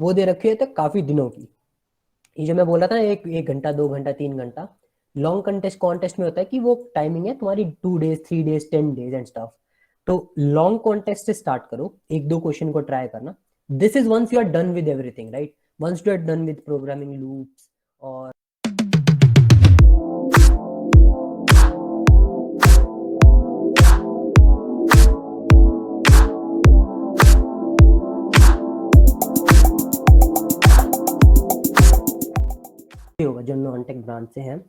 वो दे रखी है तो काफी दिनों की। ये जो मैं बोल रहा था ना, एक घंटा 2 घंटा 3 घंटा, लॉन्ग कॉन्टेस्ट में होता है कि वो टाइमिंग है तुम्हारी 2 days 3 days 10 days and stuff. तो लॉन्ग कॉन्टेस्ट से स्टार्ट करो, एक दो क्वेश्चन को ट्राई करना। This is once you are done with everything, right? Once you are done with programming loops और होगा जो नॉन टेक ब्रांच से हैं।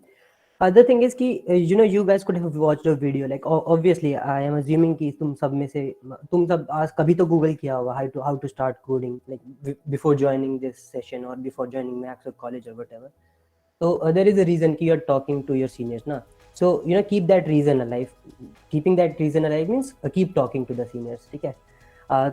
अदर थिंग इज कि you guys could have watched a video, like obviously I am assuming कि तुम सब में से, तुम सब आज कभी तो गूगल किया होगा how to start coding, like before joining this session और बिफोर ज्वाइनिंग मैथ्स और कॉलेज और whatever. So there is a reason कि you're talking to your seniors ना. So keep that reason alive. Keeping that reason alive means keep talking to the seniors, ठीक है?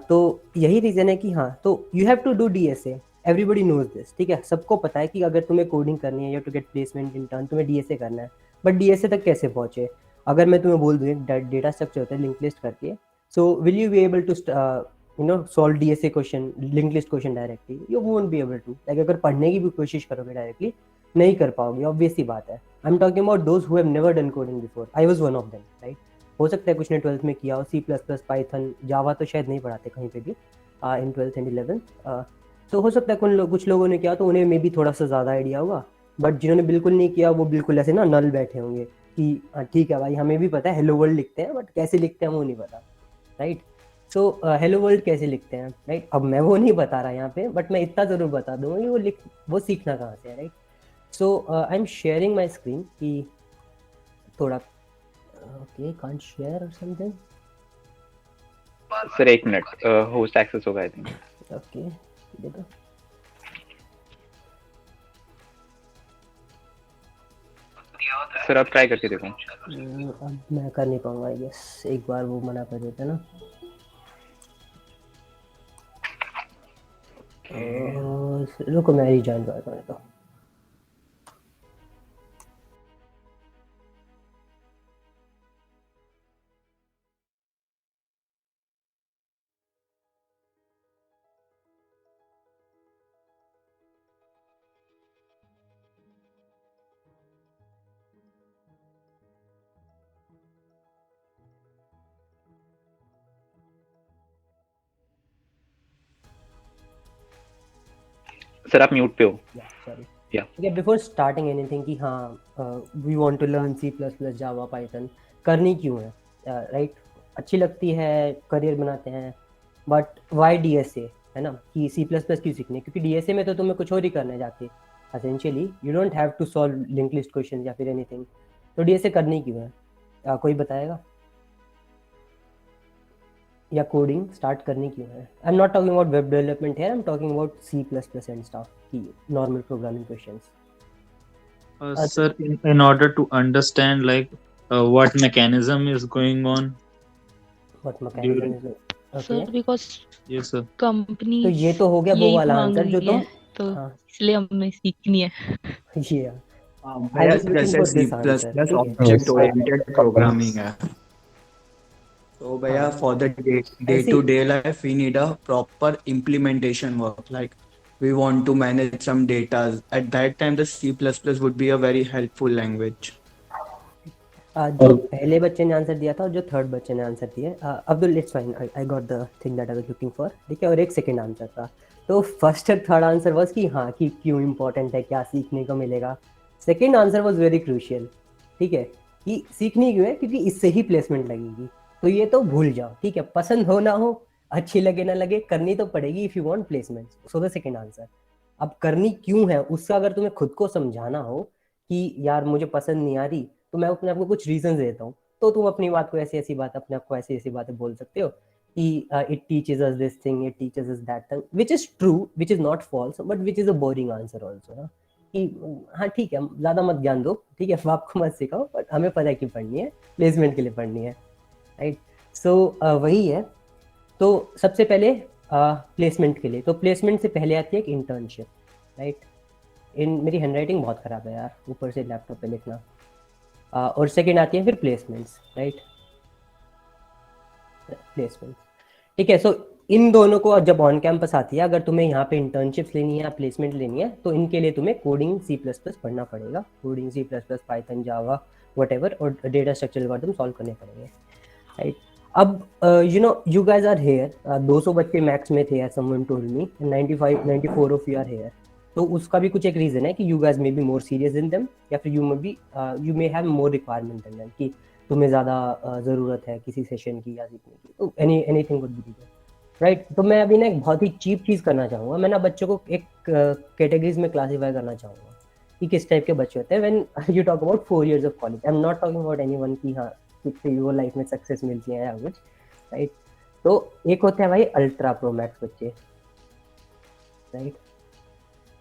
तो यही reason है कि हाँ, तो you have to do DSA. Everybody knows this, ठीक है? सबको पता है कि अगर तुम्हें कोडिंग करनी है या to get placement in turn, तुम्हें DSA करना है। बट DSA तक कैसे पहुंचे? अगर मैं तुम्हें बोल दूँ एक डेटा स्ट्रक्चर होता है लिंक लिस्ट करके, so will you be able to solve DSA question, link list question directly? You won't be able to. Like अगर पढ़ने की भी कोशिश करोगे डायरेक्टली, नहीं कर पाओगे, ऑब्वियस सी बात है। I am talking about those who have never done coding before. I was one of them, right? हो सकता है कुछ ने 12th में किया हो, C++, पाइथन, जावा तो शायद नहीं पढ़ाते कहीं पे भी इन 12th एंड 11th। तो हो सकता है कुछ लोगों ने किया तो उन्हें मे भी थोड़ा सा ज़्यादा आइडिया होगा। बट जिन्होंने बिल्कुल नहीं किया वो बिल्कुल ऐसे ना नल बैठे होंगे कि ठीक है भाई, हमें भी पता है हेलो वर्ल्ड लिखते हैं, बट कैसे लिखते हैं वो नहीं पता, राइट? सो हेलो वर्ल्ड कैसे लिखते हैं, राइट? अब मैं वो नहीं बता रहा यहाँ पे, बट मैं इतना ज़रूर बता दूंगा कि वो सीखना कहाँ से है, right? So I'm sharing my screen कि थोड़ा okay can't share or something. Sir 1 minute, host access होगा आई थिंक। Okay, देखो सर आप ट्राई करके देखो। अब मैं कर नहीं पाऊंगा आई गेस, एक बार वो मना कर देता ना। रुको मैं रिजॉइन करता हूँ तो। सर आप म्यूट पे हो। सॉरी। या ठीक है, बिफोर स्टार्टिंग एनीथिंग कि हाँ we want to learn C++, Java, Python, करनी क्यों है, राइट? अच्छी लगती है, करियर बनाते हैं, बट वाई DSA, है ना? कि C++ क्यों सीखने? क्योंकि DSA में तो तुम्हें कुछ और ही करना है जाके, essentially you don't have to solve link list question या फिर एनीथिंग। तो DSA करनी क्यों है? कोई बताएगा? या कोडिंग स्टार्ट करनी क्यों है? I am not talking about web development है, I am talking about C++ and stuff की normal programming questions. Sir, in order to understand like what mechanism is going on what mechanism during. Is okay. Sir because Yes, sir. Company तो ये तो हो गया वो यही वाला मांग आंसर जो रही है, तुम, तो हाँ इसलिए हमें सीखनी है। ये आई भैया वाज लुकिंग जैसे for C this plus answer, plus ठीक है? ऑब्जेक्ट ओरिएंटेड प्रोग्रामिंग है, तो भैया हाँ फॉर द डे ऐसे to day life we need a proper implementation work, like we want to manage some data. At that time the C++ would be a very helpful language. जो पहले बच्चे ने answer दिया था और जो third बच्चे ने आंसर दिया, Abdul, it's fine, I got the thing that I was looking for, ठीक है? और एक सेकंड आंसर था। तो फर्स्ट और थर्ड आंसर वाज कि हाँ कि क्यों इंपॉर्टेंट है, क्या सीखने को मिलेगा। Second answer was very crucial, ठीक है? कि सीखनी क्यों है? क्योंकि इससे ही प्लेसमेंट लगेगी। तो ये तो भूल जाओ, ठीक है? पसंद हो ना हो, अच्छी लगे ना लगे, करनी तो पड़ेगी if you want placement. So the second answer. अब करनी क्यों है उसका अगर तुम्हें खुद को समझाना हो कि यार मुझे पसंद नहीं आ रही, तो मैं अपने आप को कुछ रीजन देता हूँ। तो तुम अपनी बात को ऐसी ऐसी बात अपने आप को ऐसी ऐसी बातें बोल सकते हो कि it teaches us this thing, it teaches us that thing, which is true, which is not false, but which is a boring answer also. कि हाँ ठीक है, ज्यादा मत ज्ञान दो, ठीक है? आपको मत सिखाओ, बट हमें पता है कि पढ़नी है, प्लेसमेंट के लिए पढ़नी है, राइट? सो वही है। तो सबसे पहले प्लेसमेंट के लिए, तो प्लेसमेंट से पहले आती है एक इंटर्नशिप, राइट? मेरी हैंडराइटिंग बहुत खराब है यार, ऊपर से लैपटॉप पे लिखना। और सेकेंड आती है फिर प्लेसमेंट्स, राइट? प्लेसमेंट्स, ठीक है? सो इन दोनों को जब ऑन कैंपस आती है, अगर तुम्हें यहाँ पे इंटर्नशिप्स लेनी है या प्लेसमेंट लेनी है, तो इनके लिए तुम्हें कोडिंग C++ पढ़ना पड़ेगा, कोडिंग C++, पाइथन, जावा, व्हाटएवर, और डेटा स्ट्रक्चर एल्गोरिथम सॉल्व करने पड़ेंगे, राइट। अब यू गाइस आर हेयर, 200 बच्चे मैक्स में थे, someone told me, 94 of you are here. तो उसका भी कुछ एक रीजन है कि you guys may be more serious in them, या फिर you may have more requirement in them, कि तुम्हें ज़्यादा ज़रूरत है किसी सेशन की या सीखने की, तो anything would be reason, right. तो मैं अभी ना एक बहुत ही चीप चीज़ करना चाहूँगा, मैं ना बच्चों को एक कैटेगरीज में क्लासीफाई करना चाहूँगा कि किस टाइप के बच्चे होते हैं। When you talk about 4 years of college, I am not talking about anyone की हाँ किससे वो लाइफ में सक्सेस मिलती है या कुछ, राइट। तो एक होते हैं भाई अल्ट्रा प्रो मैक्स बच्चे, राइट।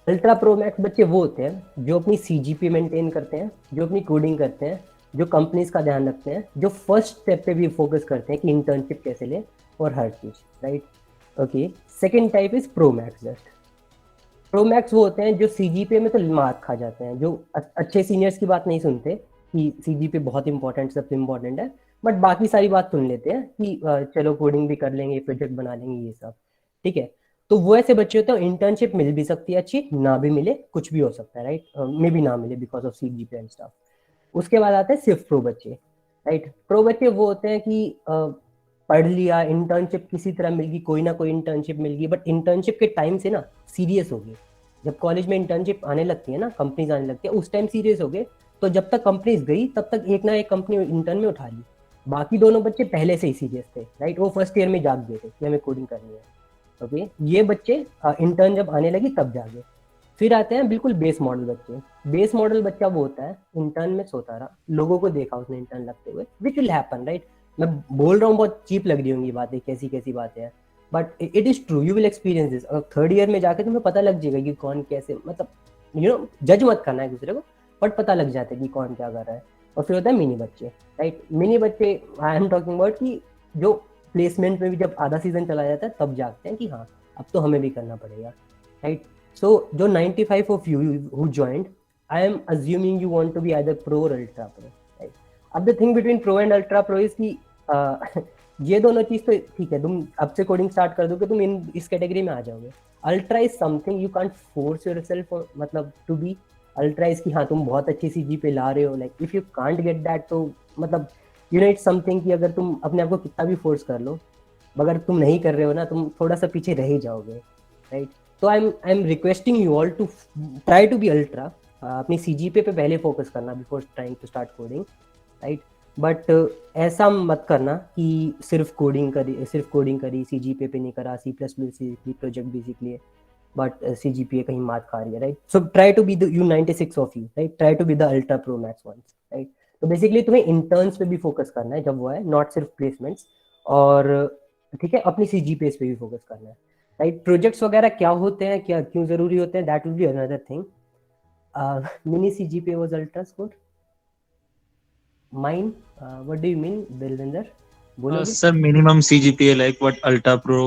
अल्ट्रा प्रो मैक्स बच्चे वो होते हैं जो अपनी CGP मेंटेन करते हैं, जो अपनी कोडिंग करते हैं, जो कंपनीज का ध्यान रखते हैं, जो फर्स्ट स्टेप पे भी फोकस करते हैं कि इंटर्नशिप कैसे लें और हर चीज, right. Okay, second type is pro max. Just pro max वो होते हैं जो CGPA में तो मार्क खा जाते हैं, जो अच्छे सीनियर्स की बात नहीं सुनते कि CGPA बहुत इंपॉर्टेंट, सबसे इंपॉर्टेंट है, बट बाकी सारी बात सुन लेते हैं कि चलो कोडिंग भी कर लेंगे, प्रोजेक्ट बना लेंगे, ये सब ठीक है। तो वो ऐसे बच्चे होते हैं, इंटर्नशिप मिल भी सकती है अच्छी, ना भी मिले, कुछ भी हो सकता है, राइट, मे भी ना मिले because of CGPA and stuff. उसके बाद आते हैं सिर्फ प्रो बच्चे, राइट। प्रो बच्चे वो होते हैं कि पढ़ लिया, इंटर्नशिप किसी तरह मिल गई, कोई ना कोई इंटर्नशिप मिल गई, बट इंटर्नशिप के टाइम से ना सीरियस हो गए। जब कॉलेज में इंटर्नशिप आने लगती है ना, कंपनीज आने लगती है, उस टाइम सीरियस हो गए। तो जब तक कंपनीज गई तब तक एक ना एक कंपनी इंटर्न में उठा ली। बाकी दोनों बच्चे पहले से ही सीरियस थे, राइट, वो फर्स्ट ईयर में जाग गए थे कि हमें कोडिंग करनी है। ओके, ये बच्चे इंटर्न जब आने लगी तब जागे। फिर आते हैं बिल्कुल बेस मॉडल बच्चे। बेस मॉडल बच्चा वो होता है इंटर्न में सोता रहा, लोगों को देखा उसने इंटर्न लगते हुए, विच विल हैपन, राइट। मैं बोल रहा हूँ, बहुत चीप लग रही होंगी बातें, कैसी कैसी बातें हैं, but it is true, you will experience this. अगर थर्ड ईयर में जाके तुम्हें पता लग जाएगा कि कौन कैसे, मतलब जज मत करना है दूसरे को, बट पता लग जाता है कि कौन क्या कर रहा है। और फिर होता है मिनी बच्चे, राइट। मिनी बच्चे आई एम टॉकिंग अबाउट कि जो प्लेसमेंट में भी जब आधा सीजन चला जाता है तब जागते हैं कि हाँ अब तो हमें भी करना पड़ेगा, राइट। So, जो 95 of you who joined, I am assuming you want to be either pro or ultra pro, right? अब the thing between pro and ultra pro is कि ये दोनों चीज तो ठीक है, तुम अब से कोडिंग स्टार्ट कर दोगे, तुम इस कैटेगरी में आ जाओगे। Ultra is something you can't force yourself, मतलब टू बी अल्ट्रा इज कि हाँ तुम बहुत अच्छी CG पे ला रहे हो, like if you can't get that, तो मतलब इट्स समथिंग कि अगर तुम अपने आप को कितना भी फोर्स कर लो, अगर तुम नहीं कर रहे हो ना, तुम थोड़ा सा पीछे रह ही जाओगे, राइट। तो I am requesting you all to try to be ultra. अपनी CGPA पे पहले फोकस करना before trying to start coding, right. But ऐसा मत करना कि सिर्फ कोडिंग करी CGPA पे नहीं करा, C++ प्रोजेक्ट भी सीख लिए, बट CGPA कहीं मात खा रही है, right. So try to be the you 96 of you, right, try to be the ultra pro max ones, right. तो बेसिकली तुम्हें इंटर्न्स पे भी फोकस करना है जब वो है, नॉट सिर्फ प्लेसमेंट्स, और ठीक है अपनी CGPA पे भी फोकस करना है, राइट। प्रोजेक्ट्स वगैरह क्या होते हैं, क्या क्यों जरूरी होते हैं, that will be another thing. Mini CGPA was ultra score mine, what do you mean Dilwinder, बोलोगे? Sir, minimum CGPA like what Ultra Pro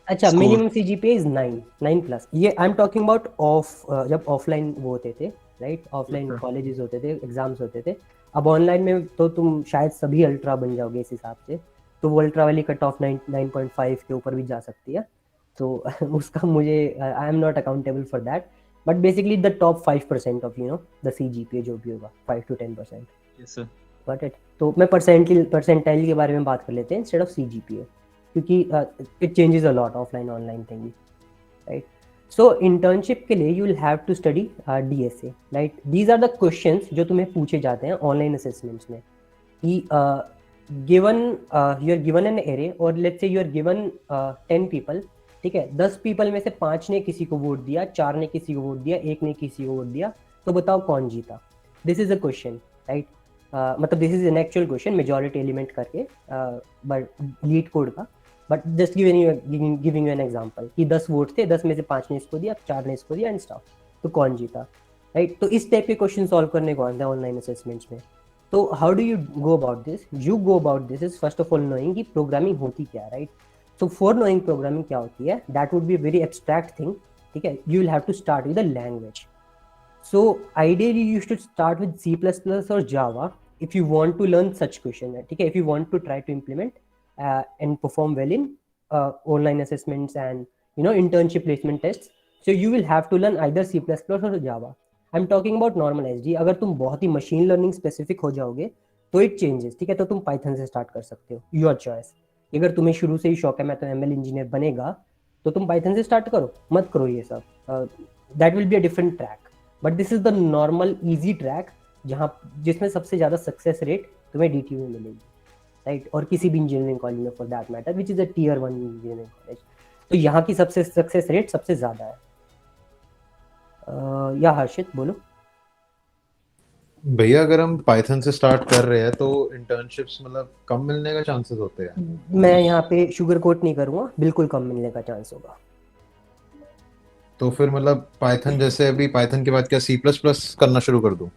अच्छा, score? Minimum CGPA is 9 plus. ये आई एम टॉकिंग अबाउट जब ऑफलाइन वो होते थे, right, offline Okay. Colleges होते थे, exams होते थे। अब ऑनलाइन में तो तुम शायद सभी अल्ट्रा बन जाओगे इस हिसाब से, तो वो अल्ट्रा वाली कट ऑफ 9.5 के ऊपर भी जा सकती है। तो उसका मुझे आई am not accountable for that, but basically the top 5% of the CGPA जो भी होगा 5 to 10%, Yes, sir. Got it. तो मैं परसेंटाइल के बारे में बात कर लेते हैं इंस्टेड ऑफ CGPA, क्योंकि it changes a lot offline online thing, right. So internship के लिए you will have to study DSA, right. These are the questions जो तुम्हें पूछे जाते हैं ऑनलाइन असेसमेंट्स में कि given you are given an array, और let's say you are given 10 people, ठीक है। 10 पीपल में से 5 ने किसी को वोट दिया, 4 ने किसी को वोट दिया, 1 ने किसी को वोट दिया, तो बताओ कौन जीता। This is a question, right. मतलब this is an actual question majority element करके, बट लीड कोड का, but just giving you an example कि 10 वोट थे, 10 में से 5 ने इसको दिया, 4 ने इसको दिया एंड स्टफ, तो कौन जीता, राइट। तो इस टाइप के क्वेश्चन सॉल्व करने को आते हैं ऑनलाइन असेसमेंट्स में। तो how do you go about this? You go about this is first of all knowing कि प्रोग्रामिंग होती क्या है, right. So for knowing programming क्या होती है, that would be very abstract thing, ठीक है। You will have to start with a language. So ideally you should start with C++ or Java if you want to learn such question, ठीक है, if you want to try to implement and perform well in online assessments and internship placement tests. So you will have to learn either C++ or Java. I'm talking about normal SG. अगर तुम बहुत ही machine learning specific हो जाओगे तो it changes, ठीक है, तो तुम पाइथन से स्टार्ट कर सकते हो, योर चॉइस. अगर तुम्हें शुरू से ही शौक है मैं तो ML इंजीनियर बनेगा, तो तुम पाइथन से स्टार्ट करो, मत करो ये सब. That will be a different track, but this is the normal easy track जिसमें सबसे ज़्यादा सक्सेस रेट तुम्हें DTU में मिलेगी, राइट, और किसी भी इंजीनियरिंग कॉलेज में for that matter, which is a Tier 1 engineering college. तो यहाँ की सबसे सक्सेस रेट सबसे ज़्यादा है. या हर्षित बोलो. भैया अगर हम पाइथन से स्टार्ट कर रहे हैं तो इंटर्नशिप्स मतलब कम मिलने का चांसेस होते हैं. मैं यहाँ पे शुगर कोट नहीं करूँगा, बिल्कुल कम मिलने का चांस होगा. तो फिर मतलब पाइथन जैसे अभी पाइथन के बाद क्या C++ करना शुरू कर दूं?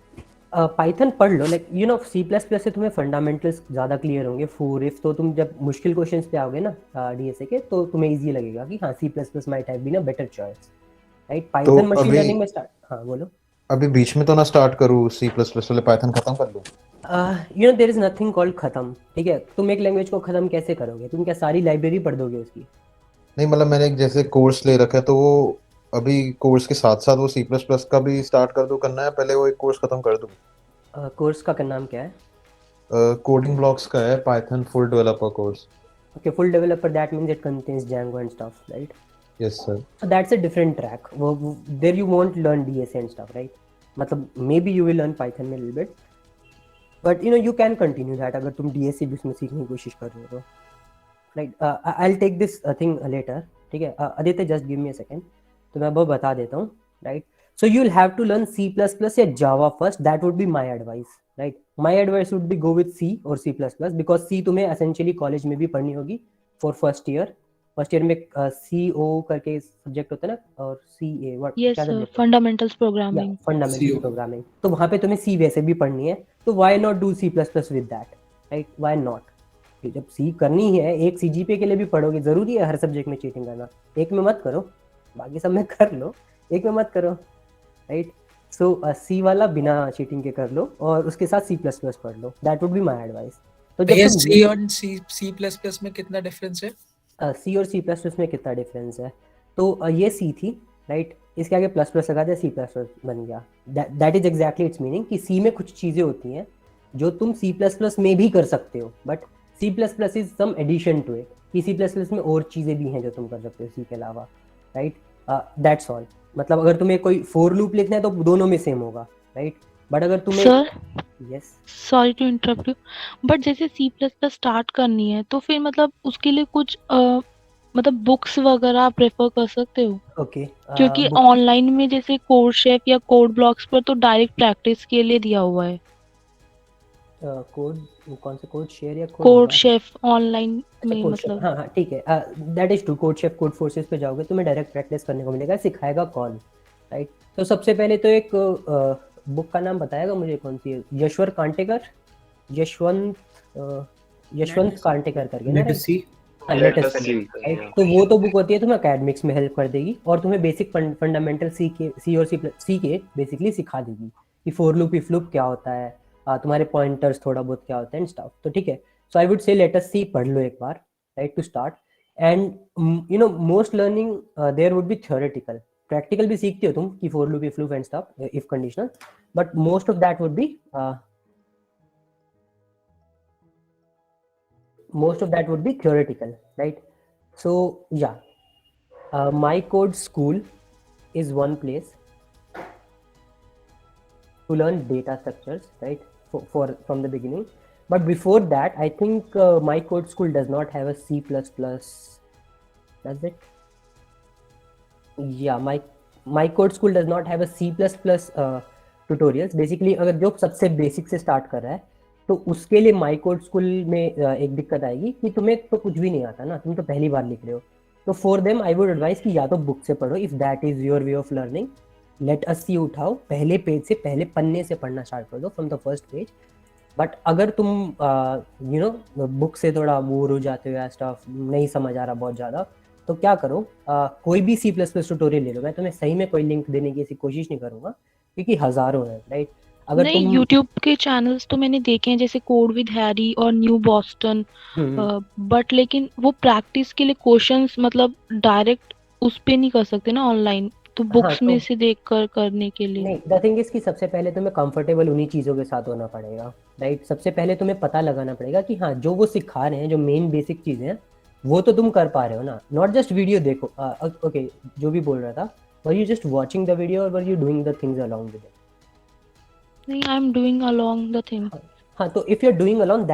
पाइथन पढ़ लो, लाइक C++ से तुम्हें फंडामेंटल्स ज़्यादा क्लियर होंगे. फॉर इफ तो तुम जब मुश्किल क्वेश्चंस पे आओगे ना DSA के, तो तुम्हें इजी लगेगा कि हाँ C++ might have been a better choice, right. Python machine अभी- लर्निंग में स्टार्ट. हाँ बोलो. अभी बीच में तो ना स्टार्ट करूँ C++ वाले, पाइथन खत्म कर लूं? देयर इज नथिंग कॉल्ड खत्म, ठीक है. तुम एक लैंग्वेज को खत्म कैसे करोगे? तुम क्या सारी लाइब्रेरी पढ़ दोगे उसकी? नहीं मतलब मैंने एक जैसे कोर्स ले रखा है, तो वो अभी कोर्स के साथ साथ वो C++ का भी स्टार्ट कर दूं करना है, पहले वो एक कोर्स खत्म कर दूं? कोर्स का नाम क्या है? कोडिंग ब्लॉक्स का है, Python full developer course. Okay, full developer, that means it contains Django and stuff, right? Yes sir. So that's a different track. There you won't learn DSA and stuff, right? मतलब maybe you will learn Python a little bit, but you can continue that अगर तुम DSA भी उसमें सीखने की कोशिश कर रहे हो तो, right? I'll take this thing later, ठीक है. Aditya just give me a second, तो मैं वो बता देता हूँ, right? So you'll have to learn C++ या Java first. That would be my advice, right? My advice would be go with C or C++ because C तुम्हें essentially college में भी पढ़नी होगी for first year. First year में CO करके subject होता है ना, और CA व्हाट Yes, क्या sir. Subject? Fundamentals programming. Fundamental programming. तो वहाँ पे तुम्हें C वैसे भी पढ़नी है, तो why not do C++ with that, right? Why not? जब C करनी है, एक CGPA के लिए भी पढ़ोगे. जरूरी है हर सब्जेक्ट में चीटिंग करना? एक में मत करो, बाकी सब में कर लो, एक में मत करो, राइट? सो C वाला बिना चीटिंग के कर लो और उसके साथ C++ पढ़ लो. That would be my advice. तो जब तुम C और C++ में कितना डिफरेंस है? C और C++ में कितना डिफरेंस है? तो ये C थी, राइट, इसके आगे प्लस प्लस लगा दिया, C++ बन गया. That is exactly it's meaning कि C में कुछ चीज़ें होती हैं जो तुम C++ में भी कर सकते हो, but C++ is some addition to it, कि C++ में और चीज़ें भी हैं जो तुम कर सकते हो C के अलावा, राइट. That's all. मतलब अगर तुम्हें कोई फॉर लूप लिखना है तो दोनों में सेम होगा, राइट. बट अगर तुम्हें sir, yes sorry to interrupt you, but जैसे C++ स्टार्ट करनी है तो फिर मतलब उसके लिए कुछ मतलब बुक्स वगैरह प्रेफर कर सकते हो? ओके. क्योंकि ऑनलाइन में जैसे कोड शेफ या कोड ब्लॉक्स पर तो डायरेक्ट प्रैक्टिस के लिए दिया हुआ है. कोड कौन से कोड शेयर या कोड शेफ ऑनलाइन में कोड शेफ? मतलब. हाँ हाँ ठीक है. That is true. Code chef code forces पे जाओगे तो मैं डायरेक्ट प्रैक्टिस करने को मिलेगा. सिखाएगा कौन, राइट? तो सबसे पहले तो एक बुक का नाम बताएगा मुझे कौन सी है? यशवंत कांटेकर, यशवंत कांटेकर करके ना, लेटेस्ट सी, राइट? तो वो तो बुक होती है, तुम्हें एकेडमिक्स में हेल्प कर देगी और तुम्हें बेसिक फंडामेंटल सी और सी के बेसिकली सिखा देगी कि फॉर लूप इफ लूप क्या होता है, तुम्हारे पॉइंटर्स थोड़ा बहुत क्या होता है एंड स्टफ. तो ठीक है. सो आई वुड से लेट अस सी पढ़ लो एक बार, right, to start. And most learning there would be theoretical. Practical भी सीखते हो तुम कि for loop if loop and stuff, if conditional, but most of that would be theoretical, right? So yeah, my code school is one place to learn data structures, right, for from the beginning. But before that, I think my code school does not have a C++. Does it? Yeah, my code school does not have a C++ tutorials. Basically अगर जो सबसे basic से start कर रहा है तो उसके लिए माई कोड स्कूल में एक दिक्कत आएगी कि तुम्हें तो कुछ भी नहीं आता ना, तुम तो पहली बार लिख रहे हो. तो for them I would advise कि या तो बुक से पढ़ो if that is your way of learning. Let us see उठाओ, पहले पेज से, पहले पन्ने से पढ़ना स्टार्ट कर दो from the first page. But अगर तुम बुक से थोड़ा बोर हो जाते हो या स्टफ नहीं समझ आ रहा बहुत ज़्यादा, तो क्या करो, कोई भी C++ ट्यूटोरियल ले लो. मैं तुम्हें सही में कोई लिंक देने की ऐसी कोशिश नहीं करूँगा क्योंकि हज़ारों हैं, राइट. अगर नहीं, तुम यूट्यूब के चैनल्स तो मैंने देखे हैं जैसे कोड विद हैरी और न्यू बॉस्टन, बट लेकिन वो प्रैक्टिस के लिए क्वेश्चंस मतलब डायरेक्ट उस पे नहीं कर सकते ना ऑनलाइन, तो हाँ बुक्स तो में से देख कर करने के लिए। नहीं, द थिंग इज कि सबसे पहले तुम्हें कंफर्टेबल उन्हीं चीज़ों के साथ होना पड़ेगा, राइट। सबसे पहले तुम्हें पता लगाना पड़ेगा कि हाँ जो वो सिखा रहे हैं, जो मेन बेसिक चीज़ें हैं वो तो तुम कर पा रहे हो ना, नॉट जस्ट वीडियो देखो। ओके, जो भी बोल रहा था, were you just watching the video और were you doing the things along with it? नहीं, I am doing along the thing. हाँ, तो if you are doing along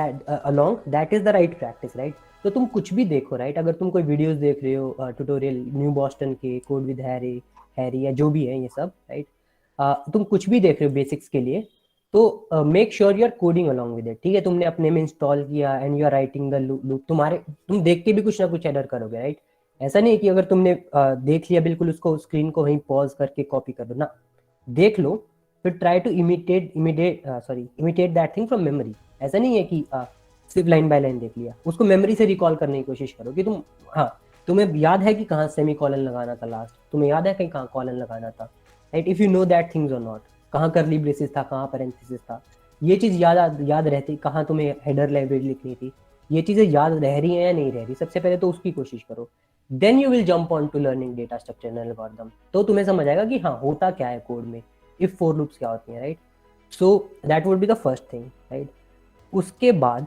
that is the right practice, right. तो तुम कुछ भी देखो, right, अगर तुम कोई वीडियोस देख रहे हो, ट्यूटोरियल न्यू बॉस्टन के, कोड विद हैरी हैरी या जो भी है ये सब, राइट, तुम कुछ भी देख रहे हो बेसिक्स के लिए, तो make sure you are coding along with it, ठीक है। तुमने अपने में इंस्टॉल किया and you are writing the loop, तुम देख के भी कुछ ना कुछ एरर करोगे, राइट। ऐसा नहीं है कि अगर तुमने देख लिया बिल्कुल उसको, स्क्रीन को वहीं पॉज करके कॉपी कर दो ना, देख लो, फिर try to imitate that thing from memory. ऐसा नहीं है कि सिर्फ लाइन बाय लाइन देख लिया, उसको मेमोरी से रिकॉल करने की कोशिश करो कि तुम, हाँ, तुम्हें याद है कि कहाँ सेमी कॉलन लगाना था लास्ट, तुम्हें याद है कहीं कहाँ कॉलन लगाना था, right. If you know that things और नॉट, कहाँ करली ब्रेसेस था, कहाँ पैरेंथेसिस था, ये चीज़ याद रहती, कहाँ तुम्हें हेडर लाइब्रेरी लिखनी थी, ये चीज़ें याद रह रही हैं या नहीं रह रही, सबसे पहले तो उसकी कोशिश करो। Then you will jump on to learning data structure and algorithm, तो तुम्हें समझ आएगा कि हाँ होता क्या है कोड में, इफ फोर लूप्स क्या होती हैं, right. So that would be the first thing, right. उसके बाद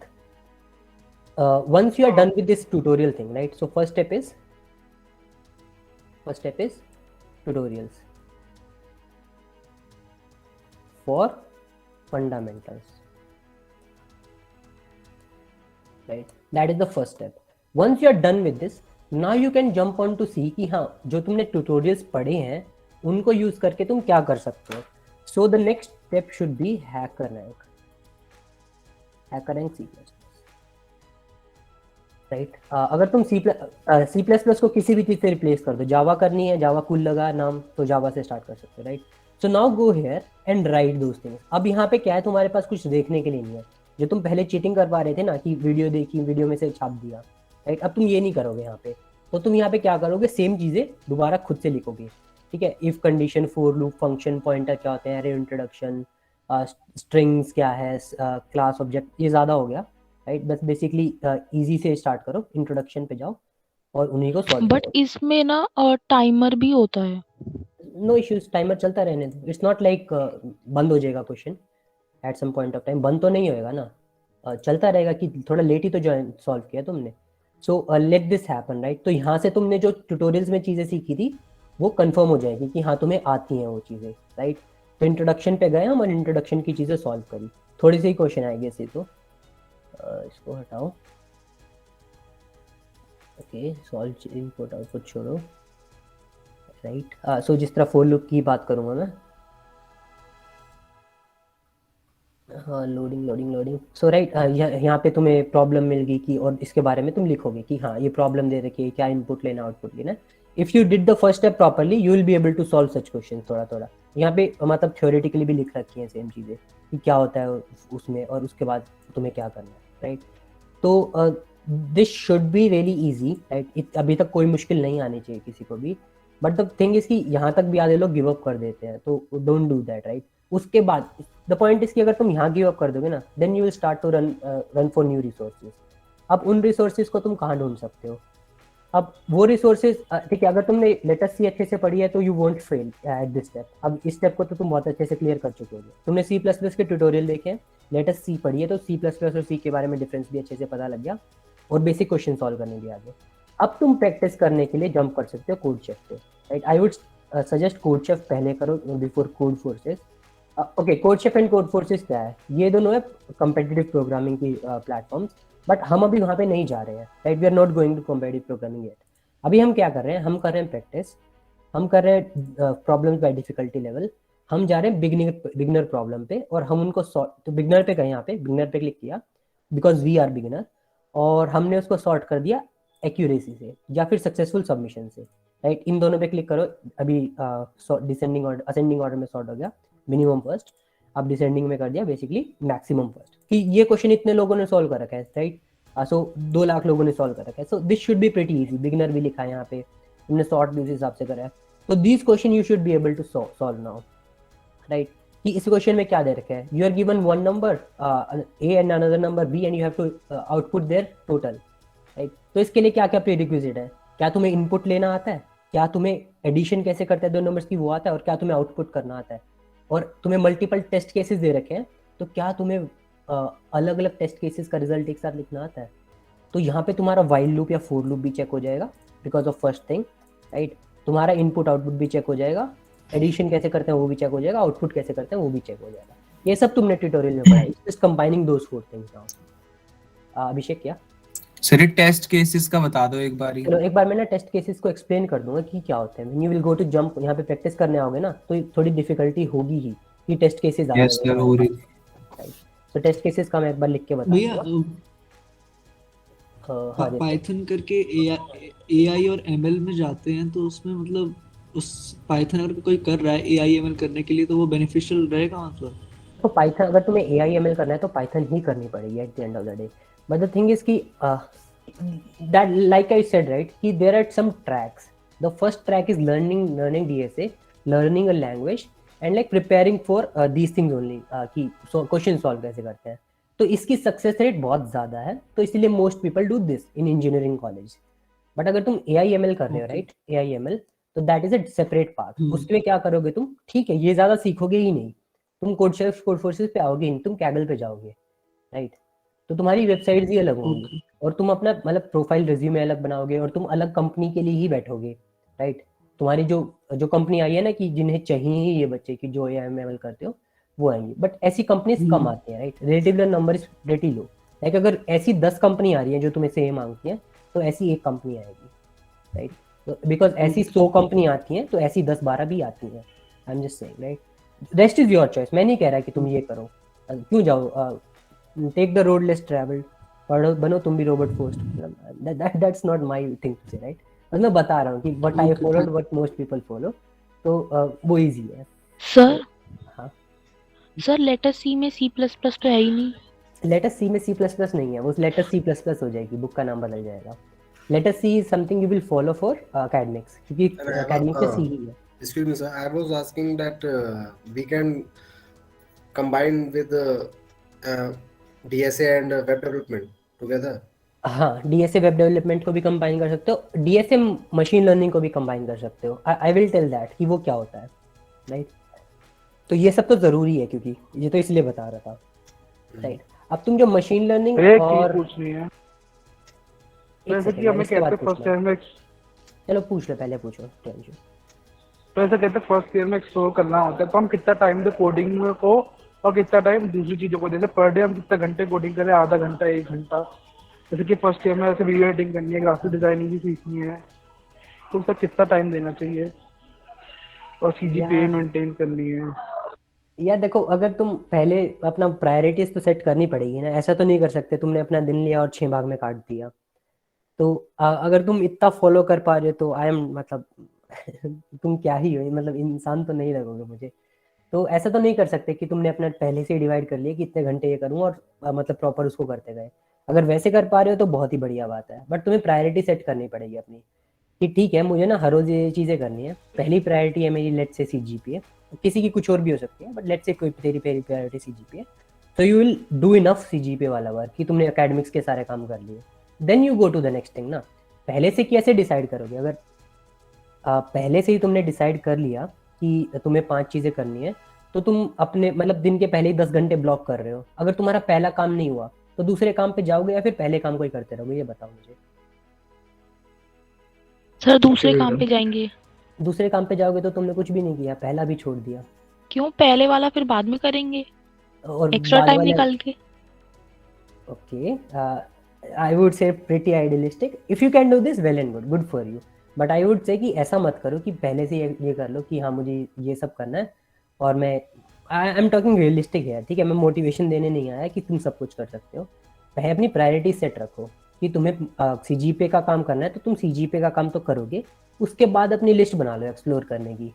once you are done with this tutorial thing, right, so first step is tutorials for fundamentals, right, that is the first step. Once you are done with this, now you can jump on to see कि हाँ जो तुमने tutorials पढ़े हैं उनको use करके तुम क्या कर सकते हो। so the next step should be HackerRank C++, right. अगर तुम C++ को किसी भी चीज से रिप्लेस कर दो, जावा करनी है, जावा कूल लगा नाम, तो जावा से स्टार्ट कर सकते हो, right. So now go here and right those things. अब यहाँ पे क्या है, तुम्हारे पास कुछ देखने के लिए नहीं है, जो तुम पहले चीटिंग कर पा रहे थे ना कि वीडियो देखी, वीडियो में से छाप दिया, राइट। अब तुम ये नहीं करोगे यहाँ पे, तो तुम यहाँ पे क्या करोगे, सेम चीजें दोबारा खुद से लिखोगे, ठीक है। If condition, for loop, function, pointer क्या होते हैं, एरे इंट्रोडक्शन, स्ट्रिंग्स क्या है, क्लास ऑब्जेक्ट, ये ज्यादा हो गया, राइट। बस बेसिकली इजी से स्टार्ट करो, इंट्रोडक्शन पे जाओ और उन्हीं को सॉल्व बट करो। इसमें ना टाइमर भी होता है। नो इश्यूज, टाइमर चलता रहने दो, इट्स नॉट लाइक बंद हो जाएगा question at some point of time, बंद तो नहीं होएगा ना, चलता रहेगा कि थोड़ा लेट ही तो सॉल्व किया तुमने। So let this happen, right. तो यहाँ से तुमने जो ट्यूटोरियल्स में चीज़ें सीखी थी वो कंफर्म हो जाएगी कि हाँ तुम्हें आती हैं वो चीज़ें, राइट। तो इंट्रोडक्शन पे गए हम और इंट्रोडक्शन की चीज़ें सॉल्व करी, थोड़ी सी क्वेश्चन आएगी ऐसे तो इसको हटाओ, ओके, सॉल्व इनपुट आउटपुट छोड़ो, राइट। सो जिस तरह फोर लूप की बात करूंगा मैं, हाँ, लोडिंग। सो राइट, यहाँ पे तुम्हें प्रॉब्लम मिल गई कि, और इसके बारे में तुम लिखोगे कि हाँ ये प्रॉब्लम दे रखी है, क्या इनपुट लेना, आउटपुट लेना। If you did the first step properly you will be able to solve such question थोड़ा। यहाँ पे मतलब थ्योरेटिकली भी लिख रखी है सेम चीज़ें कि क्या होता है उसमें और उसके बाद तुम्हें क्या करना है, राइट। तो this should be really easy, right. अभी तक कोई मुश्किल नहीं आनी चाहिए किसी को भी, बट द थिंग इज कि यहाँ तक भी आधे लोग गिव अप कर देते हैं, तो डोंट डू दैट, राइट। उसके बाद द पॉइंट इज कि अगर तुम यहाँ गिव अप कर दोगे ना, then you will start to run for new resources. अब उन रिसोर्सेज को तुम कहाँ ढूंढ सकते हो, अब वो रिसोर्सेज, ठीक है, अगर तुमने लेटेस्ट सी अच्छे से पढ़ी है तो you won't fail at this step. अब इस स्टेप को तो तुम बहुत अच्छे से क्लियर कर चुके हो, तुमने C++ के ट्यूटोरियल देखे हैं, लेटेस्ट सी पढ़ी है, तो C++ और C के बारे में डिफरेंस भी अच्छे से पता लग गया और बेसिक क्वेश्चन सॉल्व करने भी आ गए। अब तुम प्रैक्टिस करने के लिए जंप कर सकते हो कोडशेफ पे, right. I would suggest CodeChef पहले करो before Codeforces. Okay, CodeChef and Codeforces क्या है, ये दोनों है कम्पिटिटिव प्रोग्रामिंग की प्लेटफॉर्म्स, बट हम अभी वहाँ पे नहीं जा रहे हैं, right. We are not going to competitive programming yet. अभी हम क्या कर रहे हैं, हम कर रहे हैं प्रैक्टिस, हम कर रहे हैं प्रॉब्लम्स बाय डिफिकल्टी लेवल, हम जा रहे हैं बिगिनर प्रॉब्लम पे और हम उनको सॉर्ट, तो बिगिनर पे गए, यहाँ पे बिगिनर पे क्लिक किया बिकॉज वी आर बिगिनर, और हमने उसको सॉर्ट कर दिया एक्यूरेसी से या फिर सक्सेसफुल सबमिशन से, राइट। इन दोनों पे क्लिक करो। अभी डिसेंडिंग ऑर्डर, असेंडिंग ऑर्डर में सॉर्ट हो गया, मिनिमम फर्स्ट, अब डिसेंडिंग में कर दिया बेसिकली मैक्सिमम फर्स्ट, कि ये क्वेश्चन इतने लोगों ने सॉल्व कर रखा है, राइट। सो 2 लाख लोगों ने सॉल्व कर रखा है, so this should be pretty easy. Beginner भी लिखा है यहाँ पे, हमने सॉर्ट भी उस हिसाब से करा है, तो this question you should be able to solve now, right. कि इस क्वेश्चन में क्या दे रखा है, you are given one number A and another number B and you have to output their total, right. तो इसके लिए क्या क्या प्रीरिक्विजिट है, क्या तुम्हें इनपुट लेना आता है, क्या तुम्हें एडिशन कैसे करते हैं दो नंबर्स की वो आता है, और क्या तुम्हें आउटपुट करना आता है, और तुम्हें मल्टीपल टेस्ट केसेस दे रखे हैं, तो क्या तुम्हें अलग अलग टेस्ट केसेस का रिजल्ट एक साथ लिखना आता है। तो यहाँ पे तुम्हारा वाइल लूप या फोर लूप भी चेक हो जाएगा because of first thing, right. तुम्हारा इनपुट आउटपुट भी चेक हो जाएगा, एडिशन कैसे करते हैं वो भी चेक हो जाएगा, आउटपुट कैसे करते हैं वो भी चेक हो जाएगा। ये सब तुमने ट्यूटोरियल में पढ़ा है, just combining those four things now. Abhishek क्या सर ये टेस्ट केसेस का बता दो एक बार ही। चलो एक बार मैं ना टेस्ट केसेस को एक्सप्लेन कर दूंगा कि क्या होते हैं। You will go to jump, यहाँ पे प्रैक्टिस करने आओगे ना तो थोड़ी डिफिकल्टी होगी ही कि टेस्ट केसेस आ यस सर हो रही। तो टेस्ट केसेस का मैं एक बार लिख के बता भैया दूंगा। हाँ जी। पाइथन करके एआई और एमएल में जाते हैं तो उसमें मतलब उस पाइथन अगर कोई कर रहा है एआई एमएल करने के लिए तो वो बेनिफिशियल रहेगा मतलब। तो पाइथन अगर तुम्हें AI/ML करना है तो पाइथन ही करनी पड़ेगी at the end of the day. But the thing is कि that like I said right कि there are some tracks. The first track is learning DSA, learning a language and like preparing for these things only कि question solve कैसे करते हैं। तो इसकी success rate बहुत ज़्यादा है, तो इसलिए most people do this in engineering college. But अगर तुम AI/ML कर रहे हो राइट, AI/ML तो that is a separate part. उसमें क्या करोगे तुम, ठीक है ये ज़्यादा सीखोगे ही नहीं, तुम कोडशेफ कोडफोर्सेस पे आओगे ही, तुम कैगल पे जाओगे, राइट। तो तुम्हारी वेबसाइट्स ही अलग होंगी और तुम अपना मतलब प्रोफाइल रिज्यूमे अलग बनाओगे और तुम अलग कंपनी के लिए ही बैठोगे, राइट। तुम्हारी जो कंपनी आई है ना कि जिन्हें चाहिए ही ये बच्चे कि जो AI/ML करते हो वो आएंगे, बट ऐसी कंपनीज कम आती हैं, right. Relative number is pretty low. Like अगर ऐसी 10 कंपनी आ रही है जो तुम्हें सेम मांगती हैं तो ऐसी एक कंपनी आएगी, राइट। बिकॉज ऐसी 100 कंपनी आती हैं तो ऐसी 10-12 भी आती हैं। I am just saying, right. Rest is your choice. मैं नहीं कह रहा कि तुम ये करो, क्यों जाओ, take the road less travelled, पढ़ो बनो तुम भी robot force. That's not my thing to say, right. बस मैं बता रहा हूँ कि what I followed, what most people follow, तो वो इजी है। सर हाँ सर लेटर सी में C++ तो है ही नहीं। लेटर सी में C++ नहीं है, वो लेटर C++ हो जाएगी, बुक का नाम बदल जाएगा। Letter C is something you will follow for academics, क्योंकि एकेडमिक्स में सी ही है। Excuse me, sir. I was asking that we can combine with DSA and web development together. हाँ, DSA वेब डेवलपमेंट को भी कंबाइन कर सकते हो, DSA machine learning को भी कंबाइन कर सकते हो। आई विल टेल दैट कि वो क्या होता है, राइट। तो ये सब तो जरूरी है, क्योंकि ये तो इसलिए बता रहा था, राइट। अब तुम जो मशीन लर्निंग और पूछनी है एक जैसे कि second, हमें इसके कहते बाद फर्स्ट पूछना। ईयर में चलो पूछ लो, पहले पूछो टेंशन। तो ऐसा कहते फर्स्ट ईयर में एक्सप्लोर करना होता है तो हम कितना टाइम दे कोडिंग में को और कितना टाइम दूसरी चीजों को, जैसे पर डे हम कितना घंटे कोडिंग करें, आधा घंटा 1 घंटा। जैसे कि फर्स्ट ईयर में ऐसे वीडियो एडिटिंग करनी है, ग्राफिक डिजाइनिंग भी सीखनी है, तो उसका कितना टाइम देना चाहिए और CGPA मेंटेन करनी है। यार देखो, अगर तुम पहले अपना प्रायोरिटीज तो सेट करनी पड़ेगी ना, ऐसा तो नहीं कर सकते तुमने अपना दिन लिया और 6 भाग में काट दिया। तो अगर तुम इतना फॉलो कर पा रहे हो तो आई एम मतलब तुम क्या ही हो, मतलब इंसान तो नहीं लगोगे मुझे। तो ऐसा तो नहीं कर सकते कि तुमने अपना पहले से डिवाइड कर लिया कि इतने घंटे ये करूँ और मतलब प्रॉपर उसको करते गए। अगर वैसे कर पा रहे हो तो बहुत ही बढ़िया बात है, बट तुम्हें प्रायोरिटी सेट करनी पड़ेगी अपनी कि ठीक है मुझे ना हर रोज ये चीज़ें करनी है। पहली प्रायोरिटी है मेरी लेट्स से CGPA, किसी की कुछ और भी हो सकती है, बट लेट्स से कोई तेरी पहली प्रायोरिटी CGPA। तो you will do enough CGPA वाला वर्क कि तुमने एकेडमिक्स के सारे काम कर लिए, then you go to the next thing ना। पहले से कैसे डिसाइड करोगे? अगर पहले से ही तुमने डिसाइड कर लिया कि तुम्हें 5 चीज़ें करनी है, तो तुम अपने मतलब दिन के पहले ही 10 घंटे ब्लॉक कर रहे हो। अगर तुम्हारा पहला काम नहीं हुआ तो दूसरे काम पे जाओगे या फिर पहले काम को ही करते रहोगे? ये बताओ मुझे। सर दूसरे काम पे जाएंगे। दूसरे काम पे जाओगे तो तुमने कुछ भी नहीं किया, पहला भी छोड़ दिया। क्यों? पहले वाला फिर बाद में करेंगे और एक्स्ट्रा बाद टाइम वाला निकाल के। ओके, आई वुड से pretty idealistic. If you can do this well and good for you, but I would say कि ऐसा मत करो कि पहले से ये कर लो कि हाँ मुझे ये सब करना है और मैं आई एम टॉकिंग रियलिस्टिक है, ठीक है। मैं मोटिवेशन देने नहीं आया कि तुम सब कुछ कर सकते हो। पहले अपनी प्रायोरिटी सेट रखो कि तुम्हें CGPA का काम करना है तो तुम CGPA का काम तो करोगे, उसके बाद अपनी लिस्ट बना लो एक्सप्लोर करने की,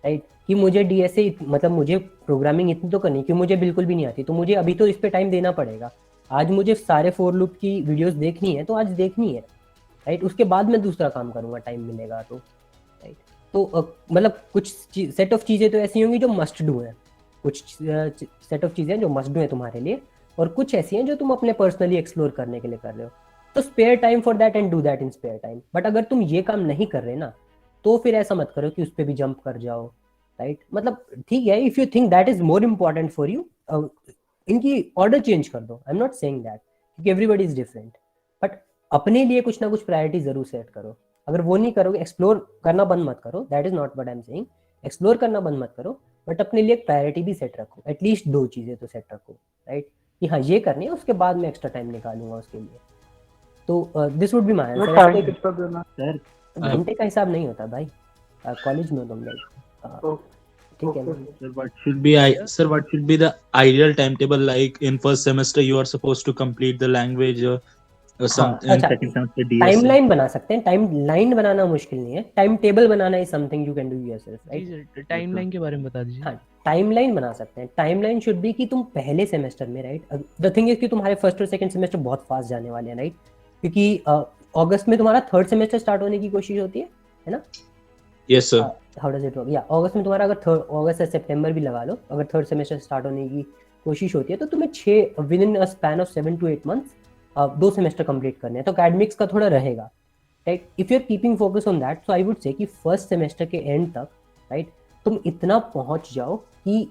राइट। कि मुझे DSA मतलब मुझे प्रोग्रामिंग इतनी तो करनी, क्योंकि मुझे बिल्कुल भी नहीं आती, तो मुझे अभी तो इस पे टाइम देना पड़ेगा। आज मुझे सारे फॉर लूप की वीडियोस देखनी है तो आज देखनी है, राइट। उसके बाद मैं दूसरा काम करूँगा, टाइम मिलेगा तो, राइट। तो मतलब कुछ सेट ऑफ चीज़ें तो ऐसी होंगी जो मस्ट डू है, कुछ सेट ऑफ चीज़ें जो मस्ट डू है तुम्हारे लिए, और कुछ ऐसी हैं जो तुम अपने पर्सनली एक्सप्लोर करने के लिए कर रहे हो। तो spare time for that and do that in spare time. But अगर तुम ये काम नहीं कर रहे ना, तो फिर ऐसा मत करो कि उस पर भी जंप कर जाओ, राइट? मतलब ठीक है, if you think that is more important for you, इनकी ऑर्डर चेंज कर दो। आई एम नॉट सेइंग दैट, क्योंकि एवरीबडी इज डिफरेंट, बट अपने लिए कुछ ना कुछ प्रायोरिटी जरूर सेट करो। अगर वो नहीं करोगे, एक्सप्लोर करना बंद मत करो, that is not what I am saying, explore करना बंद मत करो, बट अपने लिए एक प्रायोरिटी भी सेट रखो, एटलीस्ट 2 चीजें तो सेट रखो, राइट? कि हाँ ये करनी है, उसके बाद मैं एक्स्ट्रा टाइम निकालूंगा उसके लिए। तो this would be my answer. Time कितना देना? सर घंटे का हिसाब नहीं होता भाई, कॉलेज में तुम लाइक, ठीक है ना? Sir, what should be the ideal timetable? Like in first semester, you are supposed to complete the language, or something. In अच्छा, second semester, DSA. टाइमलाइन बना सकते हैं। टाइमलाइन बनाना मुश्किल नहीं है, time table banana is something you can do yourself, right? Timeline के बारे में बता दीजिए। हाँ, टाइमलाइन बना सकते हैं। टाइमलाइन शुड बी कि तुम पहले सेमेस्टर में, राइट, द थिंग इज कि तुम्हारे फर्स्ट और सेकंड सेमेस्टर बहुत फास्ट जाने वाले हैं, राइट? क्योंकि अगस्त में तुम्हारा थर्ड सेमेस्टर स्टार्ट होने की कोशिश होती है ना? Yes, sir. How does it work? या अगस्त में तुम्हारा, अगर थर्ड अगस्त से सितंबर भी लगा लो, अगर थर्ड सेमेस्टर स्टार्ट होने की कोशिश होती है, तो तुम्हें 6 within a span of 7 to 8 months 2 semester complete करने हैं। तो एकेडमिक्स का थोड़ा रहेगा, right? If you are keeping focus on that, so I would say कि फर्स्ट सेमेस्टर के एंड तक, राइट, तुम इतना पहुंच जाओ कि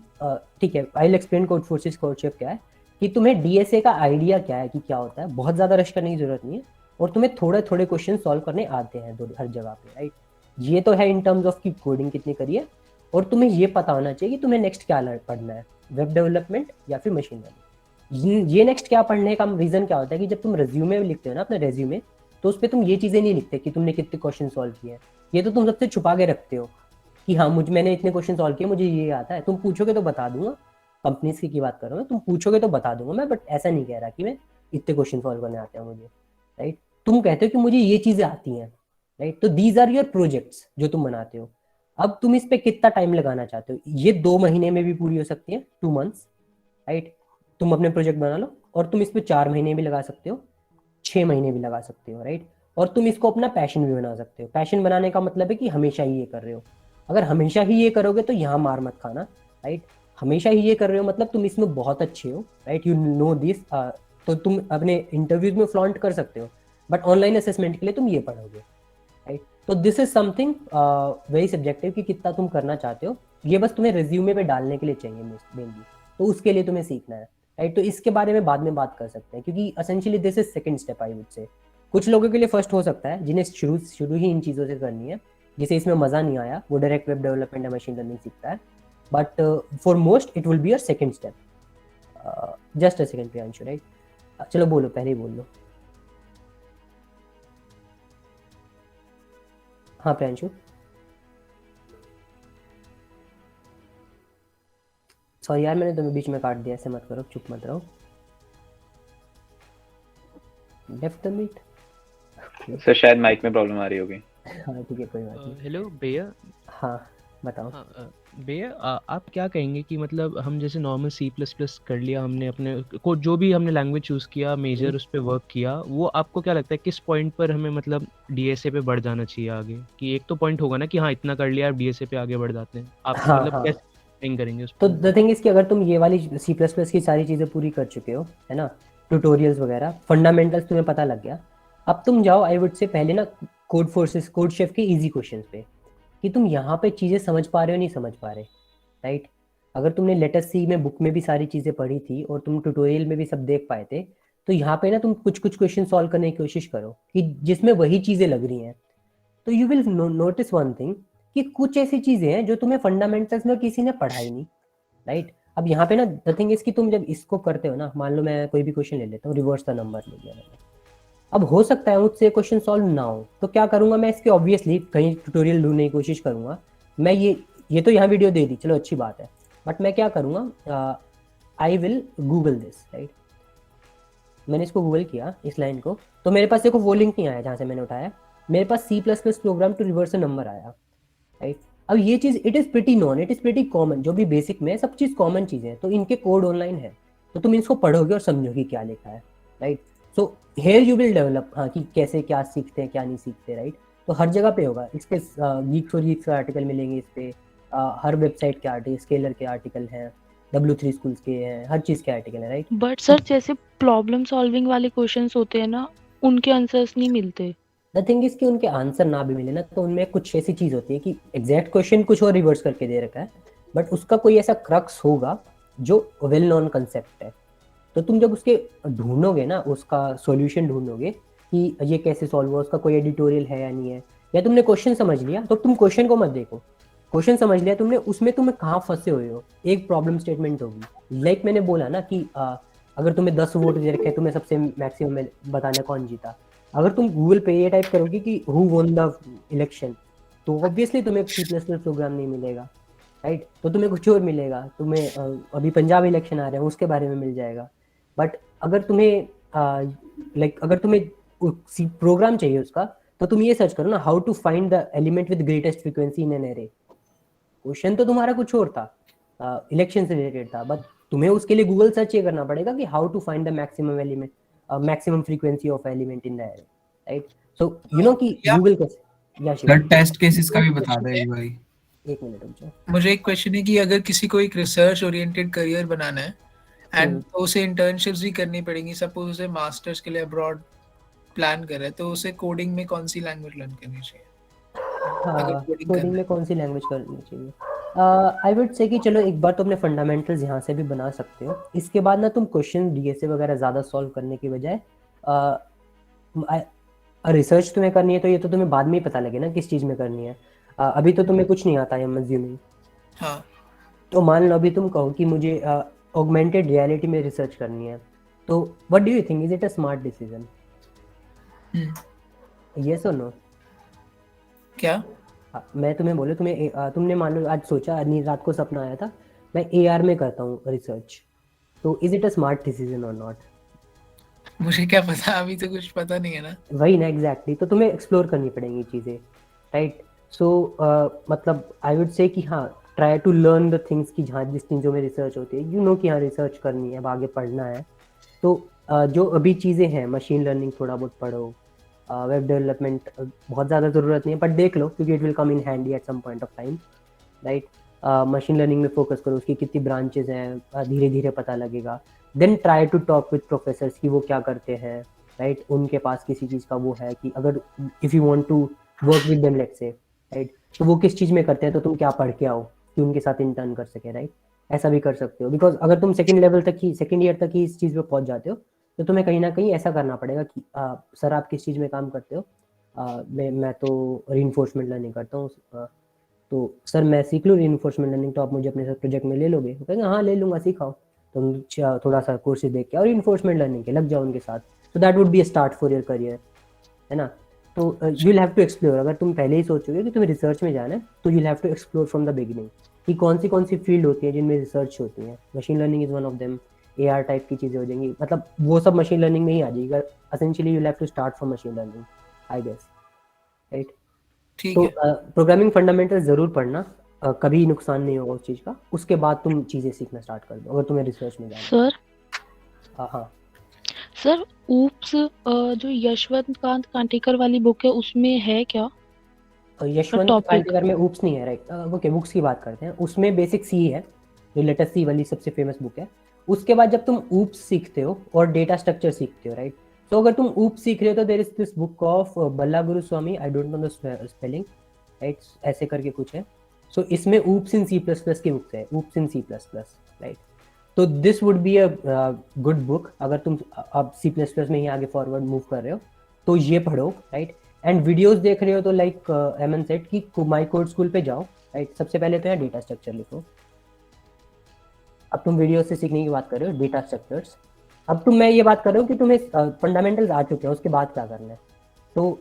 ठीक है, I will explain Codeforces CodeChef क्या है, कि तुम्हें डीएसए का आइडिया क्या है कि क्या होता है, बहुत ज़्यादा रश करने की जरूरत नहीं है, और तुम्हें थोड़े थोड़े क्वेश्चन सॉल्व करने आते हैं हर जगह पे, राइट? ये तो है इन टर्म्स ऑफ की कोडिंग कितनी करी है, और तुम्हें ये पता होना चाहिए कि तुम्हें नेक्स्ट क्या पढ़ना है, वेब डेवलपमेंट या फिर मशीन लर्निंग। ये नेक्स्ट क्या पढ़ने का रीज़न क्या होता है कि जब तुम रेज्यूमे लिखते हो ना, अपने रेज्यूमे, तो उस पर तुम ये चीज़ें नहीं लिखते कि तुमने कितने क्वेश्चन सॉल्व किए हैं। ये तो तुम सबसे छुपा के रखते हो कि हाँ मैंने इतने क्वेश्चन सॉल्व किए, मुझे ये आता है। तुम पूछोगे तो बता दूंगा, कंपनीज की बात कर रहा हूँ, तुम पूछोगे तो बता दूंगा मैं, बट ऐसा नहीं कह रहा कि मैं इतने क्वेश्चन सॉल्व करने आते हैं मुझे, राइट? तुम कहते हो कि मुझे ये चीज़ें आती हैं, राइट? तो दीज आर योर प्रोजेक्ट्स जो तुम बनाते हो। अब तुम इस पे कितना टाइम लगाना चाहते हो? ये 2 महीने में भी पूरी हो सकती है, 2 months, राइट? तुम अपने प्रोजेक्ट बना लो, और तुम इस पे 4 महीने भी लगा सकते हो, 6 महीने भी लगा सकते हो, राइट? और तुम इसको अपना पैशन भी बना सकते हो। पैशन बनाने का मतलब है कि हमेशा ही ये कर रहे हो। अगर हमेशा ही ये करोगे तो यहाँ मार मत खाना, राइट? हमेशा ही ये कर रहे हो मतलब तुम इसमें बहुत अच्छे हो, राइट? यू नो दिस, तो तुम अपने इंटरव्यूज में फ्लॉन्ट कर सकते हो, बट ऑनलाइन असेसमेंट के लिए तुम ये पढ़ोगे, राइट? तो this is something very subjective कि कितना तुम करना चाहते हो। ये बस तुम्हें रिज्यूमे पे डालने के लिए चाहिए मेनली, तो उसके लिए तुम्हें सीखना है, राइट? तो इसके बारे में बाद में बात कर सकते हैं, क्योंकि essentially this is second step I would से। कुछ लोगों के लिए फर्स्ट हो सकता है जिन्हें शुरू ही इन चीज़ों से करनी है, जिसे इसमें मज़ा नहीं आया, वो डायरेक्ट वेब डेवलपमेंट या मशीन लर्निंग सीखता है, but for most it will be a second step. Just a second Priyanshu, right? चलो बोलो, पहले ही बोल लो। हाँ प्रियांशु, सॉरी यार मैंने तुम्हें बीच में काट दिया, ऐसे मत करो, चुप मत रहो। Left the meet. सर शायद माइक में प्रॉब्लम आ रही होगी। हाँ ठीक है, कोई बात नहीं। हेलो भैया। हाँ बताओ। हाँ भैया, आप क्या कहेंगे कि मतलब हम जैसे नॉर्मल C++ कर लिया हमने, अपने को जो भी हमने लैंग्वेज चूज़ किया, मेजर उस पर वर्क किया, वो आपको क्या लगता है किस पॉइंट पर हमें मतलब डीएसए पे बढ़ जाना चाहिए आगे? कि एक तो पॉइंट होगा ना कि हाँ इतना कर लिया, आप डीएसए पे आगे बढ़ जाते हैं, आप हाँ, मतलब हाँ। कैसे थिंक करेंगे उस तो पर? द थिंग इज कि अगर तुम ये वाली C++ की सारी चीज़ें पूरी कर चुके हो, है ना, ट्यूटोरियल्स वगैरह, फंडामेंटल्स तुम्हें पता लग गया, अब तुम जाओ आई वुड से पहले ना कोड फोर्सेस, कोड शेफ के इजी क्वेश्चंस पे, कि तुम यहाँ पे चीज़ें समझ पा रहे हो नहीं समझ पा रहे, राइट? अगर तुमने लेटर सी में बुक में भी सारी चीज़ें पढ़ी थी और तुम ट्यूटोरियल में भी सब देख पाए थे, तो यहाँ पे ना तुम कुछ क्वेश्चन सॉल्व करने की कोशिश करो कि जिसमें वही चीज़ें लग रही हैं। तो you will notice one thing कि कुछ ऐसी चीज़ें हैं जो तुम्हें फंडामेंटल्स में किसी ने पढ़ाई नहीं, राइट? अब यहाँ पे ना द थिंग इज कि तुम जब इसको करते हो ना, मान लो मैं कोई भी क्वेश्चन ले लेता हूँ, रिवर्स द नंबर ले लिया मैंने, अब हो सकता है मुझसे क्वेश्चन सॉल्व ना हो, तो क्या करूंगा मैं, इसके ऑब्वियसली कहीं ट्यूटोरियल ढूंढने की कोशिश करूंगा मैं। ये तो यहाँ वीडियो दे दी, चलो अच्छी बात है, बट मैं क्या करूंगा, I will Google this, right? मैंने इसको गूगल किया इस लाइन को, तो मेरे पास देखो वो लिंक नहीं आया जहाँ से मैंने उठाया, मेरे पास C++ program to reverse a number आया, राइट? अब ये चीज़ it is pretty known, it is pretty common, जो भी बेसिक में सब चीज़ कॉमन चीज़ें हैं, तो इनके कोड ऑनलाइन है, तो तुम इसको पढ़ोगे और समझोगे क्या लिखा है, right? So here you will develop, हाँ, कि कैसे क्या सीखते हैं क्या नहीं सीखते, राइट? तो हर जगह पे होगा, इसके गीक्स और गीक्स के आर्टिकल मिलेंगे इस पे, हर वेबसाइट के आर्टिकल, स्केलर के आर्टिकल हैं, W3 स्कूल्स के हैं, हर चीज़ के आर्टिकल है, राइट? बट सर जैसे प्रॉब्लम सॉल्विंग वाले क्वेश्चंस होते हैं ना, उनके आंसर्स नहीं मिलते। द थिंग इज कि उनके आंसर ना भी मिले ना, तो उनमें कुछ ऐसी चीज़ होती है कि एग्जैक्ट क्वेश्चन कुछ और रिवर्स करके दे रखा है, बट उसका कोई ऐसा क्रक्स होगा जो वेल नोन कंसेप्ट है। तो तुम जब उसके ढूंढोगे ना, उसका सॉल्यूशन ढूंढोगे कि ये कैसे सॉल्व हुआ, उसका कोई एडिटोरियल है या नहीं है, या तुमने क्वेश्चन समझ लिया, तो तुम क्वेश्चन को मत देखो। क्वेश्चन समझ लिया तुमने, उसमें तुम्हें कहाँ फंसे हुए हो, एक प्रॉब्लम स्टेटमेंट होगी। लाइक मैंने बोला ना कि अगर तुम्हें 10 वोट दे रखे हैं, तुम्हें सबसे मैक्सिमम में बताना कौन जीता। अगर तुम गूगल पे ये टाइप करोगे कि हु वोन द इलेक्शन, तो ऑब्वियसली तुम्हें C++ प्रोग्राम नहीं मिलेगा, राइट? तो तुम्हें कुछ और मिलेगा। तुम्हें अभी पंजाब इलेक्शन आ रहे हैं, उसके बारे में मिल जाएगा। बट अगर तुम्हें अगर तुम्हें प्रोग्राम चाहिए उसका, तो तुम ये सर्च करो ना, how to find the element with greatest frequency in an array. Question तो तुम्हारा कुछ और था, इलेक्शन से रिलेटेड था, बट तुम्हें उसके लिए गूगल सर्च ये करना पड़ेगा कि how to find the maximum element, maximum frequency of element in the array, right? So you know कि गूगल कैसे। या सर टेस्ट केसेस का भी बता दो एक बारी। एक मिनट रुक जाओ। मुझे एक क्वेश्चन है कि अगर किसी को एक रिसर्च ओरिएंटेड करियर बनाना है एंड तो उसे इंटर्नशिप्स भी करनी पड़ेंगी, सपोज उसे मास्टर्स के लिए अब्रॉड प्लान कर रहा है, तो उसे कोडिंग में कौन सी लैंग्वेज लर्न करनी चाहिए? हाँ, कोडिंग में कौन सी लैंग्वेज करनी चाहिए? आई वुड से कि चलो एक बार तो अपने फंडामेंटल्स यहाँ से भी बना सकते हो। इसके बाद ना तुम क्वेश्चन डीएसए वगैरह ज़्यादा सॉल्व करने की बजाय रिसर्च तुम्हें करनी है, तो ये तो तुम्हें बाद में ही पता लगे ना किस चीज़ में करनी है। अभी तो तुम्हें कुछ नहीं आता है अज्यूमिंग। हाँ। तो मान लो अभी तुम कहो कि मुझे ऑगमेंटेड रियलिटी में रिसर्च करनी है, तो what do you think, is it a smart decision? Yes और नो? क्या? मैं तुम्हें बोलूं, तुमने मान लो आज सोचा, आज रात को सपना आया था मैं AR में करता हूँ रिसर्च, तो is it a smart decision और नॉट? मुझे क्या पता, अभी तो कुछ पता नहीं है ना। वही ना, एग्जैक्टली। तो तुम्हें एक्सप्लोर करनी पड़ेंगी चीज़ें, राइट? सो मतलब आई वुड से कि हाँ, try to learn the things की जहाँ जिस चीज़ों में रिसर्च होती है, यू नो कि हाँ रिसर्च करनी है, अब आगे पढ़ना है। तो जो अभी चीज़ें हैं, मशीन लर्निंग थोड़ा बहुत पढ़ो, वेब डेवलपमेंट बहुत ज़्यादा ज़रूरत नहीं है, बट देख लो क्योंकि it will come in handy at some point of time, right? Machine learning में फोकस करो, उसकी कितनी ब्रांचेज हैं, धीरे धीरे पता लगेगा। Then try to talk with professors कि वो क्या करते हैं, राइट? उनके पास किसी चीज़ का वो है कि अगर if you want to work with them let's say, right, तो वो किस चीज़ में करते हैं, तो तुम क्या पढ़ के आओ कि उनके साथ इंटर्न कर सके, राइट? ऐसा भी कर सकते हो, बिकॉज अगर तुम सेकेंड ईयर तक ही इस चीज़ पे पहुंच जाते हो, तो तुम्हें कहीं ना कहीं ऐसा करना पड़ेगा कि सर आप किस चीज़ में काम करते हो? मैं तो रीइंफोर्समेंट लर्निंग करता हूँ। तो सर मैं सीख लूँ रीइंफोर्समेंट लर्निंग, तो आप मुझे अपने साथ प्रोजेक्ट में ले लोगे? वो कहेंगे हाँ ले लूँगा, सिखाओ। तुम थोड़ा सा कोर्सेज देख के और रीइंफोर्समेंट लर्निंग के लग जाओ उनके साथ, तो that would be a start for your career, है ना? तो you will have to explore. अगर तुम पहले ही सोचोगे कि तुम्हें रिसर्च में जाना है, तो you will have to explore from the beginning कि कौन सी फील्ड होती है जिनमें रिसर्च होती है। Machine learning is one of them, AR type की चीज़ें हो जाएंगी, मतलब वो सब मशीन लर्निंग में ही आ जाएगी। Essentially you will have to start from machine learning, I guess, right? तो प्रोग्रामिंग फंडामेंटल ज़रूर पढ़ना, कभी नुकसान नहीं होगा उस चीज़ का। उसके बाद तुम चीज़ें सीखना स्टार्ट कर दो अगर तुम्हें रिसर्च में जाना है। सर हाँ सर, ऊप्स जो यशवंत कांत कांटेकर वाली बुक है उसमें है क्या यशवंत टॉपिक? कांटेकर में ऊप्स नहीं है, राइट? ओके, बुक्स की बात करते हैं। उसमें बेसिक सी है, जो लेटेस्ट सी वाली सबसे फेमस बुक है। उसके बाद जब तुम ऊप्स सीखते हो और डेटा स्ट्रक्चर सीखते हो, राइट, तो अगर तुम ऊप्स सीख रहे हो तो there is this book of Balagurusamy, I don't know the spelling, right, ऐसे करके कुछ है। सो इसमें ऊप्स इन C++ की बुक्स है, ऊप्स इन C++, राइट? तो this would be a good book अगर तुम अब C++ में ही आगे फॉरवर्ड मूव कर रहे हो, तो ये पढ़ो, राइट? एंड वीडियोस देख रहे हो तो लाइक एमन सेट कि माई कोड स्कूल पे जाओ, राइट? सबसे पहले तो यहाँ डेटा स्ट्रक्चर लिखो। अब तुम वीडियो से सीखने की बात कर रहे हो, डेटा स्ट्रक्चर्स। अब मैं ये बात कर रहा हूँ कि तुम्हें फंडामेंटल्स आ चुके हैं, उसके बाद क्या करना है। तो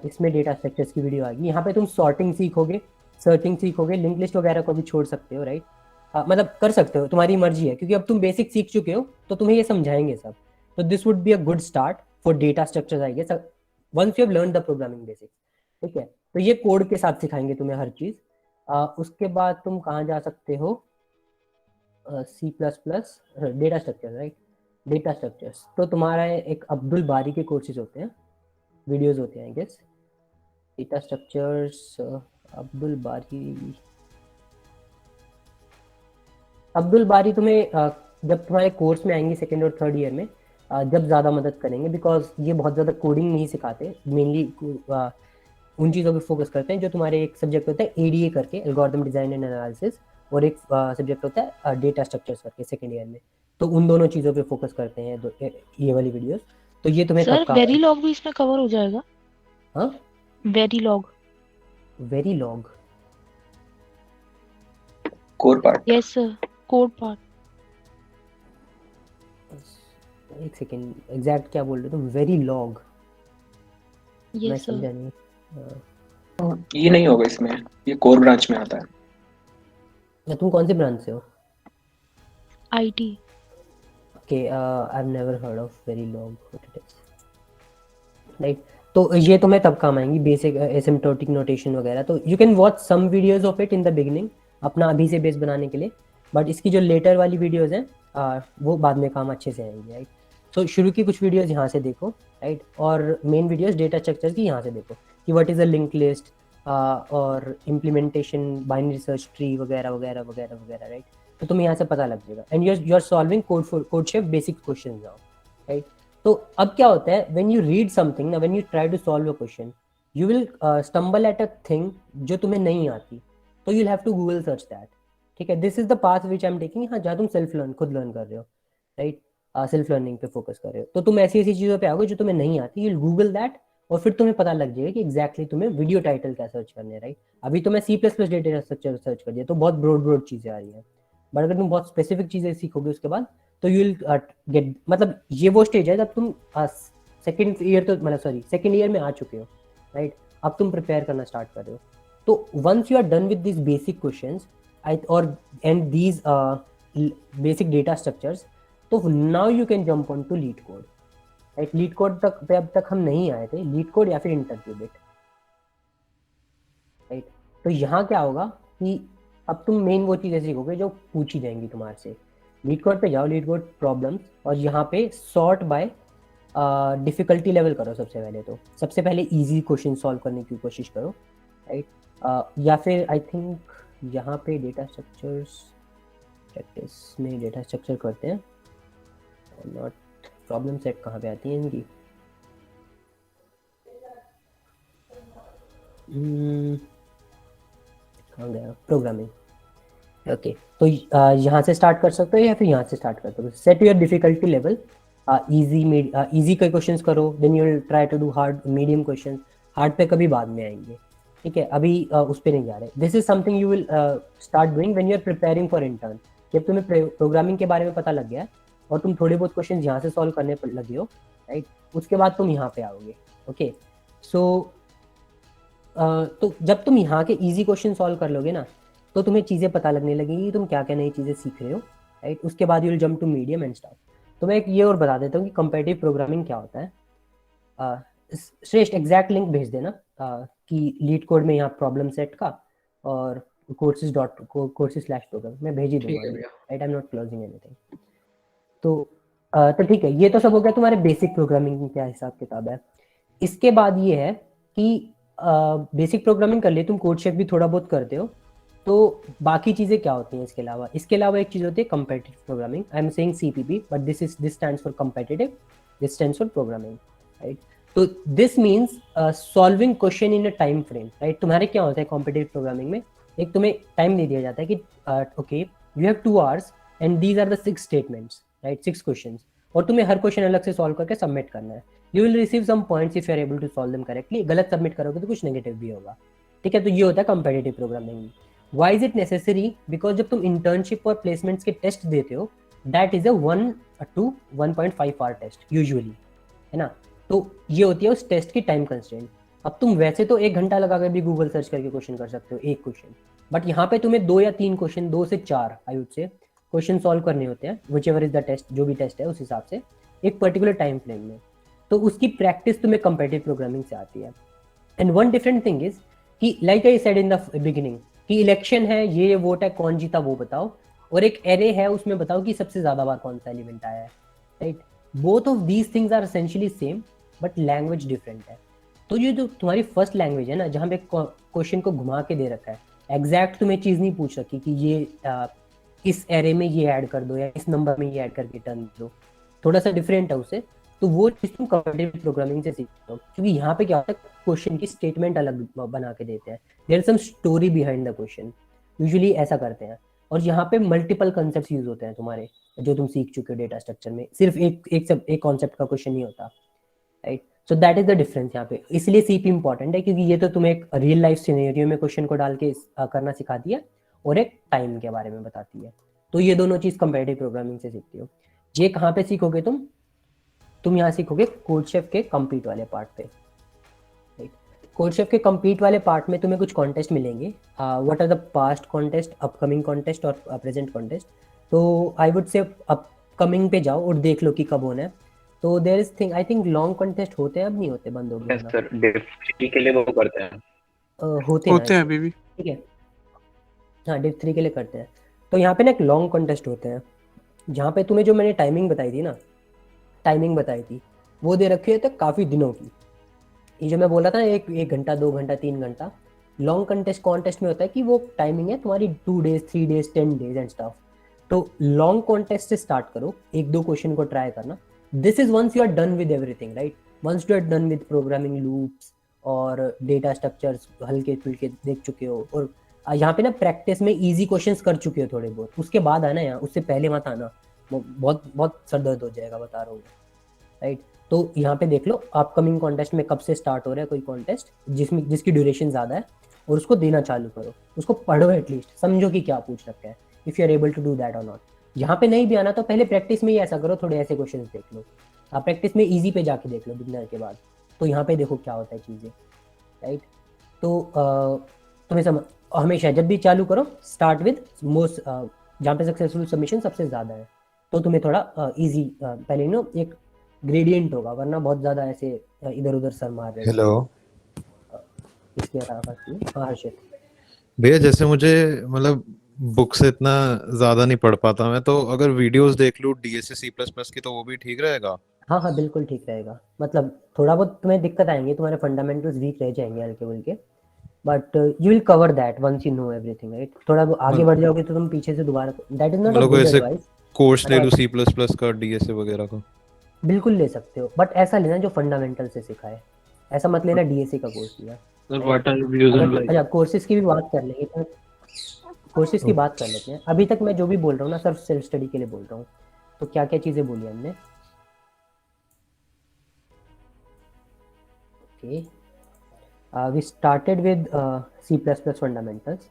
इसमें डेटा स्ट्रक्चर्स की वीडियो आएगी। यहाँ पे तुम सॉर्टिंग सीखोगे, सर्चिंग सीखोगे, लिंक लिस्ट वगैरह को भी छोड़ सकते हो, राइट? मतलब कर सकते हो, तुम्हारी मर्जी है, क्योंकि अब तुम बेसिक सीख चुके हो तो तुम्हें ये समझाएंगे सब। तो this would be a good start for data structures, I guess, once you have learn the programming basics, ठीक है? तो ये कोड के साथ सिखाएंगे तुम्हें हर चीज। उसके बाद तुम कहाँ जा सकते हो? C++ data structure, right? Data structures तो तुम्हारा एक अब्दुल बारी के कोर्सेज होते हैं, वीडियोस होते हैं, I guess. Data structures Abdul Bari, Abdul बारी तुम्हें जब तुम्हारे कोर्स में आएंगे सेकेंड और थर्ड ईयर में जब ज़्यादा मदद करेंगे, बिकॉज ये बहुत ज़्यादा कोडिंग नहीं सिखाते, मेनली उन चीज़ों पे फोकस करते हैं जो तुम्हारे एक सब्जेक्ट होता है एडीए करके, एल्गोरिथम डिजाइन एंड एनालिसिस, और एक सब्जेक्ट होता है डेटा स्ट्रक्चर्स करके सेकेंड ईयर में। तो उन दोनों चीज़ों पे फोकस करते हैं ये वाली वीडियोस। तो ये तुम्हें सर वेरीलॉग भी इसमें कवर हो जाएगा? हाँ, Verilog. Verilog core part. Yes sir, code part. एक सेकेंड, एग्जैक्ट क्या बोल रहे हो तुम? वेरीलॉग? मैं यस सर। समझा नहीं। ये नहीं होगा इसमें, ये कोर ब्रांच में आता है। तुम कौन से ब्रांच से हो? IT. Okay, I have never heard of Verilog, what it is, right? तो ये तुम्हें तब काम आएंगी, बेसिक एसिम्प्टोटिक नोटेशन वगैरह। तो you can watch some videos of it in the beginning, अपना अभी से बेस बनाने के लिए, बट इसकी जो लेटर वाली वीडियोस हैं वो बाद में काम अच्छे से आएंगी, राइट? तो शुरू की कुछ वीडियोस यहाँ से देखो, राइट? और मेन वीडियोस डेटा स्ट्रक्चर की यहाँ से देखो कि what is a link list और इम्प्लीमेंटेशन, बाइनरी सर्च ट्री वगैरह वगैरह वगैरह वगैरह, राइट? तो तुम्हें यहाँ से पता लग जाएगा। And you are solving CodeChef basic question now, right? तो अब क्या होता है, व्हेन यू रीड समथिंग ना, when you try to solve a question, you will stumble at a thing जो तुम्हें नहीं आती, तो you have to Google search that, ठीक है? This is the path which I am taking. हाँ, जहाँ तुम खुद लर्न कर रहे हो, राइट? सेल्फ लर्निंग पे फोकस कर रहे हो, तो तुम ऐसी ऐसी चीज़ों पे आओगे जो तुम्हें नहीं आती, यू विल गूगल दैट, और फिर तुम्हें पता लग जाएगा कि एग्जैक्टली तुम्हें वीडियो टाइटल क्या सर्च करने हैं, राइट? अभी तो मैं C++ डेटा स्ट्रक्चर सर्च कर दिया, तो बहुत ब्रॉड चीज़ें आ रही हैं, बट अगर तुम बहुत स्पेसिफिक चीज़ें सीखोगे उसके बाद, तो यू विल गेट, मतलब ये वो स्टेज है जब तुम सेकेंड ईयर में आ चुके हो, राइट? अब तुम प्रिपेयर करना स्टार्ट कर रहे हो। तो once you are done with this basic questions और and these basic data structures, तो now you can jump on to LeetCode, right? LeetCode तक पे अब तक हम नहीं आए थे, लीड कोड या फिर इंटरक्यूबिट, राइट? तो यहाँ क्या होगा कि अब तुम मेन वो चीज़ें सीखोगे जो पूछी जाएंगी तुम्हारे से। लीड कोड पे जाओ, लीड कोड प्रॉब्लम्स, और यहाँ पे सॉर्ट बाय डिफिकल्टी लेवल करो। सबसे पहले इजी क्वेश्चन सॉल्व करने की कोशिश करो, राइट? या फिर आई थिंक यहाँ पे डेटा स्ट्रक्चर्स प्रैक्टिस में डेटा स्ट्रक्चर करते हैं, नॉट प्रॉब्लम सेट कहाँ पे आती है इनकी? कहाँ गया? प्रोग्रामिंग। ओके, तो यहाँ से स्टार्ट कर सकते हो या फिर यहाँ से स्टार्ट कर सकते हो। Set your difficulty level, easy के क्वेश्चंस करो, then you will try to do hard, medium questions. Hard पे कभी बाद में आएंगे, ठीक है? अभी उस पर नहीं जा रहे। This is something you will start doing when you are preparing for intern. जब तुम्हें प्रोग्रामिंग के बारे में पता लग गया है और तुम थोड़े बहुत क्वेश्चन यहाँ से सॉल्व करने लगे हो, राइट? उसके बाद तुम यहाँ पे आओगे, ओके? सो तो जब तुम यहाँ के इजी क्वेश्चन सॉल्व कर लोगे ना, तो तुम्हें चीज़ें पता लगने लगेंगी, तुम क्या क्या नई चीज़ें सीख रहे हो, राइट? उसके बाद you will jump to medium and stuff. तो मैं एक ये और बता देता हूँ कि कंपेटिटिव प्रोग्रामिंग क्या होता है। श्रेष्ठ एग्जैक्ट लिंक भेज देना कि लीड कोड में यहाँ प्रॉब्लम सेट का और courses/program मैं भेज ही दूंगा, right? I am not closing anything. तो ठीक है, ये तो सब हो गया तुम्हारे बेसिक प्रोग्रामिंग में क्या हिसाब किताब है। इसके बाद ये है कि बेसिक प्रोग्रामिंग कर लिए, तुम कोड शेफ भी थोड़ा बहुत करते हो, तो बाकी चीज़ें क्या होती हैं इसके अलावा एक चीज़ होती है competitive programming. I am saying CPP, but this stands for competitive, this stands for programming, right? तो this means solving question in a time frame, right? तुम्हारे क्या होता है कॉम्पिटिटिव प्रोग्रामिंग में, एक तुम्हें टाइम दे दिया जाता है कि okay you have 2 hours and these are the 6 statements, right? 6 questions, और तुम्हें हर क्वेश्चन अलग से सॉल्व करके सबमिट करना है। You will receive some points if you are able to solve them correctly. गलत सबमिट करोगे तो कुछ नेगेटिव भी होगा, ठीक है? तो ये होता है competitive programming. Why is it necessary? Because जब तुम इंटर्नशिप और प्लेसमेंट्स के टेस्ट देते हो, that is a 1 to 1.5 hour test usually, है ना? तो ये होती है उस टेस्ट की टाइम कंस्ट्रेंट। अब तुम वैसे तो 1 घंटा लगा कर भी गूगल सर्च करके क्वेश्चन कर सकते हो, एक क्वेश्चन, बट यहाँ पे तुम्हें 2 या 3 क्वेश्चन, 2 से 4 I would say question solve करने होते हैं, whichever is the test, जो भी टेस्ट है उस हिसाब से, एक पर्टिकुलर टाइम फ्रेम में। तो उसकी प्रैक्टिस तुम्हें कंपेटिटिव प्रोग्रामिंग से आती है। And one different thing is कि like I said in the beginning कि इलेक्शन है, ये वोट है, कौन जीता वो बताओ, और एक एरे है उसमें बताओ कि सबसे ज्यादा बार कौन सा एलिमेंट आया है, right? Both of these things are essentially same, but language different है। तो ये जो तुम्हारी फर्स्ट लैंग्वेज है ना, जहाँ पे क्वेश्चन को घुमा के दे रखा है, एग्जैक्ट तुम्हें चीज़ नहीं पूछ रखी कि ये इस एरे में ये ऐड कर दो या इस नंबर में ये ऐड करके टर्न दो, थोड़ा सा डिफरेंट है उससे। तो वो चीज़ तुम कंपैरेटिव प्रोग्रामिंग से सीखते हो, क्योंकि यहाँ पे क्या होता है, क्वेश्चन की स्टेटमेंट अलग बना के देते हैं, there is some story behind the question, usually ऐसा करते हैं। और यहाँ पे मल्टीपल कॉन्सेप्ट्स यूज होते हैं तुम्हारे, जो तुम सीख चुके हो डेटा स्ट्रक्चर में, सिर्फ एक कॉन्सेप्ट का क्वेश्चन नहीं होता, right. So that is the difference यहाँ पे। इसलिए सीपी इंपॉर्टेंट है, क्योंकि ये तो तुम्हें एक रियल लाइफ सिनेरियो में क्वेश्चन को डाल के करना सिखाती है, और एक टाइम के बारे में बताती है। तो ये दोनों चीज कंपैरेटिव प्रोग्रामिंग से सीखती हो। ये कहाँ पे सीखोगे तुम यहाँ सीखोगे कोडशेफ के कंप्लीट वाले पार्ट पे, राइट। कोडशेफ के कंप्लीट वाले पार्ट में तुम्हें कुछ कॉन्टेस्ट मिलेंगे, what are the past contest, upcoming contest और प्रेजेंट कॉन्टेस्ट। तो आई वुड से अपकमिंग पे जाओ और देख लो कि कब होना है। तो there is thing, I think long contest होते हैं, अब नहीं होते, बंद हो गए ना। सर डिफ 3 के लिए वो करते हैं, होते हैं अभी भी, ठीक है। हाँ, डिफ 3 के लिए करते हैं। तो यहाँ पे ना एक लॉन्ग कॉन्टेस्ट होते हैं, जहाँ पे तुम्हें जो मैंने टाइमिंग बताई थी वो दे रखी है तो काफ़ी दिनों की। ये जो मैं बोला था ना, एक घंटा 2 घंटा 3 घंटा, लॉन्ग कॉन्टेस्ट में होता है कि वो टाइमिंग है तुम्हारी 2 days 3 days 10 days and stuff. तो लॉन्ग कॉन्टेस्ट से स्टार्ट करो, 1-2 क्वेश्चन को ट्राई करना। This is once you are done with everything, right. Once you are done with programming loops और डेटा स्ट्रक्चर्स हल्के फुल्के देख चुके हो, और यहाँ पे ना प्रैक्टिस में इजी क्वेश्चंस कर चुके हो थोड़े बहुत, उसके बाद आना यहाँ, उससे पहले मत आना, बहुत बहुत सर दर्द हो जाएगा, बता रहा हूँ, राइट। तो यहाँ पे देख लो अपकमिंग कॉन्टेस्ट में कब से स्टार्ट हो रहा है कोई कॉन्टेस्ट जिसकी ड्यूरेशन ज़्यादा है, और उसको देना चालू करो, उसको पढ़ो, एटलीस्ट समझो कि क्या पूछ रखा है, if you are able to do that और नॉट। यहाँ पे नहीं भी आना तो पहले प्रैक्टिस में ही ऐसा करो, थोड़े ऐसे क्वेश्चन देख लो, आप प्रैक्टिस में ईजी पे जाके देख लो बिगनर के बाद, तो यहाँ पे देखो क्या होता है चीज़ें, राइट। तो तुम्हें हमेशा जब भी चालू करो, स्टार्ट विद मोस्ट, जहाँ पे सक्सेसफुल सबमिशन सबसे ज़्यादा है, तो तुम्हें थोड़ा ईजी पहले एक ग्रेडियंट होगा, वरना बहुत ज़्यादा ऐसे इधर उधर सर मार रहे। हेलो इसके अलावा हर्षित भैया, जैसे मुझे मतलब बुक से इतना ज्यादा नहीं पढ़ पाता मैं, तो अगर वीडियोस देख लूँ डीएसए C++ की तो वो भी ठीक रहेगा? हाँ, बिल्कुल ठीक रहेगा। मतलब थोड़ा बहुत तुम्हें दिक्कत आएंगे, तुम्हारे फंडामेंटल्स वीक रह जाएंगे हल्के फुल्के, but you will cover that once you know everything, right. थोड़ा आगे बढ़ जाओगे तो तुम पीछे से दोबारा, that is not a good advice. Course ले लूँ C++ का डीएसए वगैरह का? बिल्कुल ले सकते हो, बट ऐसा लेना जो फंडामेंटल से सिखाए, ऐसा मत लेना डीएसए का कोर्स लिया। अच्छा, कोर्सेज की भी बात कर लेंगे, तो कोर्सेज की बात कर लेते हैं। अभी तक मैं जो भी बोल रहा हूँ ना, सिर्फ सेल्फ स्टडी के लिए बोल रहा हूँ। तो क्या क्या चीज़ें बोली हमने, okay. We started with C++ fundamentals.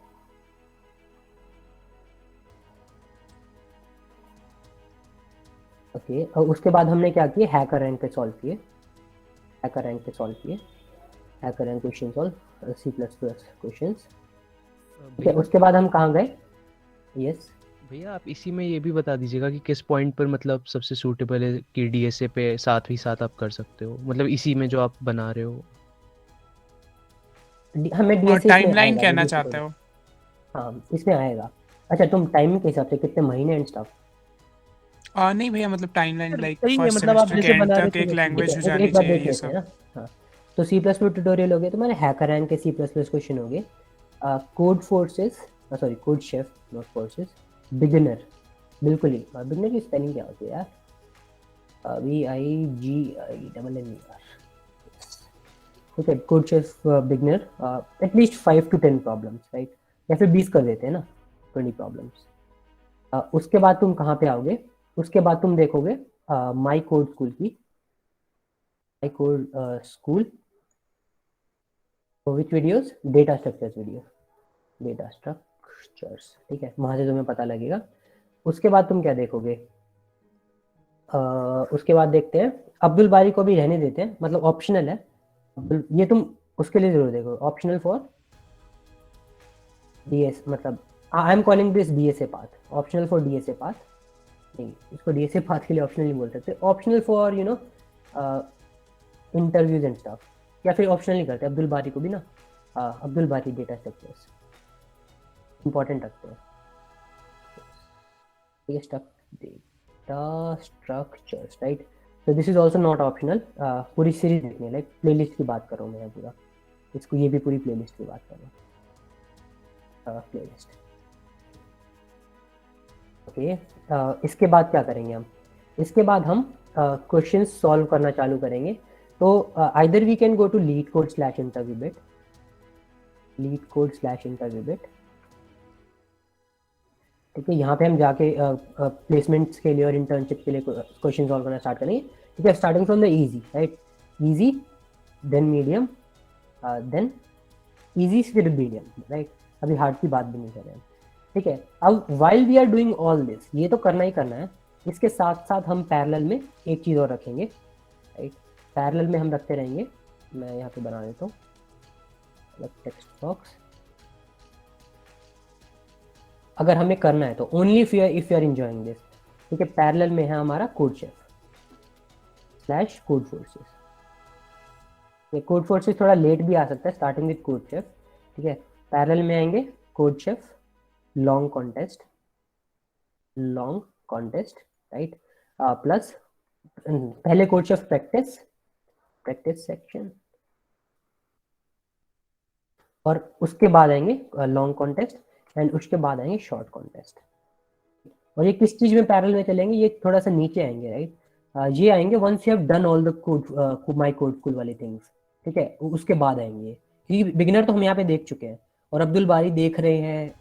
Okay, और उसके बाद हमने क्या किए, हैकर रैंक पे सॉल्व किए, hacker rank question solve C++ questions. ठीक है, उसके बाद हम कहाँ गए? यस भैया, आप इसी में ये भी बता दीजिएगा कि किस पॉइंट पर मतलब सबसे सूटेबल है कि डीएसए पे साथ ही साथ आप कर सकते हो, मतलब इसी में जो आप बना रहे हो। हमें डीएसए टाइमलाइन कहना चाहते हो? हाँ, इसमें आएगा। अच्छा, तुम टाइमिंग के हिसाब से कितने महीने एंड स्टफ? नहीं भैया, मतलब टाइमलाइन लाइक सही है, फर्स्ट मतलब आप सेमेस्टर के जैसे एंड बना रहे तक एक थे, लैंग्वेज हो एक जानी बार चाहिए देख ये लेते हैं सब। ना। हाँ, तो C++ ट्यूटोरियल हो गए तुम्हारे, हैकर रैंक के C++ क्वेश्चन हो गए, code chef not forces, beginner, बिल्कुल ही बिगिनर की स्पेलिंग क्या होती है यार? VIGINNER। ठीक है, code chef beginner, at least 5 to 10 problems, right, या फिर 20 कर देते हैं ना, 20 प्रॉब्लम्स। उसके बाद तुम कहाँ पे आओगे? उसके बाद तुम देखोगे माई कोड स्कूल की, my code school, which videos? Data structures video, data structures, ठीक है, वहाँ से तुम्हें पता लगेगा। उसके बाद तुम क्या देखोगे? उसके बाद देखते हैं अब्दुल बारी को भी रहने देते हैं, मतलब ऑप्शनल है, ये तुम उसके लिए जरूर देखो, ऑप्शनल फॉर डीएस, मतलब I am calling this DSA path, optional for DSA path, नहीं, इसको डीएसए पाथ के लिए ऑप्शनल नहीं बोल सकते, optional for you know interviews and stuff, या फिर ऑप्शनल नहीं करते, अब्दुल बारी को भी ना, अब्दुल बारी डेटा स्ट्रक्चर्स इंपॉर्टेंट रखते हैं, डेटा स्ट्रक्चर्स, राइट। तो this is also not optional, पूरी सीरीज देखनी है, लाइक प्लेलिस्ट की बात कर रहा हूँ मैं पूरा, इसको ये भी पूरी प्लेलिस्ट की बात कर रहा हूँ, प्लेलिस्ट। ओके इसके बाद क्या करेंगे हम? इसके बाद हम क्वेश्चन सॉल्व करना चालू करेंगे। तो either we can go to leetcode/interviewbit, leetcode/interviewbit। ठीक है, यहाँ पे हम जाके प्लेसमेंट्स के लिए और इंटर्नशिप के लिए क्वेश्चन सॉल्व करना स्टार्ट करेंगे। ठीक है, starting from the easy, right? Easy, then medium, then easy फिर मीडियम, राइट? अभी हार्ड की बात भी नहीं कर रहे हैं। ठीक है, अब while we are doing all this, ये तो करना ही करना है, इसके साथ साथ हम पैरेलल में एक चीज़ और रखेंगे, राइट? पैरेलल में हम रखते रहेंगे, मैं यहाँ पे बना देता हूँ टेक्स्ट बॉक्स। अगर हमें करना है तो only if you are enjoying this. ठीक है, पैरेलल में है हमारा CodeChef/CodeForces। ये CodeForces थोड़ा लेट भी आ सकता है, स्टार्टिंग विद CodeChef। ठीक है, पैरेलल में आएंगे CodeChef long contest, right? Plus पहले CodeChef प्रैक्टिस सेक्शन, और उसके बाद आएंगे लॉन्ग कॉन्टेस्ट, एंड उसके बाद आएंगे शॉर्ट कॉन्टेस्ट। और ये किस चीज में पैरेलल में चलेंगे? ये थोड़ा सा नीचे आएंगे, राइट? ये आएंगे once you have done all the code my code school वाले थिंग्स। ठीक है, उसके बाद आएंगे, क्योंकि बिगिनर तो हम यहाँ पे देख चुके हैं और अब्दुल बारी देख रहे हैं,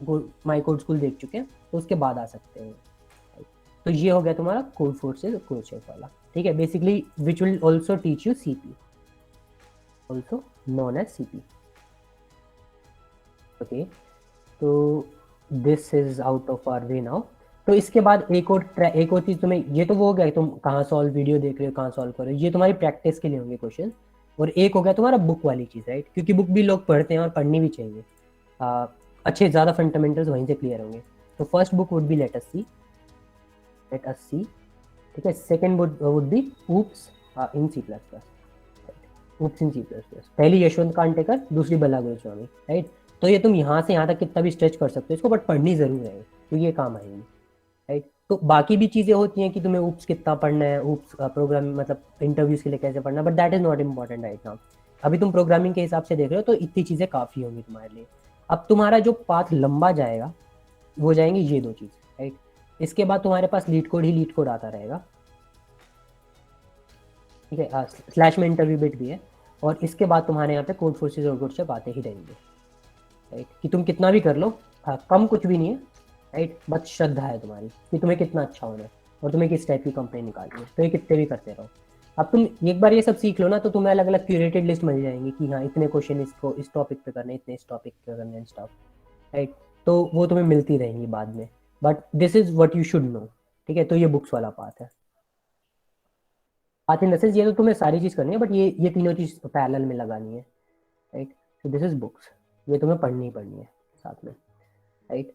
माय कोड स्कूल देख चुके हैं, तो उसके बाद आ सकते हैं। तो ये हो गया तुम्हारा CodeForces CodeChef वाला। ठीक है, basically which will also teach you CP, also known as CP। Okay, तो this is out of our way now. तो इसके बाद एक और चीज तुम्हें, ये तो वो हो गया तुम कहाँ सॉल्व वीडियो देख रहे हो, कहाँ सॉल्व कर रहे हो, ये तुम्हारी प्रैक्टिस के लिए होंगे क्वेश्चन। और एक हो गया तुम्हारा बुक वाली चीज, राइट? क्योंकि बुक भी लोग पढ़ते हैं और पढ़नी भी चाहिए, अच्छे ज़्यादा फंडामेंटल्स वहीं से क्लियर होंगे। तो first book would be Let us C. ठीक है, second would be OOPs in C++, OOPs in C++। पहली यशवंत कांटेकर, दूसरी बल्ला गोस्वामी, राइट? तो ये तुम यहाँ से यहाँ तक कितना भी स्ट्रेच कर सकते हो इसको, बट पढ़नी जरूर है क्योंकि ये काम आएगी, राइट? तो बाकी भी चीज़ें होती हैं कि तुम्हें ऊप्स कितना पढ़ना है, ऊप्स प्रोग्रामिंग मतलब इंटरव्यूज के लिए कैसे पढ़ना है, but that is not important right now. अभी तुम प्रोग्रामिंग के हिसाब से देख रहे हो तो इतनी चीज़ें काफ़ी होंगी तुम्हारे लिए। अब तुम्हारा जो पाथ लंबा जाएगा वो जाएंगे ये दो चीज़, राइट? इसके बाद तुम्हारे पास लीड कोड आता रहेगा, ठीक है, स्लैश में इंटरव्यूबिट भी है, और इसके बाद तुम्हारे यहाँ पे CodeForces और CodeChef आते ही रहेंगे, राइट? कि तुम कितना भी कर लो, कम कुछ भी नहीं है, राइट? बस श्रद्धा है तुम्हारी कि तुम्हें कितना अच्छा होना है और तुम्हें किस टाइप की कंपनी निकालनी है, तो ये कितने भी करते रहो। अब तुम एक बार ये सब सीख लो ना तो तुम्हें अलग अलग क्यूरेटेड लिस्ट मिल जाएंगी कि हाँ इतने क्वेश्चन इसको इस टॉपिक पे करने, इतने इस टॉपिक पे करने एंड स्टफ, राइट? तो वो तुम्हें मिलती रहेंगी बाद में, but this is what you should know, ठीक है? तो ये बुक्स वाला पाथ है। पाथ इन द सेंस ये तो तुम्हें सारी चीज़ करनी है, बट ये तीनों चीज़ पैरेलल में लगानी है, राइट? तो दिस इज बुक्स, ये तुम्हें पढ़नी ही पढ़नी है साथ में, राइट?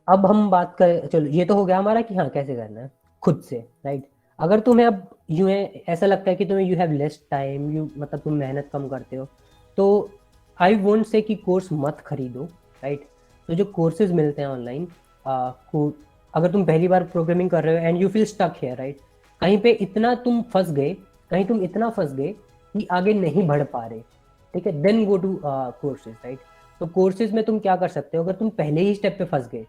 अब हम बात करें, चलो ये तो हो गया हमारा कि हाँ कैसे करना है खुद से, राइट? अगर तुम्हें अब यूँ है ऐसा लगता है कि तुम्हें you have less time, you मतलब तुम मेहनत कम करते हो, तो आई वोंट से कि कोर्स मत खरीदो, राइट? तो जो कोर्सेज मिलते हैं ऑनलाइन, अगर तुम पहली बार प्रोग्रामिंग कर रहे हो and you feel stuck here, right? कहीं पे इतना तुम फंस गए, कहीं तुम इतना फंस गए कि आगे नहीं बढ़ पा रहे, ठीक है, then go to courses, right? तो कोर्सेज में तुम क्या कर सकते हो, अगर तुम पहले ही स्टेप पे फंस गए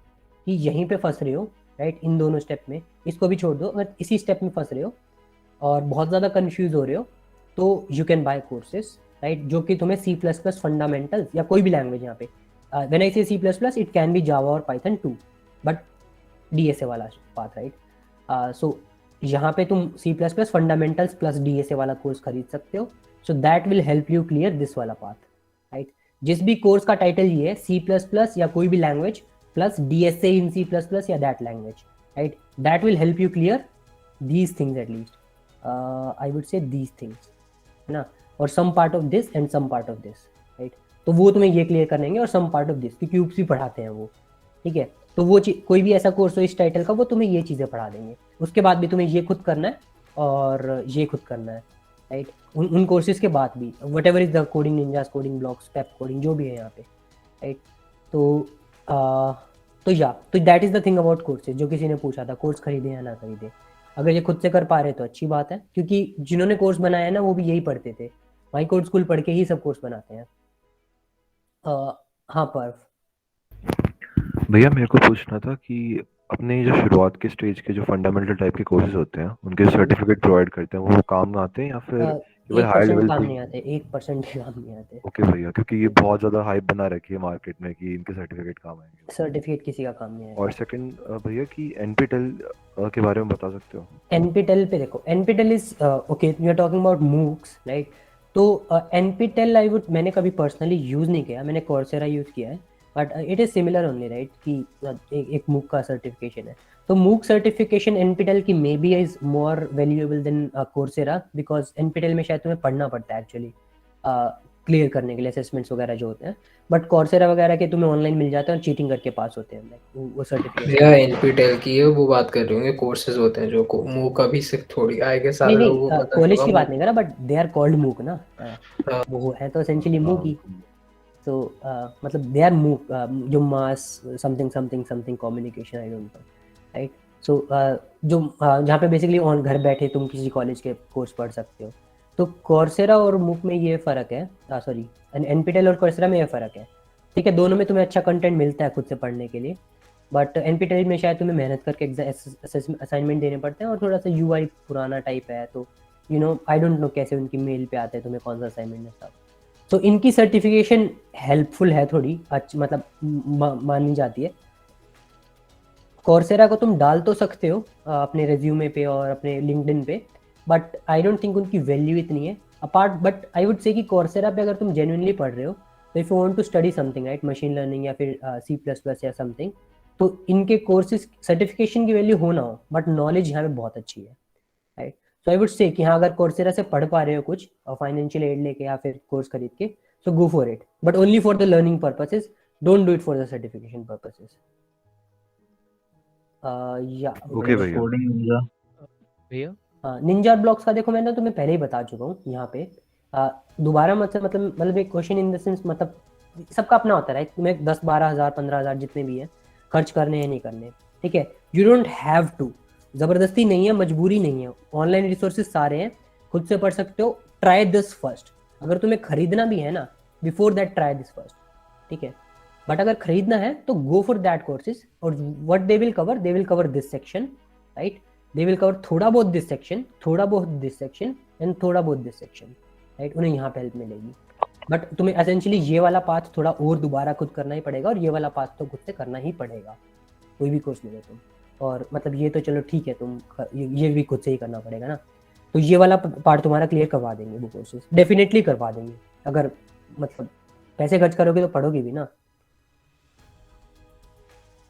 कि यहीं पे फंस रहे हो, राइट, इन दोनों स्टेप में, इसको भी छोड़ दो, अगर इसी स्टेप में फंस रहे हो और बहुत ज़्यादा कंफ्यूज हो रहे हो, तो you can buy courses, right? जो कि तुम्हें C++ फंडामेंटल्स या कोई भी लैंग्वेज, यहाँ पे व्हेन आई से C++ इट कैन बी जावा और पाइथन टू, बट DSA वाला पाथ, राइट? सो यहाँ पे तुम C++ फंडामेंटल्स प्लस DSA वाला कोर्स खरीद सकते हो, so that will help you clear this वाला पाथ, राइट? जिस भी कोर्स का टाइटल ये है C++ या कोई भी language plus DSA in C++ या that language, right? That will help you clear these things at least. I would say these things, है ना? और some part of this and some part of this, right? तो वो तुम्हें ये clear करनेंगे और some part of this, क्योंकि UPS भी पढ़ाते हैं वो, ठीक है? तो वो कोई भी ऐसा कोर्स हो इस टाइटल का, वो तुम्हें ये चीज़ें पढ़ा देंगे। उसके बाद भी तुम्हें ये खुद करना है और ये खुद करना है, राइट? उन कोर्सेज के बाद भी what ever is the coding ninjas, coding blocks, Pep coding, जो भी है यहाँ पे, राइट? तो that is the thing about courses. जो किसी ने पूछा था कोर्स खरीदे या ना खरीदे, अगर ये खुद से कर पा रहे तो अच्छी बात है, क्योंकि जिन्होंने कोर्स बनाया है ना वो भी यही पढ़ते थे, माई कोड स्कूल पढ़ के ही सब कोर्स बनाते हैं। हाँ पर्व भैया मेरे को पूछना था कि अपने जो शुरुआत के स्टेज के जो फंडामेंटल टाइप के कोर्सेज होते हैं उनके सर्टिफिकेट प्रोवाइड करते हैं वो काम आते हैं या फिर केवल हाई 1% लेवल काम पे? नहीं आते, 1% भी काम नहीं आते। ओके भैया, क्योंकि ये बहुत ज़्यादा हाइप बना रखी है मार्केट में कि इनके सर्टिफिकेट काम आएंगे। सर्टिफिकेट किसी का काम नहीं और आएगा। सेकंड भैया कि एनपीटेल के बारे में बता सकते हो? NPTEL पे देखो, NPTEL is okay, you are talking about MOOCs, right? तो NPTEL आई वुड, मैंने कभी पर्सनली यूज नहीं किया, मैंने कोर्सेरा यूज किया है, but it is similar only, right? कि एक मूक का सर्टिफिकेशन है, तो मूक सर्टिफिकेशन NPTEL की may be is more valuable then Coursera, because NPTEL में शायद तुम्हें पढ़ना पड़ता है एक्चुअली क्लियर करने के लिए, असेसमेंट्स वगैरह जो होते हैं, बट कोर्सेरा वगैरह के तुम्हें ऑनलाइन मिल जाते हैं और चीटिंग करके पास होते हैं, like, वो सर्टिफिकेशन। भैया NPTEL की है वो बात कर रहे होंगे, कोर्सेज होते हैं जो मूक का भी सिर्फ थोड़ी आएगा, सारे नहीं लोगों को नहीं, पता कॉलेज होगा की बात MOOC। नहीं कर रहा, बट दे आर कॉल्ड मूक ना, वो है तो एसेंशियली मूक ही। तो मतलब दे आर मूक, जो mass something something something communication, I don't know, right? So जो जहाँ पे बेसिकली ऑन घर बैठे तुम किसी कॉलेज के कोर्स पढ़ सकते हो, तो कोर्सेरा और मूक में ये फ़र्क है, सॉरी NPTEL और कोर्सेरा में ये फ़र्क है, ठीक है? दोनों में तुम्हें अच्छा कंटेंट मिलता है खुद से पढ़ने के लिए, बट NPTEL में शायद तुम्हें मेहनत करके असाइनमेंट देने पड़ते हैं और थोड़ा सा UI पुराना टाइप है, तो you know I don't no कैसे उनकी मेल पे आते हैं तुम्हें कौन सा असाइनमेंट है सब। तो इनकी सर्टिफिकेशन हेल्पफुल है थोड़ी, अच्छी मतलब मानी जाती है। कोर्सेरा को तुम डाल तो सकते हो अपने रेज्यूमे पे और अपने लिंक्डइन पे, बट आई डोंट थिंक उनकी वैल्यू इतनी है apart, but I would say कि कोर्सेरा पे अगर तुम जेन्युइनली पढ़ रहे हो, तो if you want to study something, right, machine learning या फिर C++ या समथिंग, तो इनके कोर्सेज सर्टिफिकेशन की वैल्यू हो ना हो, बट नॉलेज यहाँ पे बहुत अच्छी है, right? So I would say कि हाँ, अगर कोर्सेरा से पढ़ पा रहे हो कुछ फाइनेंशियल एड लेके या फिर कोर्स खरीद के, so go for it, but only for the learning purposes, don't do it for the certification purposes. या ओके भैया। भैया निंजा ब्लॉक्स का देखो, मैंने तुम्हें पहले ही बता चुका हूँ यहाँ पे, दोबारा मतलब एक क्वेश्चन इन द सेंस, मतलब सबका अपना होता है, तुम्हें 10-12 हज़ार 15 हज़ार जितने भी हैं खर्च करने हैं नहीं करने, ठीक है? यू डोंट हैव टू, जबरदस्ती नहीं है, मजबूरी नहीं है, ऑनलाइन रिसोर्सेज सारे हैं, खुद से पढ़ सकते हो। ट्राई दिस फर्स्ट, अगर तुम्हें खरीदना भी है ना, before that try this first, ठीक है? बट अगर खरीदना है तो गो फॉर दैट कोर्सेज, और what they will cover this section, right? They will cover थोड़ा बहुत दिस सेक्शन, थोड़ा बहुत दिस सेक्शन एंड थोड़ा बहुत दिस सेक्शन, राइट? उन्हें यहाँ पे हेल्प मिलेगी, बट तुम्हें एसेंशियली ये वाला पाथ थोड़ा और दोबारा खुद करना ही पड़ेगा, और ये वाला पाथ तो खुद से करना ही पड़ेगा, कोई भी कोर्स ले लो तुम। और मतलब ये तो चलो ठीक है, तुम ये भी खुद से ही करना पड़ेगा ना, तो ये वाला पार्ट तुम्हारा क्लियर करवा देंगे वो कोर्सेज, डेफिनेटली करवा देंगे, अगर मतलब पैसे खर्च करोगे तो पढ़ोगे भी ना।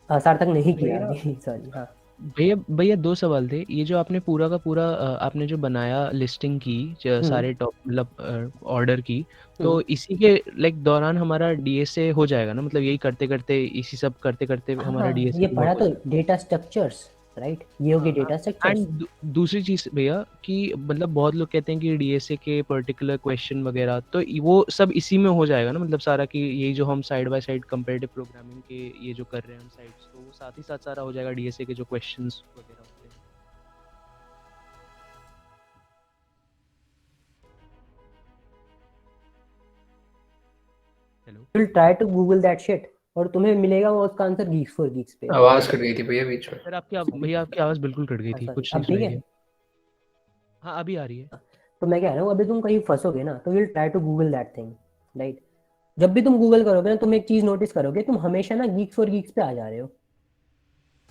सार्थक नहीं किया अभी, सॉरी। हाँ भैया 2 सवाल थे। ये जो आपने पूरा का पूरा आपने जो बनाया लिस्टिंग की सारे टॉप मतलब ऑर्डर की, तो इसी के लाइक दौरान हमारा DSA हो जाएगा ना? मतलब यही करते-करते इसी सब करते-करते हमारा हाँ, DSA ये भी पढ़ा हो तो जाएगा। Data structures, right? ये हो गए डेटा स्ट्रक्चर्स। एंड दूसरी चीज़ भैया कि मतलब बहुत लोग कहते हैं कि DSA के पर्टिकुलर क्वेश्चन वगैरह तो वो सब इसी में हो जाएगा ना? मतलब सारा कि यही जो हम side by side comparative programming के ये जो कर रहे हैं हम साइड्स, तो वो साथ ही साथ सारा हो जाएगा DSA के जो क्वेश्चंस वगैरह होते हैं। Hello, will try to Google that shit, और तुम्हें मिलेगा वो उसका आंसर गीक्स फॉर गीक्स पे। आवाज कट गई थी भैया बीच में। सर भैया आपकी आवाज़ बिल्कुल कट गई थी, सॉरी, कुछ अब नहीं ठीक सुनाई है? दिया। हाँ, अभी आ रही है। तो मैं कह रहा हूँ, अभी तुम कहीं फंसोगे ना, तो will try to Google that thing, right? जब भी तुम गूगल करोगे ना, तुम एक चीज नोटिस करोगे, तुम हमेशा ना गीक्स फॉर गीक्स पे आ जा रहे हो,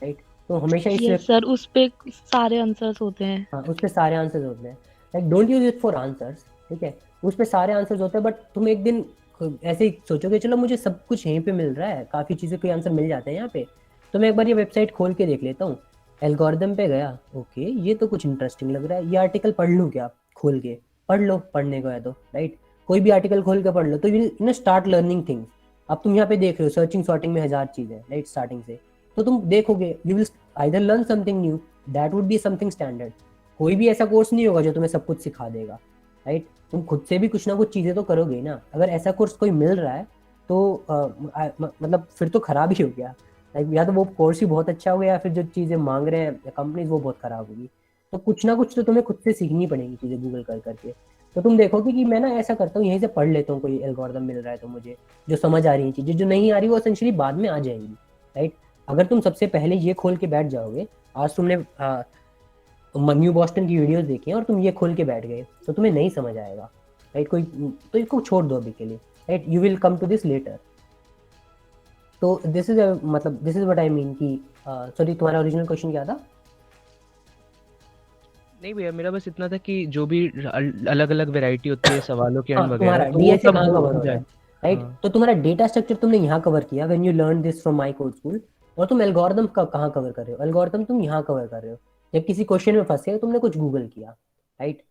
राइट? तो हमेशा इस यस सर, उस पे सारे आंसर्स होते हैं। हाँ, उस पे सारे आंसर्स होते हैं, like don't use it for answers, ठीक है? उस पे सारे आंसर्स होते हैं, बट तुम एक दिन ऐसे ही सोचोगे चलो मुझे सब कुछ यहीं पे मिल रहा है, काफ़ी चीज़ें के आंसर मिल जाते हैं यहाँ पे, तो मैं एक बार ये वेबसाइट खोल के देख लेता हूँ। एल्गोरिदम पे गया, ओके ये तो कुछ इंटरेस्टिंग लग रहा है, ये आर्टिकल पढ़ लूँ क्या? खोल के पढ़ लो, पढ़ने को है तो, राइट? कोई भी आर्टिकल खोल के पढ़ लो, तो विल ना स्टार्ट लर्निंग थिंग्स। अब तुम यहाँ पे देख रहे हो सर्चिंग सॉर्टिंग में 1000 चीज़ें, राइट? स्टार्टिंग से तो तुम देखोगे, you will either learn something new, that would be something standard. कोई भी ऐसा कोर्स नहीं होगा जो तुम्हें सब कुछ सिखा देगा, राइट? तुम खुद से भी कुछ ना कुछ चीज़ें तो करोगे ना। अगर ऐसा कोर्स कोई मिल रहा है तो मतलब फिर तो खराब ही हो गया, लाइक या तो वो कोर्स ही बहुत अच्छा हो गया, या फिर जो चीज़ें मांग रहे हैं कंपनीज वो बहुत खराब होगी। तो कुछ ना कुछ तो तुम्हें खुद से सीखनी पड़ेगी चीज़ें गूगल कर करके। तो तुम देखोगे कि मैं ना ऐसा करता हूँ, यहीं से पढ़ लेता हूँ, कोई एल्गोरिदम मिल रहा है तो मुझे जो समझ आ रही है चीज़ें, जो नहीं आ रही वो एसेंशियली बाद में आ जाएंगी, राइट? अगर तुम सबसे पहले ये खोल के बैठ जाओगे, आज तुमने न्यू बॉस्टन की वीडियोस देखी हैं और तुम ये खोल के बैठ गए, तो तुम्हें नहीं समझ आएगा, राइट? कोई तो इसको छोड़ दो अभी के लिए, right? You will come to this later. तो दिस इज मतलब this is what I mean कि सॉरी, तुम्हारा ओरिजिनल क्वेश्चन क्या था? नहीं भैया, मेरा बस इतना था कि जो भी अलग अलग वैरायटी होती है सवालों के हाँ, एंड तुम्हारा वगैरह, तो वो डीएसए सब कहाँ कवर हो हो रहा जाए। है, राइट? हाँ। तो तुम्हारा डेटा स्ट्रक्चर तुमने यहाँ कवर किया when you learn this from my code school, और तुम एल्गोरिथम का कहाँ कवर कर रहे हो? एल्गोरिथम तुम यहाँ कवर कर रहे हो जब किसी क्वेश्चन में फंसे हो, तुमने कुछ गूगल किया, राइट?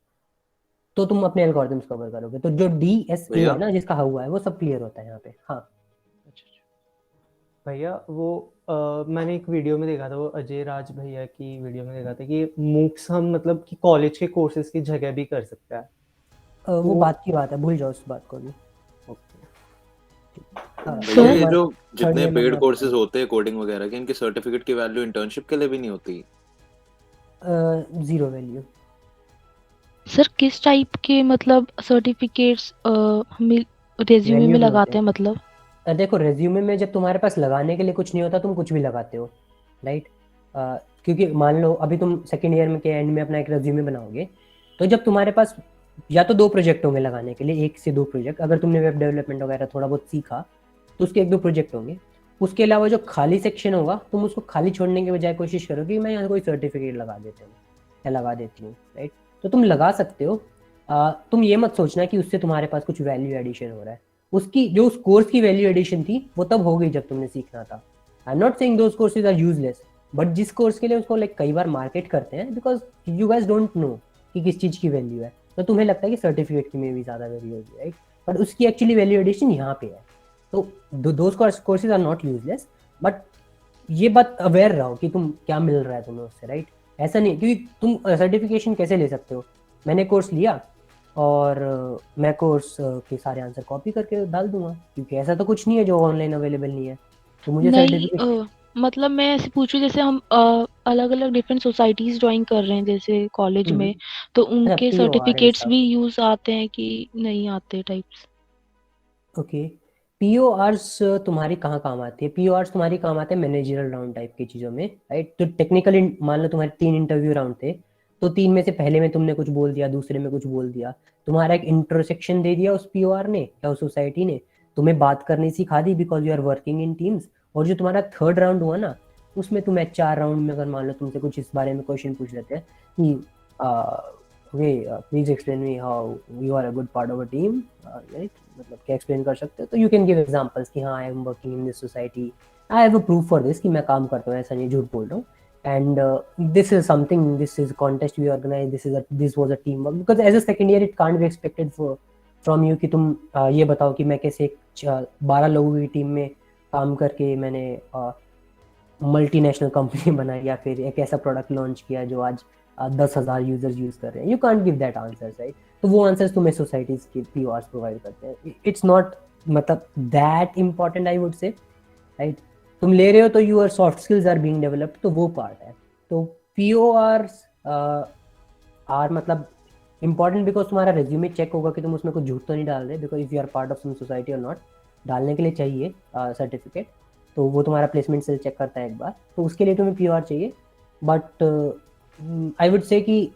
तो तुम अपने एल्गोरिथम्स कवर करोगे। तो जो डीएसए भैया है ना, जिसका हुआ है, वो सब क्लियर होता है यहाँ पे। हाँ भैया वो मैंने एक वीडियो में देखा था, वो अजय राज भैया की वीडियो में देखा था कि मूक्स हम मतलब कि कॉलेज के कोर्सेज की जगह भी कर सकते हैं। वो तो बात की बात है, भूल जाओ उस बात को भी। हाँ, भैया ये ये जो जितने पेड कोर्सेज होते हैं कोडिंग वगैरह के, इनके सर्टिफिकेट की वैल्यू इंटर्नशिप के लिए भी नहीं होती? Zero value. सर किस टाइप के मतलब सर्टिफिकेट्स हमें रेज्यूमे में वैल्यूबल होते लगाते हैं। हैं मतलब? देखो, रेज्यूमे में जब तुम्हारे पास लगाने के लिए कुछ नहीं होता, तुम कुछ भी लगाते हो, राइट? क्योंकि मान लो अभी तुम सेकेंड ईयर में के एंड में अपना एक रेज्यूमे बनाओगे, तो जब तुम्हारे पास या तो 2 प्रोजेक्ट होंगे लगाने के लिए, 1 से 2 प्रोजेक्ट। अगर तुमने वेब डेवलपमेंट वगैरह थोड़ा बहुत सीखा तो उसके 1-2 प्रोजेक्ट होंगे। उसके अलावा जो खाली सेक्शन होगा, तुम उसको खाली छोड़ने के बजाय कोशिश करो कि मैं यहाँ कोई सर्टिफिकेट लगा देता हूँ या लगा देती हूँ, राइट? तो तुम लगा सकते हो। तुम ये मत सोचना कि उससे तुम्हारे पास कुछ वैल्यू एडिशन हो रहा है। उसकी जो उस कोर्स की वैल्यू एडिशन थी वो तब हो गई जब तुमने सीखना था। I am not saying those courses are useless, but जिस कोर्स के लिए उसको लाइक कई बार मार्केट करते हैं because you guys don't know कि किस चीज़ की वैल्यू है, तो तुम्हें लगता है कि सर्टिफिकेट की में भी ज़्यादा वैल्यू होगी, राइट? बट उसकी एक्चुअली वैल्यू एडिशन यहाँ पे है। तो those courses are not useless, but ये बात अवेयर रहो कि तुम क्या मिल रहा है तुम्हें उससे, राइट? ऐसा नहीं, क्योंकि तुम सर्टिफिकेशन कैसे ले सकते हो? मैंने कोर्स लिया और मैं कोर्स के सारे आंसर कॉपी करके डाल दूंगा, क्योंकि ऐसा तो कुछ नहीं है जो ऑनलाइन अवेलेबल नहीं है, तो मुझे नहीं सर्टिफिकेट। मतलब मैं ऐसे पूछ रही हूँ, जैसे हम अलग अलग डिफरेंट सोसाइटीज ज्वाइन कर रहे हैं जैसे कॉलेज में, तो उनके POR है सर्टिफिकेट्स इसका। भी यूज आते हैं कि नहीं आते टाइप्स? ओके, पीओआरस तुम्हारी कहाँ काम आती है? पीओआरस तुम्हारी काम आते हैं मैनेजरल राउंड टाइप की चीज़ों में, राइट? तो टेक्निकली मान लो तुम्हारे 3 इंटरव्यू राउंड थे, तो 3 में से पहले में तुमने कुछ बोल दिया, दूसरे में कुछ बोल दिया, तुम्हारा एक इंटरसेक्शन दे दिया उस पीओआर ने या उस सोसाइटी ने, तुम्हें बात करनी सिखा दी because you are working in teams. और जो तुम्हारा 3rd राउंड हुआ ना, उसमें तुम HR राउंड में अगर मान लो तुमसे कुछ इस बारे में क्वेश्चन पूछ लेते हैं कि please explain me how you are a good part of a team, right? मतलब क्या एक्सप्लेन कर सकते हो? तो यू कैन गिव एग्जांपल्स कि हाँ, I am working in this society, I have a proof for this कि मैं काम करता हूँ, ऐसा नहीं झूठ बोल रहा हूँ, and this is something, this is a contest we organized, this was a teamwork, because as a second year it can't be expected from you कि तुम ये बताओ कि मैं कैसे 12 लोगों की टीम में काम करके मैंने मल्टीनेशनल कंपनी बनाई या फिर एक ऐसा प्रोडक्ट लॉन्च किया जो आज 10,000 यूजर्स यूज कर रहे हैं। You can't give that answers, right? तो वो आंसर्स तुम्हें सोसाइटीज के पीओआरस प्रोवाइड करते हैं। इट्स नॉट मतलब that important I would say, right? तुम ले रहे हो तो your soft skills are being developed, तो वो पार्ट है। तो पीओआरस आर मतलब इम्पॉर्टेंट बिकॉज तुम्हारा रेज्यूमे चेक होगा कि तुम उसमें कुछ झूठ तो नहीं डाल रहे, because if you are part of some society और नॉट। डालने के लिए चाहिए सर्टिफिकेट, तो वो तुम्हारा प्लेसमेंट सेल चेक करता है एक बार, तो उसके लिए तुम्हें पीओआर चाहिए। बट आई वुड से कि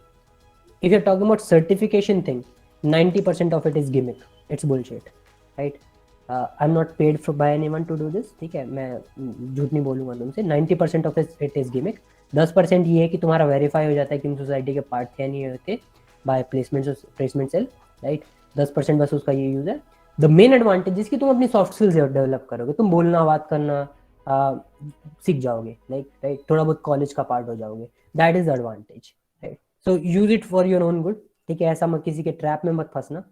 if you're talking about certification thing, 90% of it is gimmick, it's bullshit, right? I'm not paid by anyone to do this, ठीक है? मैं झूठ नहीं बोलूँगा तुमसे। 90% of it is gimmick। 10% ये है कि तुम्हारा वेरीफाई हो जाता है कि तुम सोसाइटी के पार्ट थे नहीं होते बाय प्लेसमेंट सेल, राइट? 10% बस उसका ये यूज है। द मेन एडवांटेज इज कि तुम अपनी सॉफ्ट स्किल्स डेवलप करोगे, तुम बोलना बात करना सीख जाओगे, लाइक राइट? थोड़ा बहुत कॉलेज का पार्ट हो जाओगे, that is the advantage, right? So use it for your own good, ठीक है? ऐसा मत किसी के ट्रैप में मत फंसना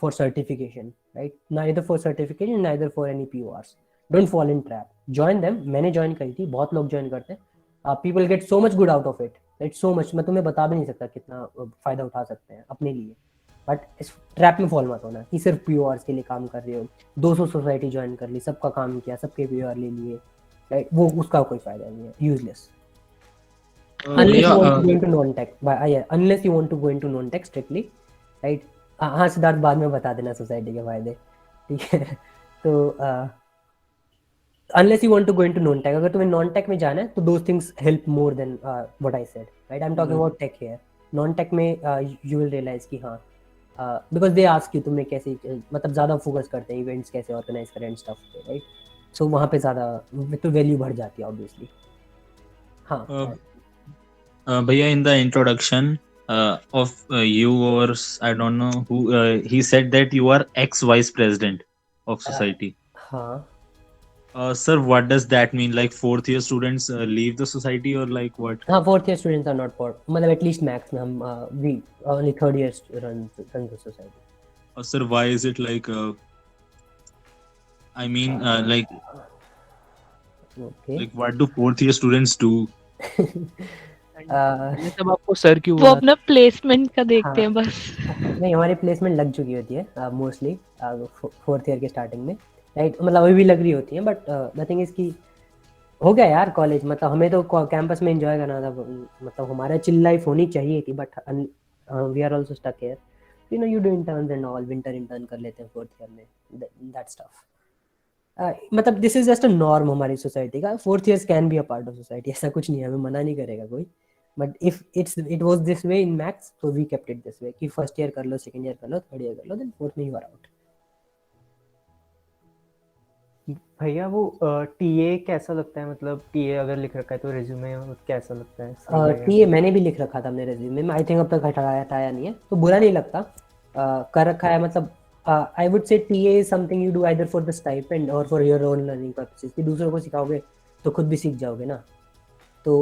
for certification, right? Neither for certification neither for any PORs. Don't fall in trap, join them. मैंने ज्वाइन करी थी, बहुत लोग ज्वाइन करते हैं। People get so much good out of it, right? So much, मैं तुम्हें बता भी नहीं सकता कितना फायदा उठा सकते हैं अपने लिए। बट इस ट्रैप में फॉल मत होना कि सिर्फ पीओआरस के लिए काम कर रहे हो, 200 सोसाइटी ज्वाइन कर ली, सबका काम किया, सबके पीओआर ले लिए, राइट? वो उसका कोई फायदा नहीं है, useless. Unless you want to go into non-tech, unless you want to go into non-tech strictly, right? हाँ सिद्धार्थ, बाद में बता देना सोसाइटी के फायदे, ठीक है? तो unless you want to go into non-tech, अगर तुम्हें non-tech में जाना है तो those things help more than what I said, right? I'm talking about tech here. Non-tech में you will realize कि हाँ because they ask you तुमने कैसे मतलब ज़्यादा फोकस करते हैं इवेंट्स कैसे ऑर्गेनाइज करें एंड स्टफ पे, राइट? सो वहाँ पे ज़्यादा तो वैल्यू बढ़ जाती है ऑब्वियसली. हाँ भैया in the introduction of you or I don't know who he said that you are ex-vice president of society. हाँ Sir, what does that mean? Like fourth year students leave the society or like what? हाँ fourth year students are not for मतलब at least max में हम we only third year run the society. Sir, why is it like I mean like okay. like what do fourth year students do? ये सब आपको sir क्यों वो अपना placement का देखते हैं बस. नहीं हमारी प्लेसमेंट लग चुकी होती है मोस्टली फोर्थ ईयर के स्टार्टिंग में, राइट? मतलब अभी भी लग रही होती है बट द थिंग इज कि हो गया यार कॉलेज, मतलब हमें तो कैंपस में एंजॉय करना था, मतलब हमारा चिल लाइफ होनी चाहिए थी but we are also stuck here, you know, you do interns and all, winter intern कर लेते हैं फोर्थ ईयर में, दैट स्टफ. मतलब this is just a norm हमारी सोसाइटी का. Fourth years can be a part of society, ऐसा कुछ नहीं है, हमें मना नहीं करेगा कोई. But if it was this way in maths तो we kept it this way कि फर्स्ट ईयर कर लो, सेकंड ईयर कर लो, थर्ड ईयर कर लो, देन फोर्थ में यू आर आउट. भैया वो टीए कैसा लगता है, मतलब टीए अगर लिख रखा है तो रिज्यूमे कैसा लगता है? टीए मैंने भी लिख रखा था अपने रिज्यूमे में, आई थिंक अब तक हटाया नहीं है तो बुरा नहीं लगता. कर रखा है मतलब I would say TA is something you do either for the stipend or for your own learning purposes. कि दूसरों को सिखाओगे तो खुद भी सीख जाओगे ना, तो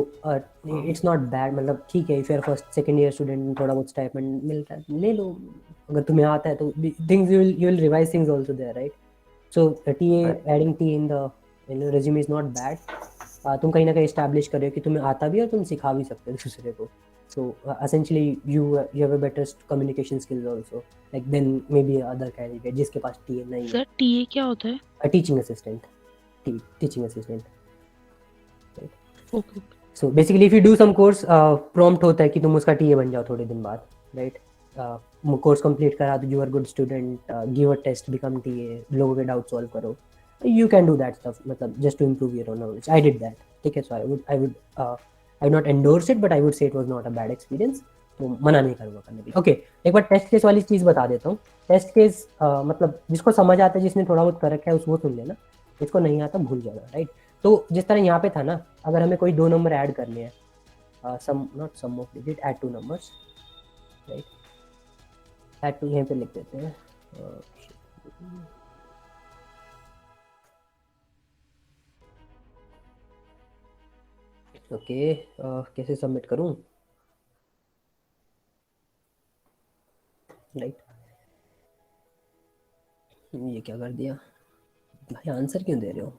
it's not bad. मतलब ठीक है, if you're first second year student थोड़ा बहुत stipend मिलता है ले लो, अगर तुम्हें आता है तो things you will revise things also there, right? So TA adding TA in the resume is not bad. तुम कहीं ना कहीं establish कर रहे हो कि तुम्हें आता भी और तुम सिखा भी सकते हो दूसरे को. So essentially you have a better communication skills also, like then maybe other candidate जिसके पास TA नहीं है. सर टीए क्या होता है? Teaching assistant. Teaching assistant. Okay. So basically if you do some course prompt होता है कि तुम उसका TA बन जाओ थोड़े दिन बाद, right? कोर्स कंप्लीट करा तो you are good student, give a test, become TA, लोगों के डाउट सॉल्व करो. You can do that stuff, मतलब just to improve your own knowledge. I did that. ठीक है, so I would not endorse it, but I would say it was not a bad experience. तो मना नहीं करूँगा करने के लिए. ओके, एक बार टेस्ट केस वाली चीज़ बता देता हूँ. टेस्ट केस मतलब जिसको समझ आता है, जिसने थोड़ा बहुत कर रखा है उसको सुन लेना, जिसको नहीं आता भूल जाना, राइट? तो जिस तरह यहाँ पे था ना, अगर हमें कोई 2 नंबर ऐड करने हैं, sum not sum of digit, add 2 numbers, right? Add 2 यहाँ पे लिख देते हैं. ओके, कैसे सबमिट करूं? राइट, ये क्या कर दिया भाई? आंसर क्यों दे रहे हो?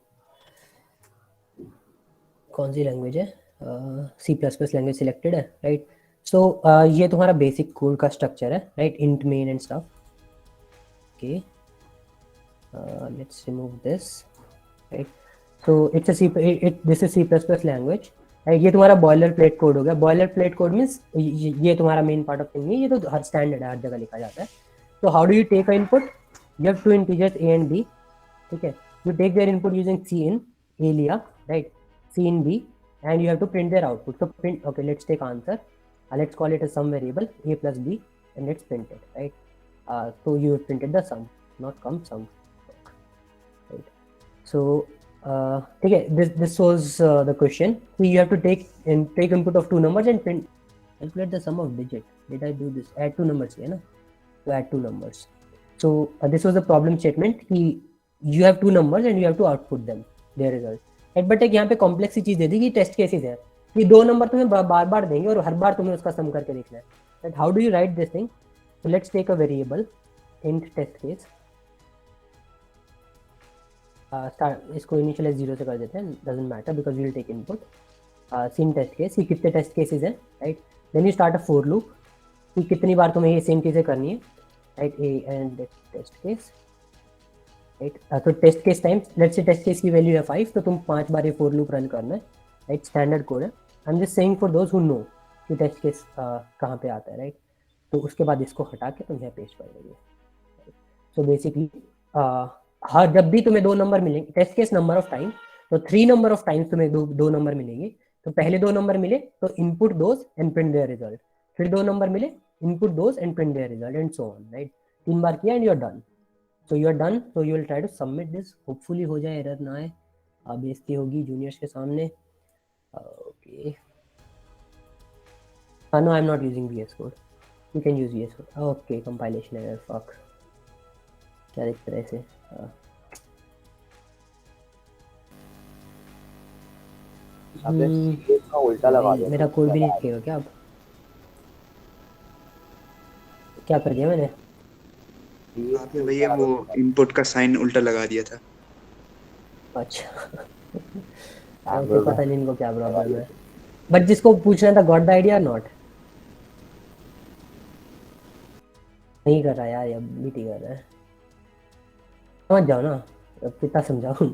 कौन सी लैंग्वेज है? C++ लैंग्वेज सिलेक्टेड है, राइट? सो ये तुम्हारा बेसिक कोड का स्ट्रक्चर है, right? Int main and stuff. Okay, let's remove this, right? So this is C++ language. ये तुम्हारा बॉयलर प्लेट कोड हो गया. बॉयलर प्लेट कोड मीन्स ये तुम्हारा मेन पार्ट ऑफ थिंग है, ये तो हर स्टैंडर्ड है, हर जगह लिखा जाता है. तो how do you take a input? You have 2 integers A and B, ठीक है? You take their input using C in A लिया, right? C in B and you have to print their output. So print, okay, let's take answer. Let's call it a sum variable A plus B and let's print it, right? So you have printed the sum, not sum, right? So ठीक है, this was the question. So you have to take input of 2 numbers and print, calculate the sum of digit. Did I do this? Add 2 numbers here, na? So add 2 numbers. So this was the problem statement. You have 2 numbers and you have to output them, their result. Right? But एक यहाँ पे complex सी चीज दे दी कि test cases है कि 2 number तुम्हें बार बार देंगे और हर बार तुम्हें उसका सम करके देखना है. Right? How do you write this thing? So let's take a variable int test case. इसको इनिशियलाइज 0 से कर देते हैं, doesn't matter because we will take input. Same test case, कि कितने टेस्ट केसेस हैं, right? Then you start a for loop कि कितनी बार तुम्हें ये सेम चीज़ें करनी है, right? A and test case, right? तो test case times, let's say test case की वैल्यू है 5, तो तुम 5 बार ये फॉर लूप रन करना है, राइट? स्टैंडर्ड कोड है. I am just saying for those who know कि टेस्ट केस कहाँ पे आता है, राइट? तो उसके बाद इसको हटा के तुम यहाँ पेस्ट कर दोगे. सो बेसिकली जब भी तुम्हें 2 नंबर मिलेंगे, test case number of time तो 3 नंबर ऑफ टाइम्स तुम्हें दो नंबर मिलेंगे। तो पहले 2 नंबर मिले तो input those and print their result, फिर 2 नंबर मिले input those and print their result and so on, right. 3 बार किया and you are done. So you are done, so you will try to submit this, hopefully हो जाए, error ना आए। बेइज्जती होगी जूनियर्स के सामने। Okay, no, I'm not using VS Code. You can use VS Code. Okay, compilation error, fuck. क्या दिख रहा है ऐसे? आपने CS का उल्टा लगा दिया। मेरा कोड भी नहीं लिखेगा क्या आप? क्या कर दिया मैंने? आपने भैया वो इनपुट का साइन उल्टा लगा दिया था। अच्छा तो पता नहीं इनको क्या प्रॉब्लम है, बट जिसको पूछना था गॉट द आइडिया नॉट, नहीं कर रहा यार, ये बीटी कर रहा है। समझ जाओ ना, अब कितना समझाऊं,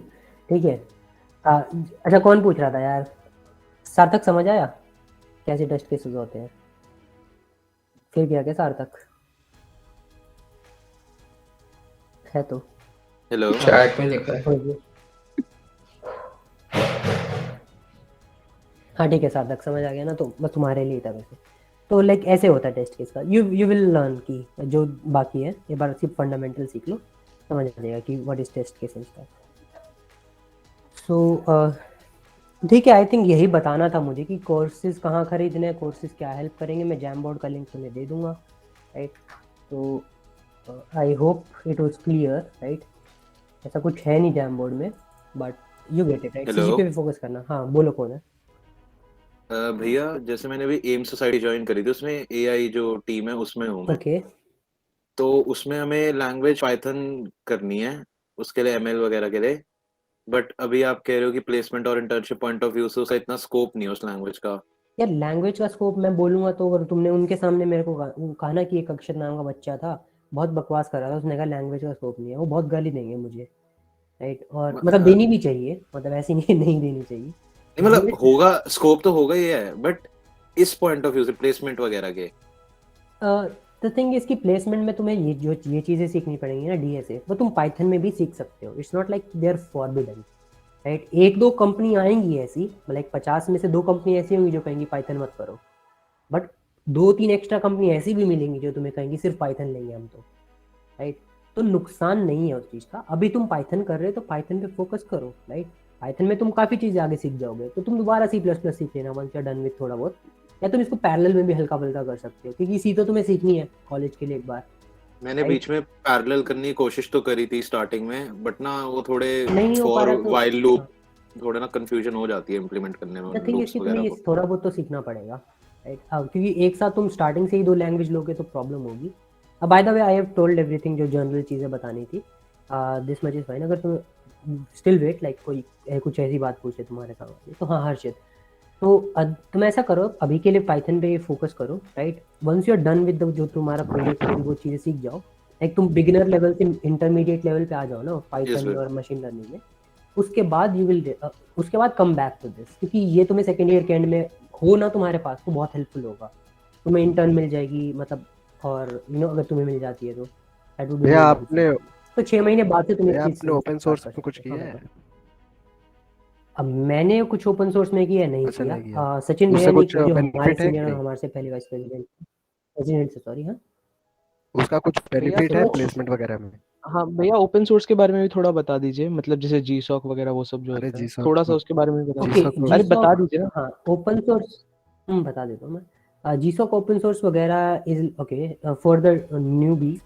ठीक है। अच्छा कौन पूछ रहा था यार? सार्थक समझ आया कैसे टेस्ट केसेस होते हैं? फिर क्या सार्थक है तो हेलो, चैट में लिखा है। हाँ ठीक है सार्थक, समझ आ गया ना, तो बस तुम्हारे लिए था वैसे। तो लाइक ऐसे होता है टेस्ट केस का। यू विल लर्न कि जो बाकी है एक बार सिर्फ फंडामेंटल सीख लो, समझ आ जाएगा कि what is test case and stuff. So ठीक है, आई थिंक यही बताना था मुझे कि कोर्सेज कहाँ खरीदने हैं, कोर्सेज क्या हेल्प करेंगे। मैं जैम बोर्ड का लिंक तुम्हें दे दूंगा, राइट। तो I hope it was clear, right. ऐसा कुछ है नहीं जैम बोर्ड में, but you get it, right. CG पे भी फोकस करना। हाँ बोलो कौन है? भैया जैसे मैंने अभी एम सोसाइटी ज्वाइन करी थी, उसमें एआई जो टीम है उसमें हूँ मैं। ओके। तो उसमें हमें लैंग्वेज पाइथन करनी है उसके लिए, एमएल वगैरह के लिए। बट अभी आप कह रहे हो कि प्लेसमेंट और इंटर्नशिप पॉइंट ऑफ व्यू से उसका इतना स्कोप नहीं है उस लैंग्वेज का। यार लैंग्वेज का स्कोप मैं बोलूंगा तो, अगर तुमने उनके सामने मेरे को कहा ना कि एक अक्षर नाम का बच्चा था, बहुत बकवास कर रहा था, उसने कहा लैंग्वेज का स्कोप नहीं है, वो बहुत गाली देंगे मुझे, राइट। और मतलब देनी भी चाहिए, मतलब ऐसी नहीं देनी चाहिए, मतलब होगा, स्कोप तो होगा ही है, बट इस पॉइंट ऑफ व्यू से प्लेसमेंट वगैरह के। द थिंग इज कि प्लेसमेंट में तुम्हें ये चीजें सीखनी पड़ेंगी ना, डीएसए, वो तुम पाइथन में भी सीख सकते हो। It's not like they are forbidden, right. 1-2 company आएंगी ऐसी, लाइक 50 में से 2 कंपनी ऐसी होंगी जो कहेंगी पाइथन मत करो, बट 2-3 एक्स्ट्रा कंपनी ऐसी भी मिलेंगी जो तुम्हें कहेंगी सिर्फ पाइथन लेंगे हम तो, राइट। तो नुकसान नहीं है उस चीज़ का। अभी तुम पाइथन कर रहे हो तो पाइथन पे फोकस करो, राइट। पाइथन में तुम काफ़ी चीज़ें आगे सीख जाओगे, तो तुम दोबारा C++ सीख लेना once you are done with थोड़ा बहुत, या तुम इसको पैरेलल में भी हल्का फुल्का कर सकते हो, क्योंकि सी तो तुम्हें सीखनी है कॉलेज के लिए एक बार। मैंने बीच में पैरेलल करने की कोशिश तो करी थी स्टार्टिंग में, बट ना वो थोड़े नहीं हो पा फॉर रहा तो व्हाइल लूप थोड़ा ना कंफ्यूजन हो जाती है इंप्लीमेंट करने में द थिंग इज कि तुम्हें ये थोड़ा बहुत तो सीखना पड़ेगा, राइट। क्योंकि एक साथ तुम स्टार्टिंग से ही 2 लैंग्वेज लोगे तो प्रॉब्लम होगी। अब by the way I have told everything जो जनरल चीज़ें बतानी थी, दिस मच इज फाइन। अगर तुम स्टिल वेट लाइक कोई कुछ ऐसी बात पूछे तुम्हारे सामने तो हाँ हर्षित, तो तुम ऐसा करो अभी के लिए पाइथन पे फोकस करो, right. Once you are done with जो तुम्हारा प्रोजेक्ट है वो चीज़ें सीख जाओ, लाइक तुम बिगिनर लेवल से इंटरमीडिएट लेवल पे आ जाओ ना पाइथन और मशीन लर्निंग में। उसके बाद यू विल उसके बाद कम बैक टू दिस, क्योंकि ये तुम्हें सेकेंड ईयर के एंड में हो ना तुम्हारे पास तो बहुत हेल्पफुल होगा। तुम्हें इंटर्न मिल जाएगी, मतलब, और यू नो अगर तुम्हें मिल जाती है तो दैट वुड बी। आपने तो 6 महीने बाद से तुम्हें आपने ओपन सोर्स में कुछ किया है? अब मैंने कुछ ओपन सोर्स में किया नहीं किया। सचिन भैया ने जो हमारे सीनियर हमारे से पहले वाइस प्रेसिडेंट से, सॉरी, हाँ उसका कुछ बेनिफिट है प्लेसमेंट वगैरह में? हाँ भैया, ओपन सोर्स के बारे में भी थोड़ा बता दीजिए, मतलब जैसे जीसॉक वगैरह वो सब जो होता है, थोड़ा सा उसके बारे में बता दीजिए। अरे बता दीजिए ना। हाँ ओपन सोर्स बता देता हूँ मैं। जीसॉक ओपन सोर्स वगैरह is okay for the newbie.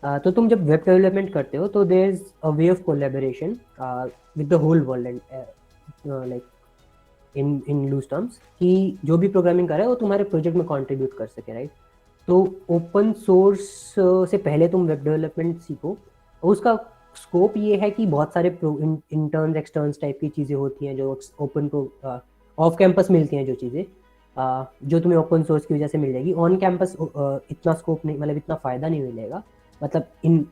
तो तुम जब वेब डेवलपमेंट करते हो तो there is a way of collaboration with the whole world and like in loose terms कि जो भी प्रोग्रामिंग कर रहा है वो तुम्हारे प्रोजेक्ट में कंट्रीब्यूट कर सके, राइट। तो ओपन सोर्स से पहले तुम वेब डेवलपमेंट सीखो। उसका स्कोप ये है कि बहुत सारे इंटर्न्स एक्सटर्न्स टाइप की चीज़ें होती हैं जो ओपन ऑफ कैंपस मिलती हैं, जो चीज़ें जो तुम्हें ओपन सोर्स की वजह से मिल जाएगी। ऑन कैंपस इतना स्कोप नहीं, मतलब इतना फ़ायदा नहीं मिलेगा, मतलब इन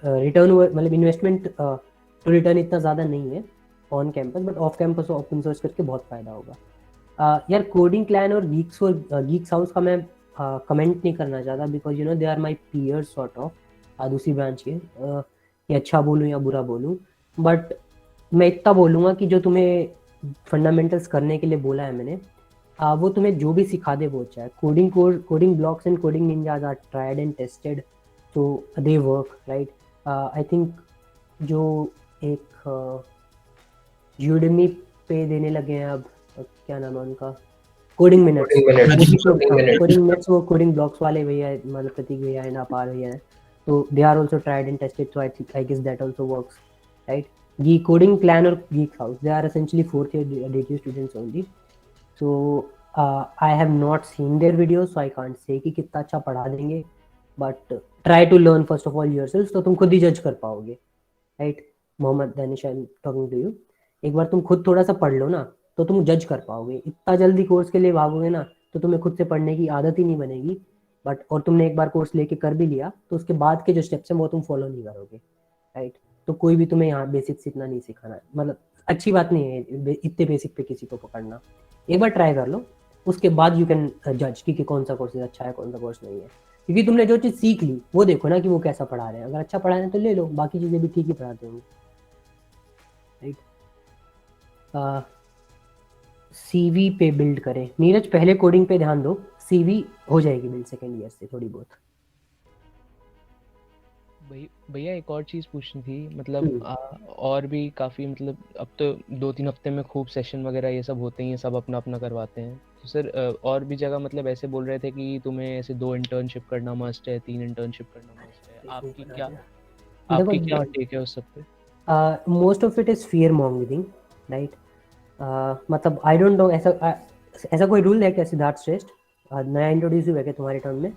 रिटर्न मतलब इन्वेस्टमेंट टू रिटर्न इतना ज़्यादा नहीं है on campus, but off campus open source करके बहुत फ़ायदा होगा। यार कोडिंग क्लैन और गीक्स हाउस का मैं कमेंट नहीं करना चाहता, because you know they are my peers sort of दूसरी ब्रांच के, कि अच्छा बोलूँ या बुरा बोलूँ, बट मैं इतना बोलूँगा कि जो तुम्हें फंडामेंटल्स करने के लिए बोला है मैंने, वो तुम्हें जो भी सिखा दे वो अच्छा है। Coding blocks and coding ninjas are tried and tested, तो they work, right. I think जो एक यूडेमी पे देने लगे हैं अब, क्या नाम है उनका, कोडिंग मिनट्स, कोडिंग मिनट्स, वो कोडिंग ब्लॉक्स वाले भैया, मतलब प्रतीक भैया है, अपार भैया है, तो they are also tried and tested, so I guess that also works, right. Geek Coding Clan or Geek House, they are essentially 4th year DT students only. So I have not seen their videos, so I can't say कि कितना अच्छा पढ़ा देंगे, but try to learn first of all yourself, तो तुम खुद ही जज कर पाओगे, right? Mohammed Danish, I am talking to you. एक बार तुम खुद थोड़ा सा पढ़ लो ना, तो तुम जज कर पाओगे। इतना जल्दी कोर्स के लिए भागोगे ना, तो तुम्हें खुद से पढ़ने की आदत ही नहीं बनेगी, बट और तुमने एक बार कोर्स लेके कर भी लिया, तो उसके बाद के जो स्टेप्स हैं वो तुम फॉलो नहीं करोगे, राइट। तो कोई भी तुम्हें यहाँ बेसिक्स इतना नहीं सिखाना, मतलब अच्छी बात नहीं है इतने बेसिक पे किसी को पकड़ना। एक बार ट्राई कर लो, उसके बाद यू कैन जज कि कौन सा कोर्स अच्छा है, कौन सा कोर्स नहीं है, क्योंकि तुमने जो चीज़ सीख ली वो देखो ना कि वो कैसा पढ़ा रहे हैं। अगर अच्छा पढ़ा रहे हैं तो ले लो, बाकी चीज़ें भी ठीक ही पढ़ाते होंगे, राइट। CV पे बिल्ड करें, नीरज पहले कोडिंग पे ध्यान दो, CV हो जाएगी बिल्ड सेकेंड ईयर से थोड़ी बहुत। भैया एक और चीज़ पूछनी थी, मतलब और भी काफ़ी, मतलब अब तो 2-3 हफ्ते में खूब सेशन वगैरह ये सब होते ही हैं, सब अपना अपना करवाते हैं, तो सर और भी जगह मतलब ऐसे बोल रहे थे कि तुम्हें ऐसे 2 इंटर्नशिप करना मस्ट है, 3 इंटर्नशिप करना मस्ट है, आपकी क्या टेक है उस सब पे? Most of it is fear mongering, right. मतलब आई डोंट नो, ऐसा कोई रूल है क्या सिद्धार्थ श्रेष्ठ, नया इंट्रोड्यूस हुआ है क्या तुम्हारे टर्म में?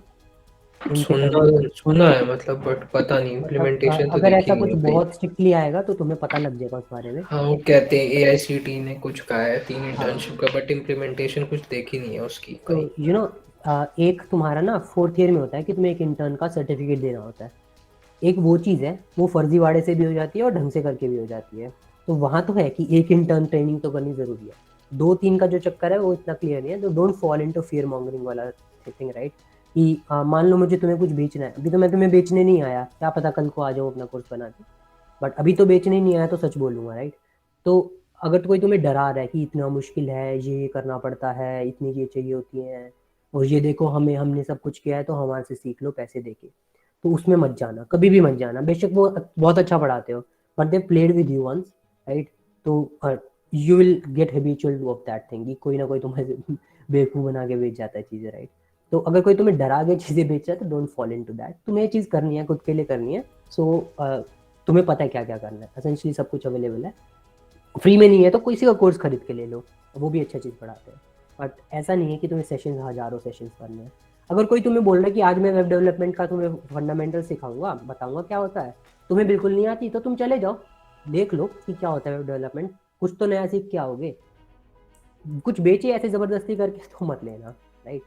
सुना है मतलब, बट पता नहीं इम्प्लीमेंटेशन तो अगर ऐसा देखी कुछ नहीं है बहुत स्ट्रिक्टली आएगा तो तुम्हें पता लग जाएगा उस बारे में। हाँ, वो कहते हैं AICTE ने कुछ कहा है 3 इंटर्नशिप का, बट इम्प्लीमेंटेशन कुछ देखी नहीं है उसकी तो यू नो एक तुम्हारा ना 4th ईयर में होता है कि तुम्हें एक इंटर्न का सर्टिफिकेट देना होता है। एक वो चीज़ है, वो फर्जीवाड़े से भी हो जाती है और ढंग से करके भी हो जाती है। तो वहाँ तो है कि एक इंटर्न ट्रेनिंग तो करनी ज़रूरी है। 2-3 का जो चक्कर है वो इतना क्लियर नहीं है, तो don't fall into fear mongering वाला थिंग, राइट। कि मान लो मुझे तुम्हें कुछ बेचना है, अभी तो मैं तुम्हें बेचने नहीं आया, क्या पता कल को आ जाऊँ अपना कोर्स बना के, बट अभी तो बेचने नहीं आया तो सच बोलूँगा, राइट। तो अगर कोई तुम्हें डरा रहा है कि इतना मुश्किल है, ये करना पड़ता है, इतनी चीज़ें चाहिए होती हैं, और ये देखो हमने सब कुछ किया है तो हमारे से सीख लो पैसे देके, तो उसमें मत जाना, कभी भी मत जाना। बेशक वो बहुत अच्छा पढ़ाते हो, but they played with you once, right. तो you will get habitual of that thing कि कोई ना कोई तुम्हें बेवकूफ़ बना के बेच जाता है चीज़ें, राइट। तो अगर कोई तुम्हें डरा के चीज़ें बेच रहा है तो डोंट फॉल इनटू दैट। तुम्हें ये चीज़ करनी है, खुद के लिए करनी है, सो तुम्हें पता है क्या क्या करना है। एसेंशियली सब कुछ अवेलेबल है, फ्री में नहीं है तो किसी का कोर्स खरीद के ले लो, वो भी अच्छा चीज़ पढ़ाते हैं। बट ऐसा नहीं है कि तुम्हें सेशंस हज़ारों सेशंस करने हैं। अगर कोई तुम्हें बोल रहा है कि आज मैं वेब डेवलपमेंट का तुम्हें फंडामेंटल सिखाऊंगा, बताऊंगा क्या होता है, तुम्हें बिल्कुल नहीं आती तो तुम चले जाओ, देख लो कि क्या होता है वेब डेवलपमेंट, कुछ तो नया सीख के आओगे। कुछ बेचे ऐसे ज़बरदस्ती करके तो मत लेना, राइट,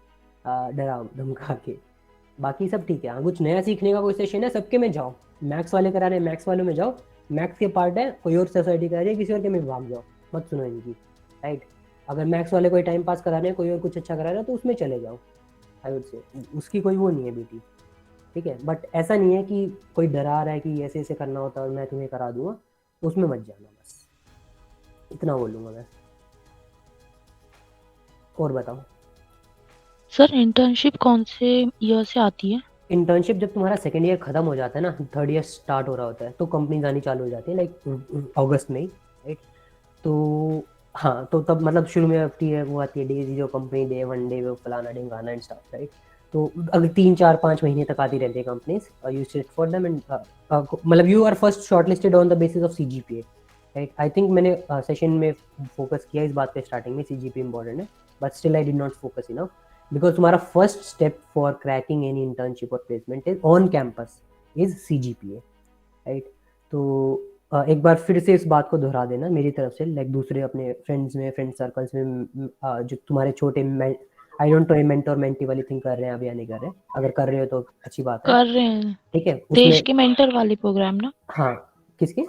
डरा धमका के। बाकी सब ठीक है। हाँ, कुछ नया सीखने का कोई सेशन है, सबके में जाओ, मैथ्स वाले करा रहे हैं मैथ्स वालों में जाओ, मैथ्स के पार्ट है, कोई और सोसाइटी करा रही है किसी और के में भाग जाओ, मत सुनो इनकी, राइट। अगर मैथ्स वाले कोई टाइम पास करा रहे हैं, कोई और कुछ अच्छा करा रहा है तो उसमें चले जाओ, आई वुड से, उसकी कोई वो नहीं है बेटी, ठीक है। बट ऐसा नहीं है कि कोई डरा रहा है कि ऐसे ऐसे करना होता है और मैं तुम्हें करा दूंगा, उसमें मत जाना, बस इतना बोलूँगा मैं। और बताओ सर, इंटर्नशिप कौन से ईयर से आती है? इंटर्नशिप जब तुम्हारा सेकेंड ईयर खत्म हो जाता है ना, 3rd ईयर स्टार्ट हो रहा होता है, तो कंपनीज आनी चालू हो जाती है, लाइक अगस्त में, राइट। तो हाँ, तो तब मतलब शुरू में वो आती है डे 0 कंपनी, डे 1 डे वो फलाना ढिंगाना एंड स्टफ, राइट। तो अगर 3-4-5 महीने तक आती रहती है companies, you sit for them and मतलब you are first shortlisted on the basis of CGPA, right. I think मैंने सेशन में फोकस किया इस बात पे स्टार्टिंग में, CGPA इंपॉर्टेंट है, but still I did not focus enough, because तुम्हारा first step for cracking any internship और placement is on campus is CGPA, right. तो एक बार फिर से इस बात को दोहरा देना मेरी तरफ से, लाइक दूसरे अपने फ्रेंड सर्कल्स में जो तुम्हारे छोटे, I don't know mentor mentee वाली थिंग कर रहे हैं अभी या नहीं कर रहे हैं, अगर कर रहे हो तो अच्छी बात है, कर रहे हैं, ठीक है। देश के मेंटर वाले प्रोग्राम ना? हाँ, किसके?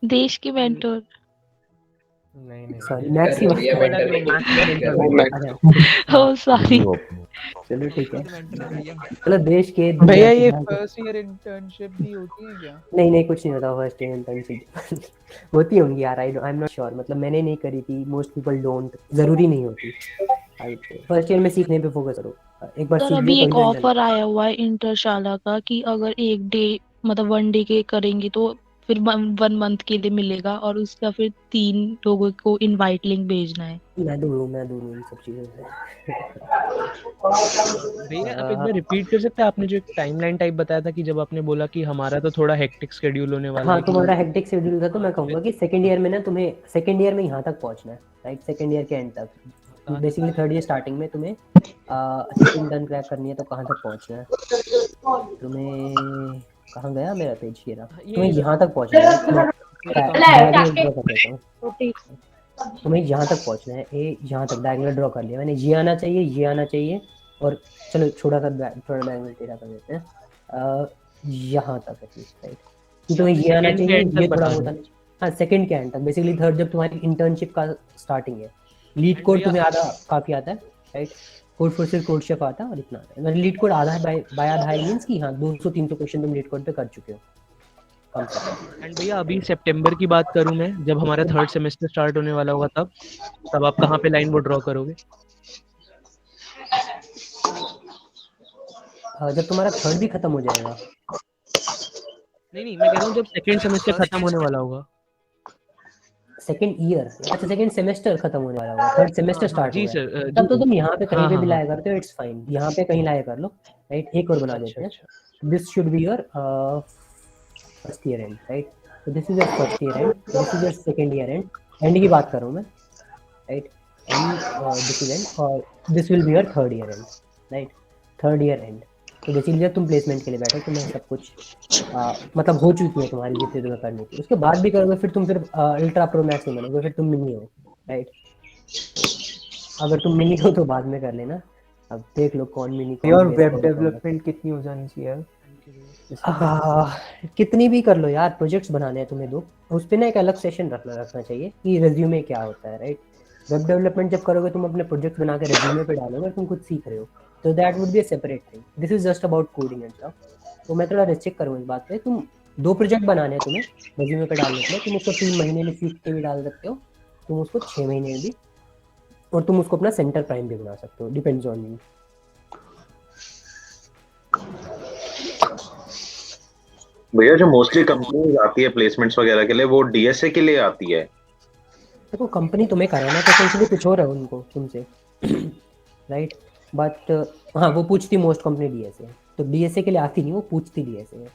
देश के मेंटर, सॉरी मैथ्स की ओह सॉरी, चलो ठीक है, तो भैया चलो देश के दुनिया भैया के ये ध्यान से- फर्स्ट ईयर इंटर्नशिप भी होती है क्या? नहीं कुछ नहीं होता फर्स्ट ईयर इंटर्नशिप होती होंगी यार, आई एम नॉट श्योर, मतलब मैंने नहीं करी थी, मोस्ट पीपल डोंट, जरूरी नहीं होती। फर्स्ट ईयर में सीखने पे फोकस करो, एक बार सर सीख अभी लिया एक कॉन्फिडेंस ऑफर आया हुआ है इंटरशाला का कि अगर एक डे मतलब 1 डे के करेंगे तो फिर 1 मंथ के लिए मिलेगा और उसका फिर 3 लोगों को इनवाइट लिंक भेजना है। मैं दूर हूँ इन सब चीज़ों से। भैया आप एक बार रिपीट कर सकते हैं, आपने जो एक टाइमलाइन टाइप बताया था कि जब आपने बोला कि हमारा तो थोड़ा हेक्टिक शेड्यूल होने वाला हाँ है तुम्हारा कि हेक्टिक शेड्यूल था, तो मैं कहूँगा कि सेकंड ईयर में ना तुम्हें सेकंड ईयर में यहाँ तक पहुँचना है, राइट, सेकंड ईयर के एंड तक, बेसिकली थर्ड ईयर स्टार्टिंग में तुम्हें सेकंड टर्न क्रैक करनी है, तो कहाँ तक पहुँचना है तुम्हें, कहाँ गया मेरा पेज, ये रहा, तुम्हें यहाँ तक पहुँचना है, डायरेक्ट ड्रॉ कर देता हूँ, तुम्हें यहाँ तक पहुँचना है, यहाँ तक डायगोनल ड्रॉ कर लिया मैंने, ये आना चाहिए और चलो थोड़ा डायगोनल टेढ़ा कर देते हैं, यहाँ तक एटलीस्ट, राइट, कि तुम्हें ये आना Second के चाहिए, end तक ये थोड़ा बता बहुत रहे आना चाहिए, हाँ सेकंड के एंड तक, बेसिकली थर्ड जब तुम्हारी इंटर्नशिप का स्टार्टिंग है, लीड कोड तुम्हें आधा काफ़ी आता है, right, code forces code chef आता है और इतना आता है, मतलब लीड कोड आधा है, बाय आधा है मीन्स कि हाँ 200-300 क्वेश्चन तुम लीड कोड पे कर चुके हो कम से कम। एंड भैया अभी सितंबर की बात करूं मैं, जब हमारा थर्ड सेमेस्टर स्टार्ट होने वाला होगा तब आप कहाँ पे लाइन वो ड्रॉ करोगे? जब तुम्हारा थर्ड भी खत्म हो जाएगा। नहीं मैं कह रहा हूँ जब सेकंड सेमेस्टर खत्म होने वाला होगा। सेकंड ईयर, अच्छा सेकंड सेमेस्टर खत्म होने वाला होगा, थर्ड सेमेस्टर स्टार्ट जी हो सर, गया, तब तो तुम यहाँ पे कहीं पे भी हाँ। लाया करते हो, इट्स फाइन, यहाँ पे कहीं लाया कर लो, राइट, एक और बना देते हैं, this should be your first year and, right, so this is your first year end, this is your second year end की बात कर रहा हूँ मैं, right, and this is end और this will be your third year end, right, third year end, तो basically जब तुम प्लेसमेंट के लिए बैठो तुम्हें सब कुछ मतलब हो चुकी है तुम्हारी जितनी तुम्हें करनी थी, उसके बाद भी करोगे फिर तुम फिर अल्ट्रा प्रो मैक्स नहीं बनोगे, फिर तुम मिनी हो, राइट, अगर तुम मिनी हो तो बाद में कर लेना, अब देख लो कौन मिनी और वेब डेवलपमेंट कितनी हो जानी चाहिए यार? कितनी भी कर लो यार, प्रोजेक्ट्स बनाने हैं तुम्हें दो, उस पे ना एक अलग सेशन रखना चाहिए कि रिज्यूमे क्या होता है, राइट, वेब डेवलपमेंट जब करोगे तुम अपने प्रोजेक्ट बना के रिज्यूमे पे डालोगे, तुम कुछ सीख रहे हो, तो that would be a separate thing, this is just about coding and stuff, तो मैं थोड़ा रिस्ट्रिक्ट करूँगा इस बात पे, तुम 2 प्रोजेक्ट बनाने हैं तुम्हें रिज्यूमे पे डालने के लिए, तुम उसको 3 महीने में सीख के भी डाल सकते हो, तुम उसको 6 महीने में भी, और तुम उसको अपना सेंटर प्राइम भी बना सकते हो, डिपेंड्स ऑन यू। भैया जो मोस्टली कंपनीज आती है प्लेसमेंट्स वगैरह के लिए, वो डीएसए के लिए आती है। देखो कंपनी तुम्हें कराना तो एसेंशियली कुछ और है उनको तुमसे, राइट, बट हाँ वो पूछती मोस्ट कंपनी डीएसए, तो डीएसए के लिए आती नहीं, वो पूछती डीएसए है।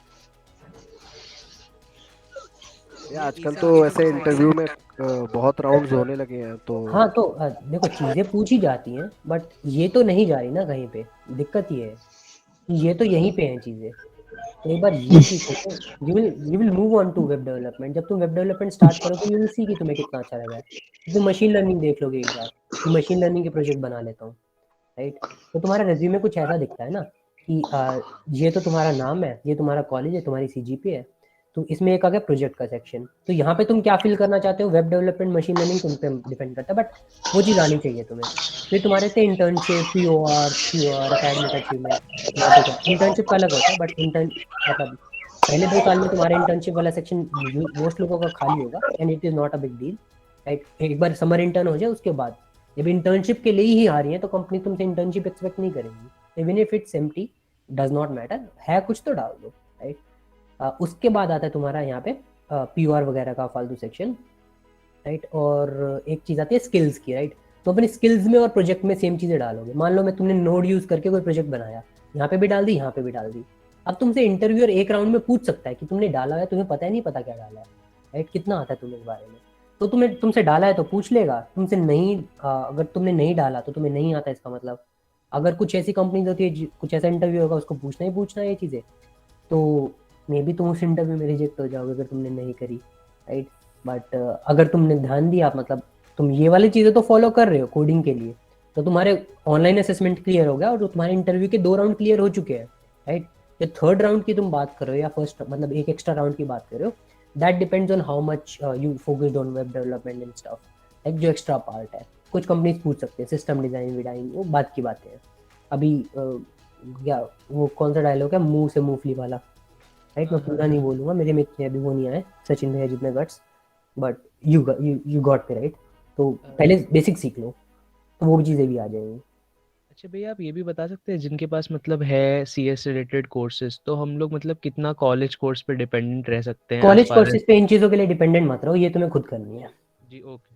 आजकल तो ऐसे इंटरव्यू में बहुत राउंड्स होने लगे हैं, तो हाँ तो देखो चीज़ें पूछी जाती हैं, बट ये तो नहीं जा रही ना कहीं पे, दिक्कत ये है, ये तो यहीं पे हैं चीज़ें, तो एक बार ये सीखो तो you will move on to web development, जब तुम वेब डेवलपमेंट स्टार्ट करोगे यू विल सी कि तुम्हें कितना अच्छा लगा है, तुम मशीन लर्निंग देख लोगे एक बार कि मशीन लर्निंग के प्रोजेक्ट बना लेता हूँ, राइट, तो तुम्हारा रेज्यूमे कुछ ऐसा दिखता है ना कि ये तो तुम्हारा नाम है, ये तुम्हारा कॉलेज है, तुम्हारी सीजीपी है, तो इसमें एक आ गया प्रोजेक्ट का सेक्शन, तो यहाँ पे तुम क्या फिल करना चाहते हो, वेब डेवलपमेंट मशीन लर्निंग तुम पे डिपेंड करता है, बट वो चीज़ आनी चाहिए तुम्हें, फिर तुम्हारे से इंटर्नशिप पीओआर एकेडमिक अचीवमेंट, इंटर्नशिप का अलग होता है, बट इंटर्न मतलब पहले 2 साल में तुम्हारा इंटर्नशिप वाला सेक्शन मोस्ट लोगों का खाली होगा, and it is not a big deal, right, एक बार समर इंटर्न हो जाए उसके बाद जब इंटर्नशिप के लिए ही आ रही है तो कंपनी तुमसे इंटर्नशिप एक्सपेक्ट नहीं करेंगी, even if it's empty does not matter, है कुछ तो डाल दो, राइट, उसके बाद आता है तुम्हारा यहाँ पे पीओआर वगैरह का फालतू सेक्शन, राइट, और एक चीज़ आती है स्किल्स की, राइट, तो अपने स्किल्स में और प्रोजेक्ट में सेम चीज़ें डालोगे, मान लो मैं तुमने नोड यूज़ करके कोई प्रोजेक्ट बनाया, यहाँ पे भी डाल दी, यहाँ पे भी डाल दी, अब तुमसे इंटरव्यूअर एक राउंड में पूछ सकता है कि तुमने डाला है, तुम्हें पता है नहीं पता क्या डाला है, राइट, कितना आता है तुम्हें इस बारे में, तो तुमसे डाला है तो पूछ लेगा, तुमसे नहीं अगर तुमने नहीं डाला तो तुम्हें नहीं आता, इसका मतलब अगर कुछ ऐसी कंपनीज होती है कुछ ऐसा इंटरव्यू होगा उसको पूछना ही पूछना है ये चीज़ें, तो मे बी तुम उस इंटरव्यू में रिजेक्ट हो जाओगे अगर तुमने नहीं करी, राइट, बट अगर तुमने ध्यान दिया, मतलब तुम ये वाली चीज़ें तो फॉलो कर रहे हो कोडिंग के लिए, तो तुम्हारे ऑनलाइन असेसमेंट क्लियर हो गया और तुम्हारे इंटरव्यू के 2 राउंड क्लियर हो चुके हैं, राइट, जो थर्ड राउंड की तुम बात कर रहे हो या फर्स्ट मतलब एक एक्स्ट्रा राउंड की बात कर रहे हो, that depends on how much you focused on web development and stuff, like जो एक्स्ट्रा पार्ट है, कुछ कंपनीज पूछ सकते हैं सिस्टम डिजाइन विडाइन, वो बात की बातें हैं, अभी क्या वो कौन सा डायलॉग है, मुंह से मूंगफली वाला, राइट? मैं पूरा नहीं बोलूंगा, मेरे मित्र अभी वो नहीं आए, सचिन भैया जितने guts, but you got me right. तो पहले बेसिक सीख लो, तो वो चीज़ें भी आ जाएंगी। अच्छा भैया, आप ये भी बता सकते हैं जिनके पास मतलब है सीएस रिलेटेड कोर्सेज, तो हम लोग मतलब कितना कॉलेज कोर्स पे डिपेंडेंट रह सकते हैं? कॉलेज कोर्सेज पे इन चीज़ों के लिए डिपेंडेंट मत रहो, ये तुम्हें खुद करनी है जी। ओके।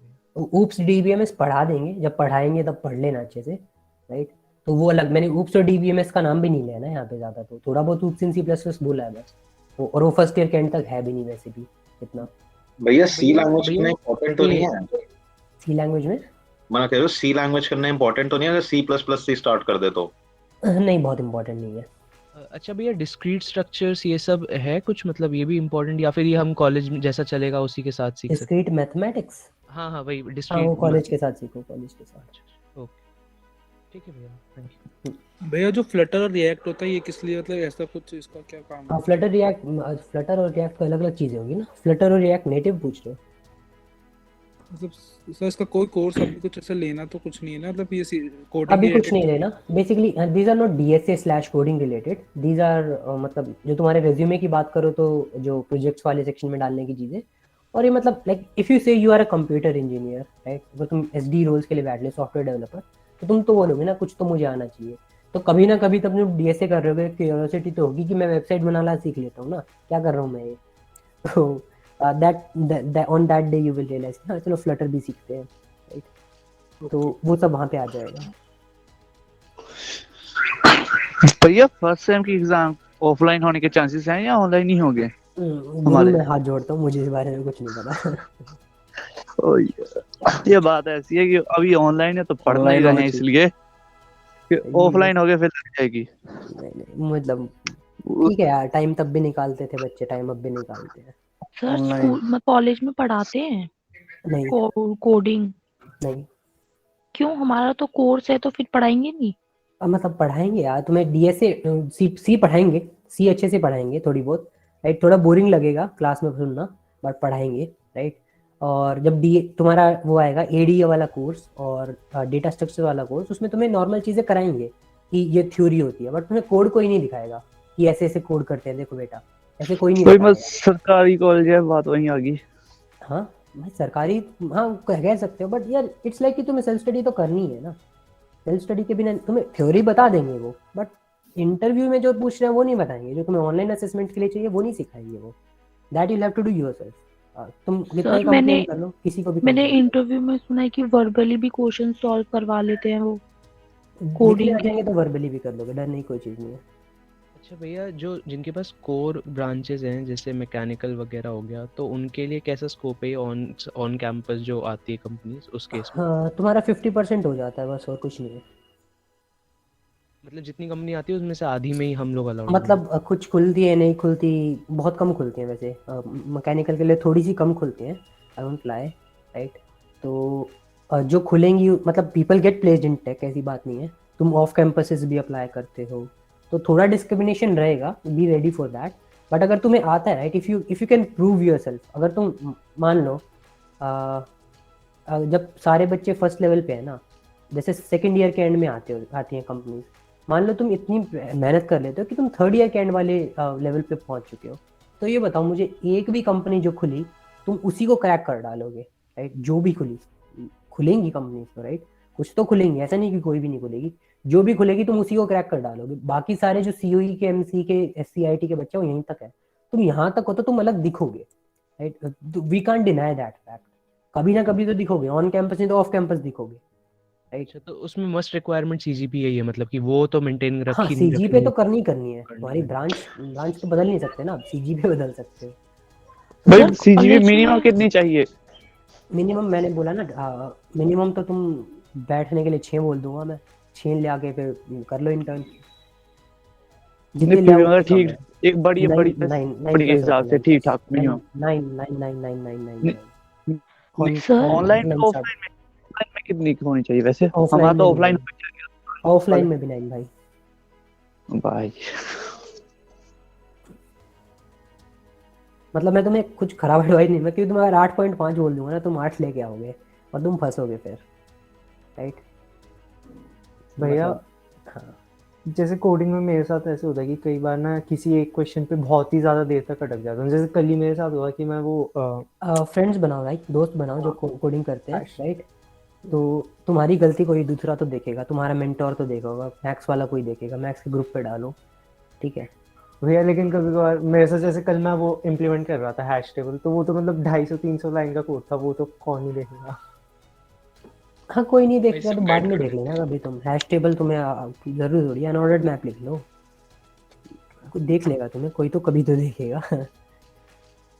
ऊप्स डीबीएमएस पढ़ा देंगे, जब पढ़ाएंगे तब पढ़ लेना अच्छे से, राइट? तो वो अलग, मैंने ऊप्स और डीबीएमएस का नाम भी नहीं लिया ना यहाँ पे ज़्यादा, तो थोड़ा बहुत ऊप्स इन C++ बोला है बस, और वो फर्स्ट ईयर के एंड तक है भी नहीं वैसे भी इतना। भैया सी लैंग्वेज करना इम्पोर्टेंट तो नहीं है? सी लैंग्वेज में मैं कह रहा हूँ सी लैंग्वेज करना इम्पोर्टेंट तो नहीं है अगर C++ से स्टार्ट कर दे तो? नहीं, बहुत इम्पोर्टेंट नहीं है। अच्छा भैया, डिस्क्रीट स्ट्रक्चर्स ये सब है कुछ, मतलब ये भी इम्पोर्टेंट, या फिर ये हम कॉलेज में जैसा चलेगा उसी के साथ सीख सकते हैं? डिस्क्रीट मैथमेटिक्स, हाँ हाँ वही हाँ डिस्क्रीट। वो कॉलेज के साथ सीखो, कॉलेज के साथ। ओके ठीक है भैया, थैंक यू। भैया जो फ्लटर और रिएक्ट होता है ये किस लिए, मतलब ऐसा कुछ इसका क्या काम है? हाँ, फ्लटर और रिएक्ट तो अलग अलग चीज़ें होगी ना। फ्लटर और रिएक्ट नेटिव पूछ रहे हो? मतलब सर इसका कोई कोर्स अभी कुछ ऐसा लेना तो कुछ नहीं है ना, मतलब ये कोडिंग अभी कुछ नहीं लेना बेसिकली, दीज आर नॉट DSA/कोडिंग रिलेटेड, दीज आर मतलब जो तुम्हारे रेज्यूमे की बात करो तो जो प्रोजेक्ट्स वाले सेक्शन में डालने की चीज़ें, और ये मतलब like if you say you are a computer engineer, right? अगर तुम SD रोल्स के लिए बैठ ले, सॉफ्टवेयर डेवलपर, तो तुम तो बोलोगे ना कुछ तो मुझे आना चाहिए, तो कभी ना कभी तो तुम DSA कर रहे हो, क्यूरियोसिटी तो होगी कि मैं वेबसाइट बनाना सीख लेता हूँ ना, क्या कर रहा हूँ मैं ये। तो that on that day you will realize हाँ चलो फ्लटर भी सीखते हैं, राइट? तो वो सब वहाँ पे आ जाएगा। भैया फर्स्ट सेम की एग्जाम ऑफलाइन होने के चांसेस हैं या ऑनलाइन ही होंगे? गुरु मैं हाथ जोड़ता हूँ, मुझे इस बारे में कुछ नहीं पता। ओ ये बात ऐसी है कि अभी ऑनलाइन है तो पढ़ना ही रहे हैं, इसलिए ऑफलाइन हो गए फिर लग जाएगी। नहीं मतलब ठीक है यार, टाइम तब भी निकालते थे बच्चे, टाइम अब भी निकालते हैं। सर स्कूल में कॉलेज में पढ़ाते हैं नहीं कोडिंग? नहीं, क्यों? हमारा तो कोर्स है, तो फिर पढ़ाएंगे नहीं? मतलब पढ़ाएंगे यार, तुम्हें DSA सी पढ़ाएंगे, सी अच्छे से पढ़ाएंगे थोड़ी बहुत, राइट? थोड़ा बोरिंग लगेगा क्लास में सुनना, बट पढ़ाएंगे, राइट? और जब तुम्हारा वो आएगा ADA वाला कोर्स और डेटा स्ट्रक्चर वाला कोर्स, उसमें तुम्हें नॉर्मल चीज़ें कराएंगे कि ये थ्योरी होती है, बट तुम्हें कोड कोई नहीं दिखाएगा कि ऐसे ऐसे कोड करते हैं, देखो बेटा ऐसे कोई नहीं दिखाएगा। सरकारी कॉलेज है, बात वहीं आ गई। हाँ भाई सरकारी, हाँ कह सकते हो, बट यार इट्स लाइक कि तुम्हें सेल्फ स्टडी तो करनी है ना। सेल्फ स्टडी के बिना तुम्हें थ्योरी बता देंगे वो, बट इंटरव्यू में जो पूछ रहे हैं वो नहीं बताएंगे, जो तुम्हें ऑनलाइन असेसमेंट के लिए चाहिए वो नहीं सिखाएंगे वो। That you have to do yourself. तुम कितना ही कंप्लेन कर लो, किसी को भी मैंने इंटरव्यू में सुना है कि वर्बली भी क्वेश्चन सॉल्व करवा लेते हैं वो कोडिंग के, तो वर्बली भी कर लोगे, डर नहीं, कोई चीज़ नहीं है। अच्छा भैया, जो जिनके पास कोर ब्रांचेस हैं जैसे मैकेनिकल वगैरह हो गया, तो उनके लिए कैसा स्कोप है ऑन कैंपस जो आती है कंपनीज उस केस में? हाँ तुम्हारा 50% हो जाता है बस, और कुछ नहीं है। मतलब जितनी कंपनी आती है उसमें से आधी में ही हम लोग अलाउड? मतलब कुछ खुलती है, नहीं खुलती, बहुत कम खुलती है वैसे। मैकेनिकल के लिए थोड़ी सी कम खुलती हैं, आई डोंट लाई, राइट? तो जो खुलेंगी मतलब people get placed in tech, ऐसी बात नहीं है। तुम ऑफ कैंपसेस भी अप्लाई करते हो तो थोड़ा डिस्क्रिमिनेशन रहेगा, be ready for that. But अगर तुम्हें आता है, right, if you can prove yourself, अगर तुम मान लो जब सारे बच्चे फर्स्ट लेवल पे है ना, जैसे सेकेंड ईयर के एंड में आती हैं कंपनीज, मान लो तुम इतनी मेहनत कर लेते हो कि तुम थर्ड ईयर के एंड वाले लेवल पे पहुंच चुके हो, तो ये बताओ मुझे, एक भी कंपनी जो खुली तुम उसी को क्रैक कर डालोगे, राइट? जो भी खुलेंगी कंपनीज तो, राइट, कुछ तो खुलेंगी, ऐसा नहीं कि कोई भी नहीं खुलेगी, जो भी खुलेगी तुम उसी को क्रैक कर डालोगे। बाकी सारे जो COE के, MC के, SCIT के बच्चे हो यहीं तक है, तुम यहाँ तक हो तो तुम अलग दिखोगे, right? We can't deny that fact, कभी ना कभी तो दिखोगे, ऑन कैंपस नहीं तो ऑफ कैंपस दिखोगे, राइट? तो उसमें मस्ट रिक्वायरमेंट CGPA है, मतलब कि वो तो मेंटेन रखी। हाँ CGPA तो करनी है, तुम्हारी ब्रांच तो बदल नहीं सकते ना, CGPA बदल सकते हो। भाई CGPA मिनिमम कितनी चाहिए? मिनिमम मैंने बोला ना, मिनिमम तो तुम बैठने के लिए 6 बोल दूंगा मैं, 6 ले आके फिर कर लो इंटर्न। जितने ठीक, एक बड़ी के हिसाब से ठीक ठाक मिनिमम 9 ऑनलाइन में कितनी होनी चाहिए वैसे? हमारा तो ऑफलाइन में भी 9 भाई। मतलब मैं तुम्हें कुछ खराब एडवाइस नहीं, मैं क्योंकि तुम्हें 8.5 बोल दूंगा ना, तुम 8 लेके आओगे और तुम फंसोगे फिर, राइट भैया? हाँ जैसे कोडिंग में मेरे साथ ऐसे होता है कि कई बार ना किसी एक क्वेश्चन पे बहुत ही ज़्यादा देर तक अटक जाता हूँ। जैसे कल ही मेरे साथ हुआ कि मैं वो फ्रेंड्स बनाओ, राइट, दोस्त बनाओ जो कोडिंग करते हैं, राइट। तो तुम्हारी गलती कोई दूसरा तो देखेगा, तुम्हारा मेंटोर तो देखेगा, मैथ्स वाला कोई देखेगा, मैथ्स के ग्रुप पे डालो, ठीक है। भैया लेकिन कभी कभार मेरे साथ जैसे कल मैं वो इम्प्लीमेंट कर रहा था हैश टेबल, तो वो तो मतलब 250-300 लाइन का कोड था, वो तो कौन ही देखेगा। हाँ कोई नहीं देखेगा तो बाद में देख लेना कभी तुम। हैश टेबल तुम्हें जरूर थोड़ी अनऑर्डर्ड मैप लिख लो, कोई देख लेगा तुम्हें, कोई तो कभी तो देखेगा।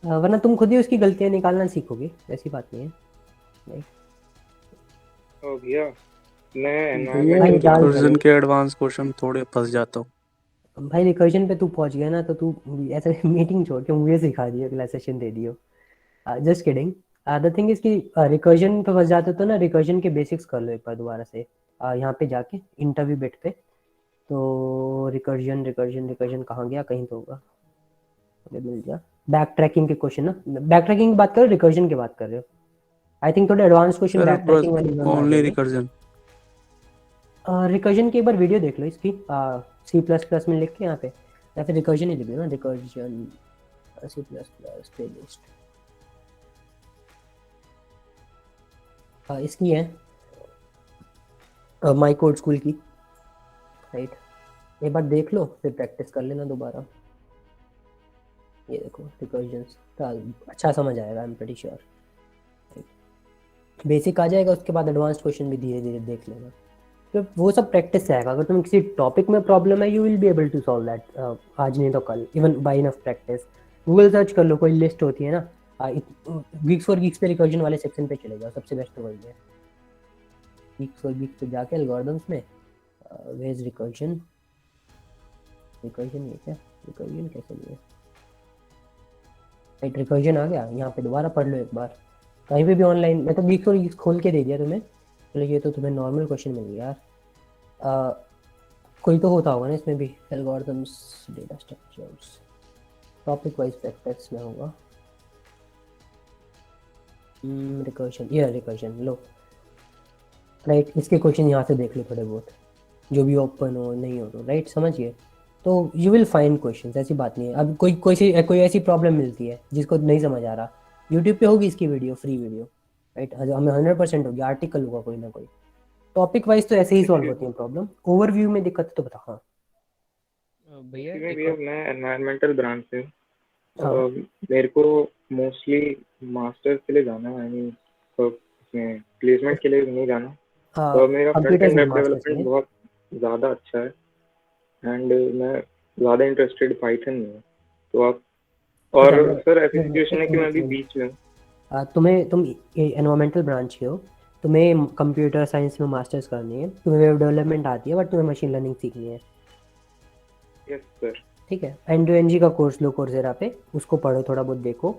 वरना तुम खुद ही उसकी गलतियां निकालना सीखोगे, ऐसी बात नहीं है, राइट। ओ भैया मैं भाई रिकर्जन के एडवांस क्वेश्चन थोड़े फंस जाता हूँ। भाई रिकर्जन पे तू पहुंच गया ना, तो तू ऐसे मीटिंग छोड़ के मुझे सिखा दियो, क्लास सेशन दे दियो। Just kidding. The thing is कि रिकर्जन पे फंस जाते तो ना रिकर्जन के बेसिक्स कर लो एक बार दोबारा से, यहाँ पे जाके इंटरव्यू बिट पे। तो रिकर्जन रिकर्जन रिकर्जन कहाँ गया, कहीं तो होगा, मिल गया। बैक ट्रैकिंग के क्वेश्चन ना, बैक ट्रैकिंग की बात कर रहे हो, रिकर्जन की बात कर रहे हो? आई थिंक थोड़े एडवांस क्वेश्चन बैक ट्रैकिंग वाली ओनली रिकर्जन। रिकर्जन की एक बार वीडियो देख लो इसकी, C++ में लिख के यहाँ पे, या फिर रिकर्जन ही लिख लो ना, रिकर्जन C++ प्लेलिस्ट। इसकी है माई कोड स्कूल की, राइट। एक बार देख लो फिर प्रैक्टिस कर लेना दोबारा। ये देखो रिकर्जन अच्छा समझ आएगा, I am pretty sure. Basic आ जाएगा, उसके बाद एडवांस क्वेश्चन भी धीरे धीरे देख लेना, तो वो सब प्रैक्टिस से आएगा। अगर तुम्हें किसी टॉपिक में प्रॉब्लम है, you will be able to solve that, आज नहीं तो कल, even by enough practice. Google search कर लो, कोई लिस्ट होती है ना, गिग्स फॉर गिग्स पे रिकर्जन वाले सेक्शन पे चले जाओ, सबसे बेस्ट तो वही है। गिग्स फॉर गिग्स पे जाके एल्गोरिथम्स में वेयर इज रिकर्जन, रिकर्जन ये क्या, रिकर्जन कैसे लिया, राइट। रिकर्जन आ गया, यहाँ पे दोबारा पढ़ लो एक बार, कहीं पे भी ऑनलाइन। मैं तो गिग्स फॉर गिग्स खोल के दे दिया तुम्हें, चलो ये तो तुम्हें नॉर्मल क्वेश्चन मिल गया यार। कोई तो होता होगा ना इसमें भी, algorithms, data structures, topic wise practice में होगा। रिकर्जन, ये रिकर्जन लो, राइट। इसके क्वेश्चन यहाँ से देख लो थोड़े बहुत, जो भी ओपन हो नहीं हो तो, राइट, समझिए। तो यू विल फाइंड क्वेश्चंस, ऐसी बात नहीं है। अब कोई ऐसी प्रॉब्लम मिलती है जिसको नहीं समझ आ रहा, यूट्यूब पे होगी इसकी वीडियो, फ्री वीडियो, राइट। हमें 100% होगी, आर्टिकल होगा कोई ना कोई। टॉपिक वाइज तो ऐसे ही सॉल्व होती है प्रॉब्लम, ओवरव्यू में दिक्कत तो बता। हाँ भैया भैया मैं एनवायरमेंटल ब्रांच से हाँ। मेरे को मोस्टली मास्टर्स के लिए जाना है, आई मीन इसमें प्लेसमेंट के लिए नहीं जाना। हाँ, तो मेरा front computer and science web masters development में। बहुत ज़्यादा अच्छा है, एंड मैं ज़्यादा इंटरेस्टेड पाइथन में हूँ। तो आप, और सर ऐसी सिचुएशन है कि मैं अभी बीच में हूँ। तुम एनवायरमेंटल ब्रांच के हो, तुम्हें कंप्यूटर साइंस में मास्टर्स करनी है, तुम्हें वेब डेवलपमेंट आती है, बट तुम्हें मशीन लर्निंग सीखनी है, यस सर। ठीक है। N2N का कोर्स लो कोर्सेरा पे, उसको पढ़ो, थोड़ा बहुत देखो,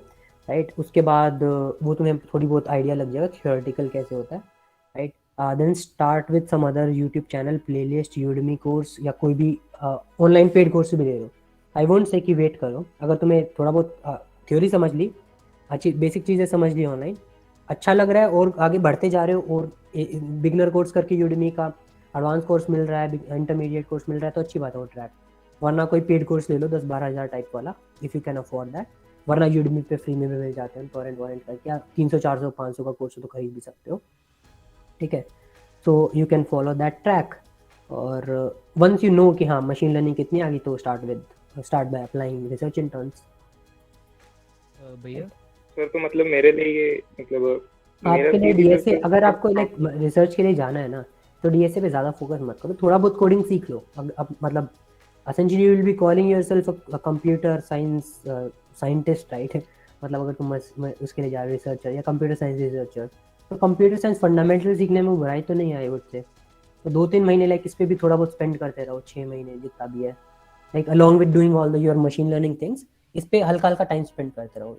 राइट। उसके बाद वो तुम्हें थोड़ी बहुत आइडिया लग जाएगा थियोरेटिकल कैसे होता है, right. Then start with some other YouTube channel, playlist, Udemy course, या कोई भी ऑनलाइन पेड कोर्स भी ले लो। आई वोंट से कि वेट करो, अगर तुम्हें थोड़ा बहुत थ्योरी समझ ली, अच्छी बेसिक चीज़ें समझ ली ऑनलाइन, अच्छा लग रहा है और आगे बढ़ते जा रहे हो, और बिगनर कोर्स करके यूडमी का एडवांस कोर्स मिल रहा है, इंटरमीडिएट कोर्स मिल रहा है, तो अच्छी बात है वो ट्रैक। वरना कोई पेड कोर्स ले लो 10-12 हज़ार टाइप वाला, if you can afford that. वरना यूडमी पे फ्री में भी मिल जाते हैं, टॉरेंट वॉरेंट करके, या 300-400-500 का कोर्स तो खरीद भी सकते हो, ठीक है। So you can follow that track, और वंस यू नो कि हाँ मशीन लर्निंग कितनी आ गई, तो start by applying research interns. भैया सर तो मतलब मेरे लिए ये मतलब आपके लिए डीएसए, अगर आपको लाइक रिसर्च के लिए जाना है ना, तो डीएसए पे ज़्यादा फोकस मत करो, थोड़ा बहुत कोडिंग सीख लो। अब मतलब essentially you will be calling yourself a computer science scientist, right? मतलब अगर तुम उसके लिए जा रहे रिसर्चर या कंप्यूटर साइंस रिसर्चर, तो कंप्यूटर साइंस फंडामेंटल सीखने में बुराई तो नहीं आई उससे। तो 2-3 महीने लाइक इस पे भी थोड़ा बहुत स्पेंड करते रहो, 6 महीने जितना भी है, like along with doing all the your machine learning things, इस पे हल्का हल्का टाइम स्पेंड करते रहो।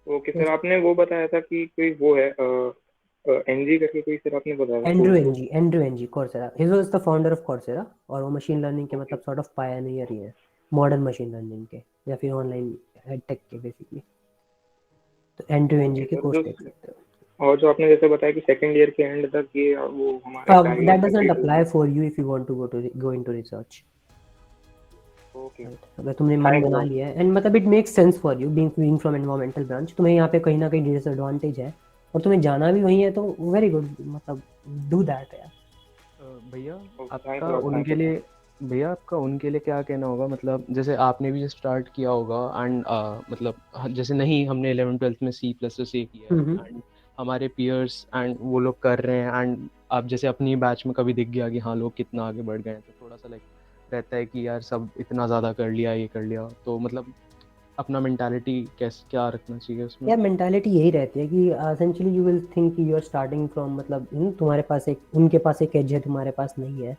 ओके सर, आपने वो बताया था कि कोई वो है एनजी करके कोई, सर आपने बताया था Andrew Ng Coursera, he was the founder of Coursera, और वो मशीन लर्निंग के मतलब सॉर्ट ऑफ पायनियर ही है, मॉडर्न मशीन लर्निंग के, या फिर ऑनलाइन एडटेक के बेसिकली। तो एंड्रू एनजी के कोर्स देख सकते हो। और जो आपने जैसे बताया कि सेकंड ईयर के एंड तक ये वो हमारे time that doesn't apply for you if you want to go into research. Okay अगर तुमने मन बना लिया है एंड मतलब it makes sense for you being from environmental branch, तुम्हें यहाँ पे कहीं ना कहीं डिसएडवांटेज है और तुम्हें जाना भी वही है, तो वेरी गुड, मतलब डू दैट यार। भैया आपका उनके लिए क्या कहना होगा, मतलब जैसे आपने भी स्टार्ट किया होगा एंड मतलब जैसे नहीं हमने 11th-12th में C++ से किया है एंड हमारे पीयर्स एंड वो लोग कर रहे हैं एंड आप जैसे अपनी बैच में कभी दिख गया कि हाँ लोग कितना आगे बढ़ गए हैं, तो थोड़ा सा लाइक रहता है कि यार सब इतना ज़्यादा कर लिया, ये कर लिया, तो मतलब अपना मेंटालिटी क्या रखना चाहिए उसमें? यार मेंटालिटी यही रहती है कि एसेंशियली यू विल थिंक कि यू आर स्टार्टिंग फ्रॉम, मतलब तुम्हारे पास एक, उनके पास एक एज है, तुम्हारे पास नहीं है।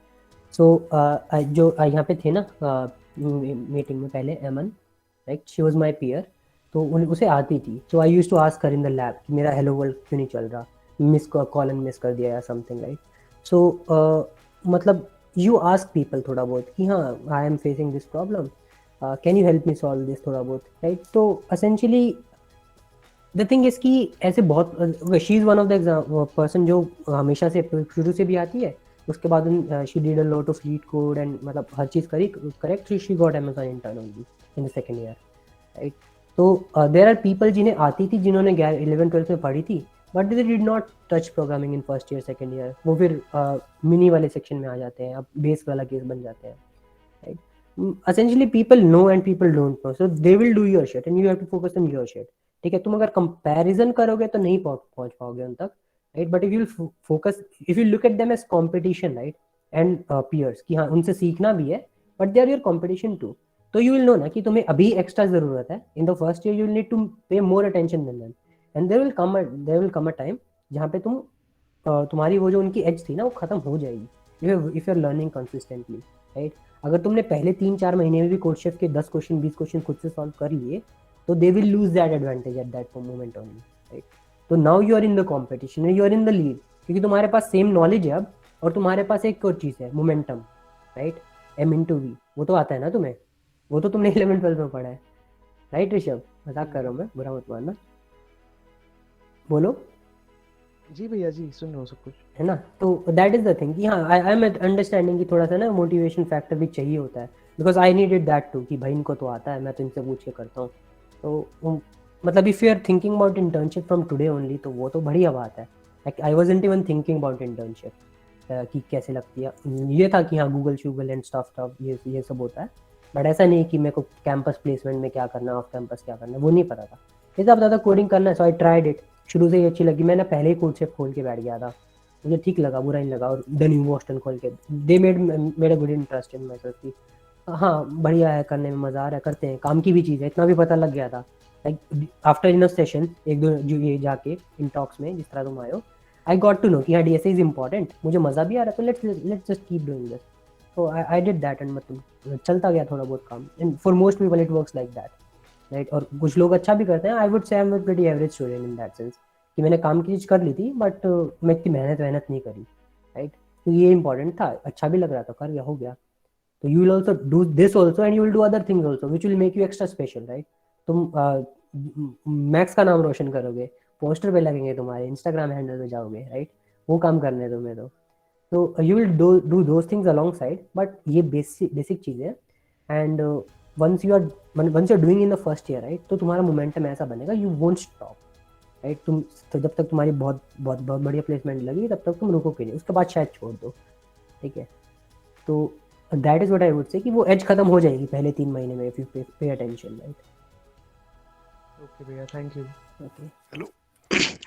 सो जो यहाँ पे थे ना मीटिंग में पहले, Aman, right, she was my peer, तो उसे आती थी, so I used to ask her in the lab कि मेरा हेलो वर्ल्ड क्यों नहीं चल रहा, कॉलन मिस कर दिया या समथिंग, राइट। सो मतलब यू आस्क पीपल थोड़ा बहुत कि हाँ I am facing this problem, can you help me solve this, थोड़ा बहुत, राइट। तो एसेंशियली द थिंग इज कि ऐसे बहुत, she is one of the person जो हमेशा से शुरू से भी आती है, उसके बाद she did a lot of LeetCode and मतलब हर चीज़ correct, she got Amazon intern only in the second year, right. तो देयर आर पीपल जिन्हें आती थी, जिन्होंने 11th-12th में पढ़ी थी, but they did not touch programming in first year second year, वो फिर मिनी वाले सेक्शन में आ जाते हैं, अब बेस वाला केस बन जाते हैं, right. Essentially people know and people don't know, so they will do your shit and you have to focus on your shit, ठीक है। तुम अगर कंपैरिजन करोगे तो नहीं पहुंच पाओगे उन तक, right. But if you focus, if you look at them as competition, right, and peers, कि हाँ उनसे सीखना भी है but they are your competition too, तो यू विल नो ना कि तुम्हें अभी एक्स्ट्रा जरूरत है। In the first year you will need to pay more attention than them and there will come a time जहाँ पे तुम्हारी वो जो उनकी एज थी ना वो खत्म हो जाएगी, if you are learning consistently, right. अगर तुमने पहले 3-4 महीने में भी कोडशेफ के 10 क्वेश्चन 20 क्वेश्चन खुद से सॉल्व कर लिए, तो they will lose that advantage at that moment only, right. तो now you are in the competition, you are in the lead, क्योंकि तुम्हारे पास सेम नॉलेज है अब, और तुम्हारे पास एक और चीज़ है, मोमेंटम, राइट, M/V, वो तो आता है ना तुम्हें, वो तो तुमने 11th-12th में पढ़ा है, राइट ऋषभ? मजाक कर रहा हूँ मैं, बुरा मत मानना, बोलो। जी भैया जी, सुन रहा हूँ सब कुछ, है ना। तो दैट इज द थिंग कि हाँ आई एम अंडरस्टैंडिंग कि थोड़ा सा ना मोटिवेशन फैक्टर भी चाहिए होता है, because I needed that too, कि भाई इनको तो आता है, मैं तो इनसे पूछ के करता हूँ। तो मतलब if you are thinking about internship from today only, तो वो तो बढ़िया बात है। Like I wasn't even thinking about internship कि कैसे लगती है, ये था कि हाँ गूगल एंड स्टफ ये सब होता है, बट ऐसा नहीं कि मेरे को कैंपस प्लेसमेंट में क्या करना है, ऑफ कैंपस क्या करना है, वो नहीं पता था। इतना पता था कोडिंग करना है, सो आई ट्राइड इट, शुरू से ही अच्छी लगी, मैंने पहले ही कोडशेफ खोल के बैठ गया था, मुझे ठीक लगा, बुरा नहीं लगा। और द न्यू बॉस्टन खोल के, they made a good interest in my self की हाँ बढ़िया है, करने में मजा आ रहा है, करते हैं, काम की भी चीज़ है, इतना भी पता लग गया था। लाइक आफ्टर इन सेशन, एक दो जो ये जाके इन टॉक्स में जिस तरह तुम आए हो, आई गॉट टू नो कि हाँ DSA इज इम्पॉर्टेंट, मुझे मजा भी आ रहा है, तो let's just keep doing this. तो आई डिड दैट एंड मतलब चलता गया थोड़ा बहुत काम, and for most people it works like that, right. और कुछ लोग अच्छा भी करते हैं, आई वुड से I am a pretty average student in that sense, कि मैंने काम की चीज़ कर ली थी, बट मैं इतनी मेहनत नहीं करी, राइट। तो ये इंपॉर्टेंट था, अच्छा भी लग रहा था, कर गया, हो गया। तो you will also do this also and you will do other things also which will make you extra special, right. तुम मैक्स का नाम रोशन करोगे, पोस्टर पे लगेंगे तुम्हारे, इंस्टाग्राम हैंडल पे जाओगे, राइट, वो काम करने हैं तुम्हें। तो you will do those things alongside, but ये बेसिक चीज़ है। And once you are doing in the first year, right, तो तुम्हारा मोमेंटम ऐसा बनेगा, यू वोंट स्टॉप, राइट। तुम तो जब तक तुम्हारी बहुत बढ़िया प्लेसमेंट लगी, तब तक तुम रुकोगे नहीं, उसके बाद शायद छोड़ दो, ठीक है। तो that is what I would say, कि वो एज खत्म हो जाएगी पहले 3 महीने में, if you pay attention, right. Okay भैया, थैंक यू। ओके,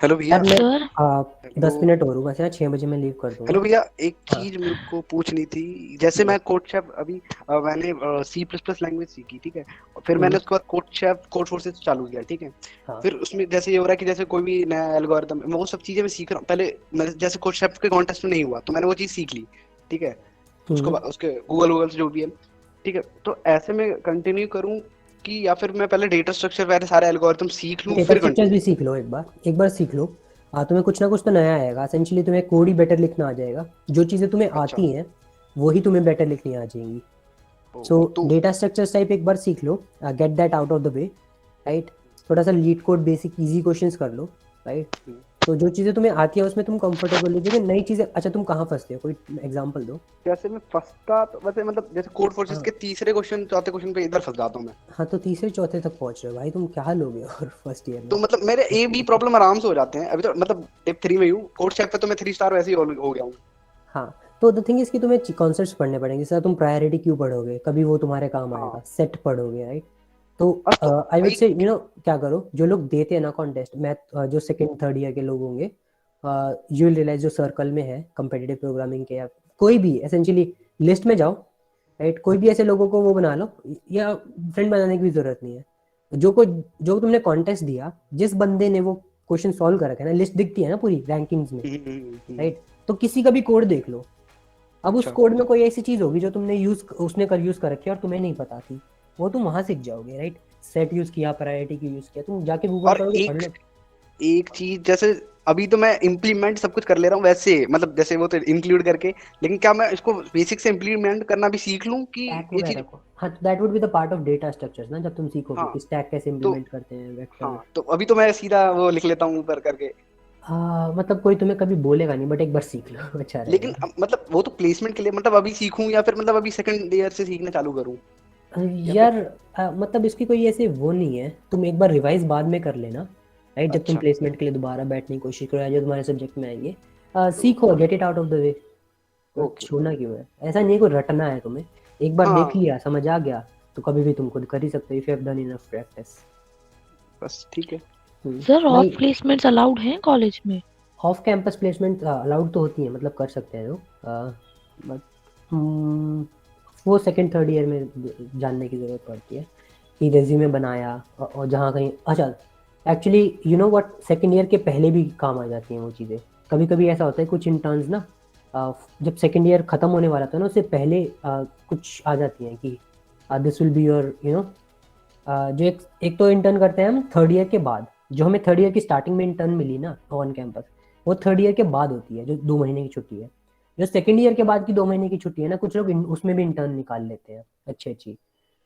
हेलो भैया, मैं 10 मिनट और होगा, 6 बजे मैं लीव कर दूंगा। हेलो भैया, एक चीज मेरे को पूछनी थी, जैसे मैं कोडशेफ अभी मैंने C++ लैंग्वेज सीखी, ठीक है, और फिर मैंने उसके बाद कोडशेफ कोडफोर्सेस चालू किया, ठीक है। फिर उसमें जैसे ये हो रहा है कि जैसे कोई भी नया एल्गोरिथम, वो सब चीजें मैं सीख रहा हूँ, पहले जैसे कोडशेफ के कॉन्टेस्ट में नहीं हुआ, तो मैंने वो चीज सीख ली, ठीक है, उसको उसके गूगल से जो भी है, ठीक है। तो ऐसे में कंटिन्यू करूँ कि या फिर मैं पहले डेटा स्ट्रक्चर वगैरह सारे एल्गोरिथम सीख लूं, फिर स्ट्रक्चर्स भी सीख लो, एक बार सीख लो, तुम्हें कुछ ना कुछ तो नया आएगा। एसेंशियली तुम्हें कोड ही बेटर लिखना आ जाएगा, जो चीजें तुम्हें आती हैं वही तुम्हें बेटर लिखनी आ जाएंगी। सो डेटा स्ट्रक्चर्स टाइप एक बार सीख लो, get that out of the way, right. थोड़ा सा LeetCode basic easy questions कर लो, राइट। तो जो चीजें तुम्हें आती है उसमें तुम कंफर्टेबल हो जाओगे, नई चीजें। अच्छा तुम कहाँ फंसते हो, कोई एग्जांपल दो। जैसे मैं फंसता तो वैसे मतलब जैसे कोड फोर्सेस हाँ के तीसरे क्वेश्चन चौथे क्वेश्चन पे इधर फंस जाता हूँ मैं। हाँ, तो तीसरे चौथे तक पहुंच रहे हो भाई, तुम क्या लोगे और फर्स्ट ईयर तो में। मतलब मेरे ए बी प्रॉब्लम आराम से हो जाते हैं अभी तो, मतलब टिप 3 में हूँ, कोड शेफ पे तो मैं 3 स्टार वैसे ही हो गया हूँ। हाँ, तो द थिंग इज कि तुम्हें कॉन्सेप्ट्स पढ़ने पड़ेंगे सर। तुम प्रायोरिटी क्यों पढ़ोगे, कभी वो तुम्हारे काम आएगा। हाँ सेट पढ़ोगे, राइट। तो बस तो आई वुड भाई से क्या करो, जो लोग देते हैं ना कॉन्टेस्ट, मैथ जो सेकंड थर्ड ईयर के लोग होंगे, यू विल रियलाइज जो सर्कल में है कंपेटिटिव प्रोग्रामिंग के, या कोई भी एसेंशियली लिस्ट में जाओ, राइट। कोई भी ऐसे लोगों को वो बना लो, या फ्रेंड बनाने की भी जरूरत नहीं है। जो तुमने कॉन्टेस्ट दिया, जिस बंदे ने वो क्वेश्चन सॉल्व कर रखा है ना, लिस्ट दिखती है ना पूरी रैंकिंग्स में, राइट। तो किसी का भी कोड देख लो, अब उस अच्छा कोड में कोई ऐसी चीज होगी जो तुमने उसने यूज कर रखी है और तुम्हें नहीं पता थी, वो तुम वहां सीख जाओगे, राइट। सेट यूज किया, प्रायोरिटी की यूज किया, तुम जाके गूगल और करोगे, पढ़ लो। एक चीज जैसे अभी तो मैं इम्प्लीमेंट सब कुछ कर ले रहा हूँ वैसे, मतलब जैसे वो तो इंक्लूड करके, लेकिन क्या मैं इसको बेसिक से इम्प्लीमेंट करना भी सीख लूं कि स्टैक ये वगैरह चीज। को, हाँ, that would be the part of data structures ना, जब तुम सीखोगे हाँ कि स्टैक कैसे तो इंप्लीमेंट करते हैं, वेक्टर। हाँ तो अभी तो मैं सीधा वो लिख लेता हूँ ऊपर करके। मतलब कोई तुम्हें कभी बोलेगा नहीं, बट एक बार सीख लो अच्छा लेकिन रहेगा। मतलब वो तो प्लेसमेंट के लिए, मतलब अभी सीखूं या फिर मतलब अभी सेकंड ईयर से सीखना चालू करूं या फिर। यार मतलब इसकी कोई ऐसे वो नहीं है, तुम एक बार रिवाइज बाद में कर लेना, राइट। जब तुम अच्छा प्लेसमेंट के लिए दोबारा बैठने की कोशिश करो, या जो तुम्हारे सब्जेक्ट में आएंगे, ओके सीखो, get it out of the वे। तो ओके छोड़ना क्यों है, ऐसा नहीं है कोई रटना है तुम्हें। एक बार देख हाँ लिया, समझ आ गया, तो कभी भी तुम खुद कर ही सकते हो, if you have done enough practice. बस ठीक है। सर ऑफ नहीं, प्लेसमेंट्स अलाउड हैं कॉलेज में? ऑफ कैंपस प्लेसमेंट अलाउड तो होती है, मतलब कर सकते हैं लोग, बट वो सेकंड थर्ड ईयर में जानने की ज़रूरत पड़ती है कि रेज्यूमे बनाया, और जहाँ कहीं, अच्छा actually you know what, second year के पहले भी काम आ जाती हैं वो चीज़ें। कभी कभी ऐसा होता है, कुछ इंटर्न्स ना, जब सेकंड ईयर ख़त्म होने वाला था ना, उससे पहले कुछ आ जाती हैं कि दिस विल बी योर जो एक तो इंटर्न करते हैं हम थर्ड ईयर के बाद। जो हमें थर्ड ईयर की स्टार्टिंग में इंटर्न मिली ना ऑन कैंपस, वो थर्ड ईयर के बाद होती है, जो 2 महीने की छुट्टी है। जो सेकंड ईयर के बाद की 2 महीने की छुट्टी है ना, कुछ लोग उसमें भी इंटर्न निकाल लेते हैं अच्छी अच्छी।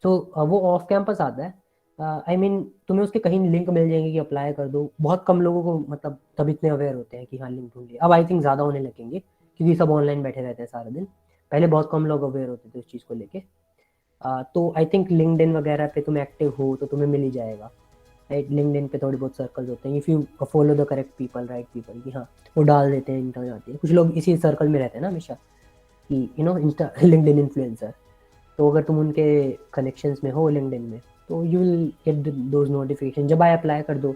तो वो ऑफ कैंपस आता है। आई मीन तुम्हें उसके कहीं लिंक मिल जाएंगे कि अप्लाई कर दो। बहुत कम लोगों को मतलब तब इतने अवेयर होते हैं कि हाँ लिंक ढूंढिए। अब आई थिंक ज़्यादा होने लगेंगे, क्योंकि सब ऑनलाइन बैठे रहते हैं सारा दिन। पहले बहुत कम लोग अवेयर होते थे उस चीज़ को लेके। तो आई थिंक लिंक्डइन वगैरह पे तुम एक्टिव हो तो तुम्हें मिल ही जाएगा, राइट। लिंक्डइन पे थोड़ी बहुत सर्कल्स होते हैं, if you follow the correct people, right people, कि हाँ वो डाल देते हैं, इंटर्न आती है। कुछ लोग इसी सर्कल में रहते हैं ना हमेशा, कि इंस्टा लिंक्डइन इन्फ्लुएंसर। तो अगर तुम उनके कनेक्शंस में हो लिंक्डइन में, तो you will get those notification जब आए अप्लाई कर दो।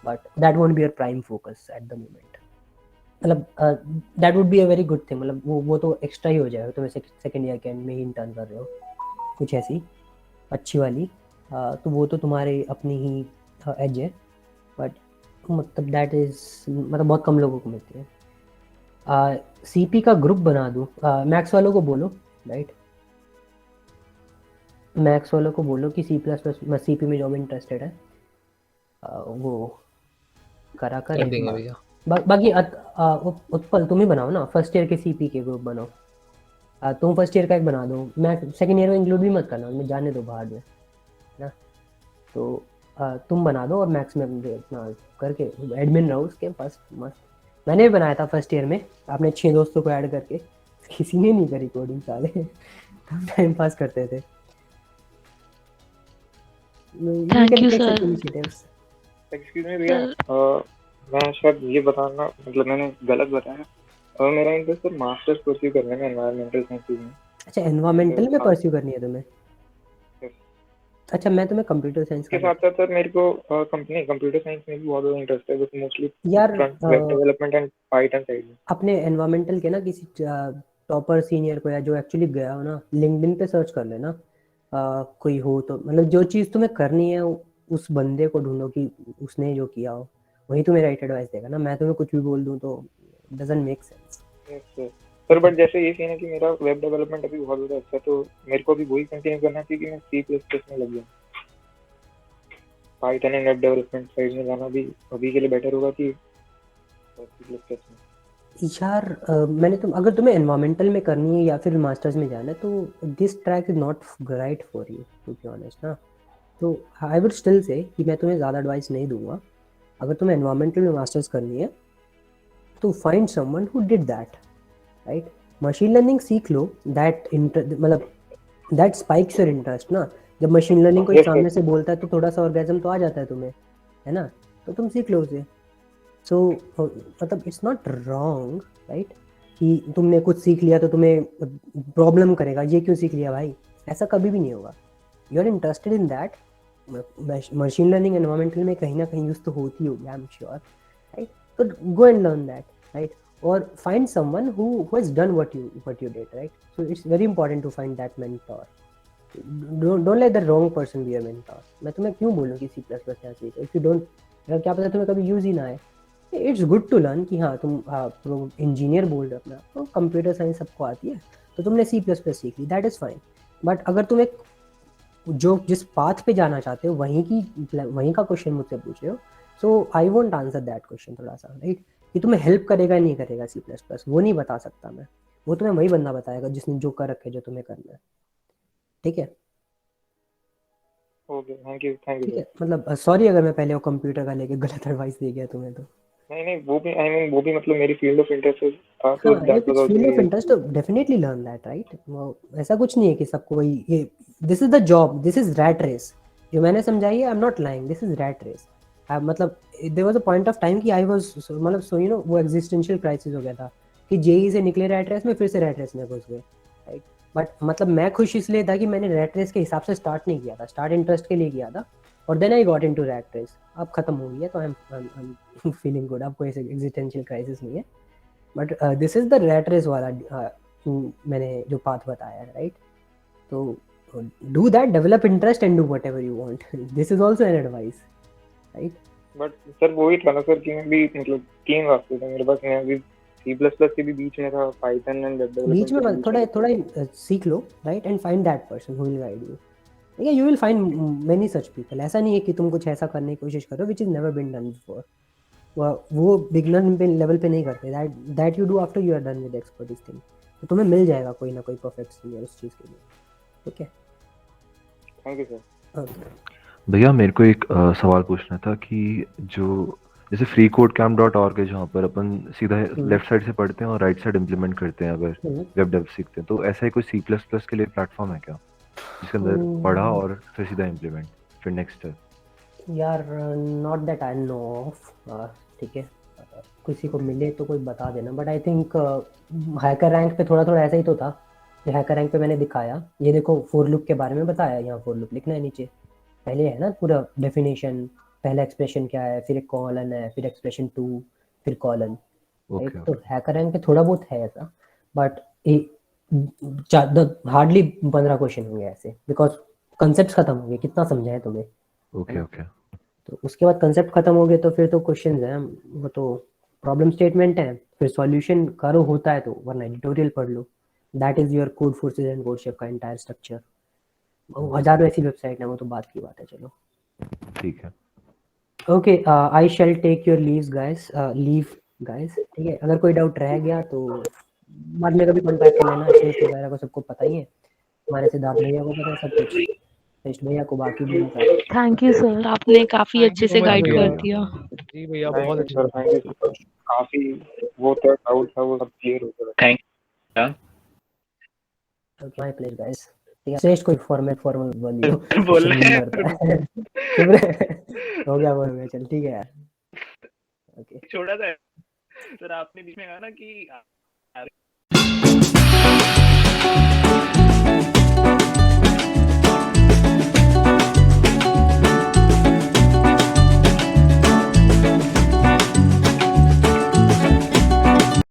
But that won't be your prime focus at the moment. मतलब that would be a very good thing. मतलब वो तो एक्स्ट्रा ही हो जाएगा, तुम्हें सेकंड ईयर के एंड में ही इंटर्न कर रहे हो कुछ ऐसी अच्छी वाली, तो वो तो तुम्हारे अपनी ही एज है। बट मतलब दैट इज, मतलब बहुत कम लोगों को मिलती है। सीपी का ग्रुप बना दूँ, मैक्स वालों को बोलो, राइट। मैक्स वालों को बोलो कि C++ सीपी में जो इंटरेस्टेड है, वो करा कर कर देंगे भैया। बाकी उत्पल तुम ही बनाओ ना, फर्स्ट ईयर के सीपी के ग्रुप बनाओ। तुम फर्स्ट ईयर का एक बना दो, मैं सेकंड ईयर में इंक्लूड भी मत करना, मैं जाने दो बाहर में ना। तो तुम बना दो, और मैक्स में अपना करके एडमिन रहो उसके पास, मस्त। मैंने भी बनाया था फर्स्ट ईयर में, अपने 6 दोस्तों को ऐड करके। किसी ने नहीं करी कोडिंग साले, टाइम पास करते थे। Thank you sir. Excuse me भैया, मैं शायद ये बताना, मतलब मैंने गलत बताया। और मेरा इंटरेस्ट है मास्टर्स परस्यू करने में एनवायरमेंटल साइंसेज में। अच्छा, एनवायरमेंटल में परस्यू करनी है तुम्हें? अच्छा, मैं तुम्हें कंप्यूटर साइंस के साथ साथ सर मेरे को कंप्यूटर साइंस में भी बहुत ज़्यादा इंटरेस्ट है, बस मोस्टली यार front web development and Python side में। अपने एनवायरमेंटल के ना किसी टॉपर सीनियर को, या जो एक्चुअली गया हो ना, लिंक्डइन पे सर्च कर लेना। कोई हो तो, मतलब जो चीज़ तुम्हें करनी है उस बंदे को ढूंढो कि उसने जो किया हो, वही तुम्हें राइट एडवाइस देगा ना। मैं तुम्हें कुछ भी बोल दूं तो doesn't make sense. Sir but जैसे ये सीन है कि मेरा वेब डेवलपमेंट अभी बहुत ज़्यादा अच्छा है, तो मेरे को अभी वही कंटिन्यू करना चाहिए कि मैं C++ में लग जाऊँ। Python and web development side में जाना भी अभी के लिए बेटर होगा कि C++ में? यार मैंने तुम, अगर तुम्हें एनवायरमेंटल में करनी है या फिर मास्टर्स में जाना है, तो this track is not right for you, to be honest ना। तो आई वुड स्टिल से कि मैं तुम्हें ज़्यादा एडवाइस नहीं दूंगा। अगर तुम्हें एनवायरमेंटल में मास्टर्स करनी है to find someone who did that, right? Machine learning सीख लो, that मतलब that spikes your interest ना. जब मशीन लर्निंग कोई सामने से बोलता है तो थोड़ा सा ऑर्गेजम तो आ जाता है तुम्हें, है ना, तो तुम सीख लो उसे. सो मतलब इट्स नॉट रॉन्ग, राइट, कि तुमने कुछ सीख लिया तो तुम्हें प्रॉब्लम करेगा, ये क्यों सीख लिया भाई, ऐसा कभी भी नहीं होगा. You are interested in that. Machine learning environmental में कहीं ना कहीं यूज तो होती होगी, आई एम श्योर, राइट. तो go and learn that, right, or find someone who has done what you did, right? So it's very important to find that mentor. Don't let the wrong person be your mentor. मैं तुम्हें क्यों बोलूँ कि C++ यहाँ सीखो, if you don't, अगर क्या पता तुम्हें कभी यूज ही ना आए. इट्स गुड टू लर्न कि हाँ तुम इंजीनियर बोल रहे हो अपना, तो कंप्यूटर साइंस सबको आती है, तो तुमने C++ सीख ली, दैट इज़ फाइन. बट अगर तुम एक जो जिस पाथ पे जाना चाहते हो वहीं का क्वेश्चन मुझसे पूछ रहे हो, so I won't answer that question थोड़ा सा, राइट. कि तुम्हें हेल्प करेगा नहीं करेगा C++, वो नहीं बता सकता मैं, वो तुम्हें वही बंदा बताएगा जिसने जो कर रखे जो तुम्हें करना है. ठीक है, ओके, थैंक यू ठीक है. मतलब सॉरी अगर मैं पहले वो कंप्यूटर का लेके गलत एडवाइस दे गया तुम्हें तो. नहीं वो भी आई मीन वो भी मतलब मेरी फील्ड ऑफ इंटरेस्ट था, तो that was field of interest, तो डेफिनेटली लर्न दैट, राइट. ऐसा कुछ नहीं है कि सबको वही, ये this is the job, this is rat race. जो मैंने समझाई है, I am not lying, this is rat race. मतलब there was a point of time कि आई वाज मतलब सो यू नो वो एग्जिस्टेंशियल क्राइसिस हो गया था कि जेई से निकले रैट रेस में, फिर से रैट रेस में घुस गए, राइट. बट मतलब मैं खुश इसलिए था कि मैंने रैट रेस के हिसाब से स्टार्ट नहीं किया था, स्टार्ट इंटरेस्ट के लिए किया था, और then I got into rat race. अब खत्म हो गई है तो आई एम फीलिंग गुड. अब कोई एग्जिस्टेंशियल क्राइसिस नहीं है, but this is the rat race वाला मैंने जो पाथ बताया है, राइट. तो do that, develop interest and do whatever you want. This is also an advice, right. But sir वो ही था ना सर कि मैं भी मतलब 3 रास्ते थे मेरे पास. मैं भी C++ के भी बीच में था, पाइथन एंड वेब डेवलपमेंट बीच में थोड़ा सीख लो, right, and find that person who will guide you. ठीक है, you will find many such people. ऐसा नहीं है कि तुम कुछ ऐसा करने की कोशिश करो which is never been done before. वो बिगिनर लेवल पे नहीं करते, that you do after you are done with expertise thing. तो तुम्हें मिल जाएगा कोई ना कोई परफेक्ट सीनियर उस चीज़ के लिए. ठीक है, थैंक यू सर. ओके भैया मेरे को एक सवाल पूछना था कि जो जैसे freecodecamp.org है जहाँ पर अपन सीधा लेफ्ट साइड से पढ़ते हैं और राइट साइड इम्प्लीमेंट करते हैं अगर वेब डेव सीखते हैं, तो ऐसा ही कोई C++ के लिए प्लेटफॉर्म है क्या जिसके अंदर पढ़ा और फिर सीधा इम्प्लीमेंट फिर नेक्स्ट स्टेप? यार not that I know of. ठीक है, किसी को मिले तो कोई बता देना. But I think hacker rank पे थोड़ा ऐसा ही तो था. हैकर रैंक पे मैंने दिखाया, ये देखो फॉर लूप के बारे में बताया, यहाँ फॉर लूप लिखना है नीचे, पहले है ना पूरा डेफिनेशन, पहला एक्सप्रेशन क्या है, फिर एक कॉलन है, फिर एक्सप्रेशन 2, फिर कॉलन. तो हैकर रैंक पे थोड़ा बहुत है ऐसा, बट हार्डली 15 क्वेश्चन होंगे ऐसे, बिकॉज कंसेप्ट खत्म हो गए. कितना समझाए तुम्हें. ओके. तो उसके बाद कंसेप्ट खत्म हो गए तो फिर तो क्वेश्चंस हैं, वो तो प्रॉब्लम स्टेटमेंट है, फिर सॉल्यूशन करो होता है तो, वरना एडिटोरियल पढ़ लो. That is your Codeforces and CodeChef का एंटायर स्ट्रक्चर. हजारों ऐसी वेबसाइट है, वो तो बात की बात है. चलो ठीक है, okay. I shall take your leaves guys, leave guys. ठीक है, अगर कोई डाउट रह गया तो बाद में कभी कॉन्टैक्ट कर लेना. टेस्ट वगैरह को सबको पता ही है, हमारे सिद्धार्थ भैया को पता है सब कुछ, टेस्ट भैया को बाकी भी पता है. थैंक यू सर, आपने काफी अच्छे से गाइड कर दिया. जी भैया बहुत अच्छा. सर थैंक यू सर, काफी वो था डाउट था वो सब क्लियर हो गया. Thank you. Okay, my place guys. ठीक है, श्रेष्ठ कोई फॉर्मल बोलियो बोल रहे हैं. हो गया चल. ठीक है यार, ओके. छोड़ा था सर आपने बीच में कहा ना कि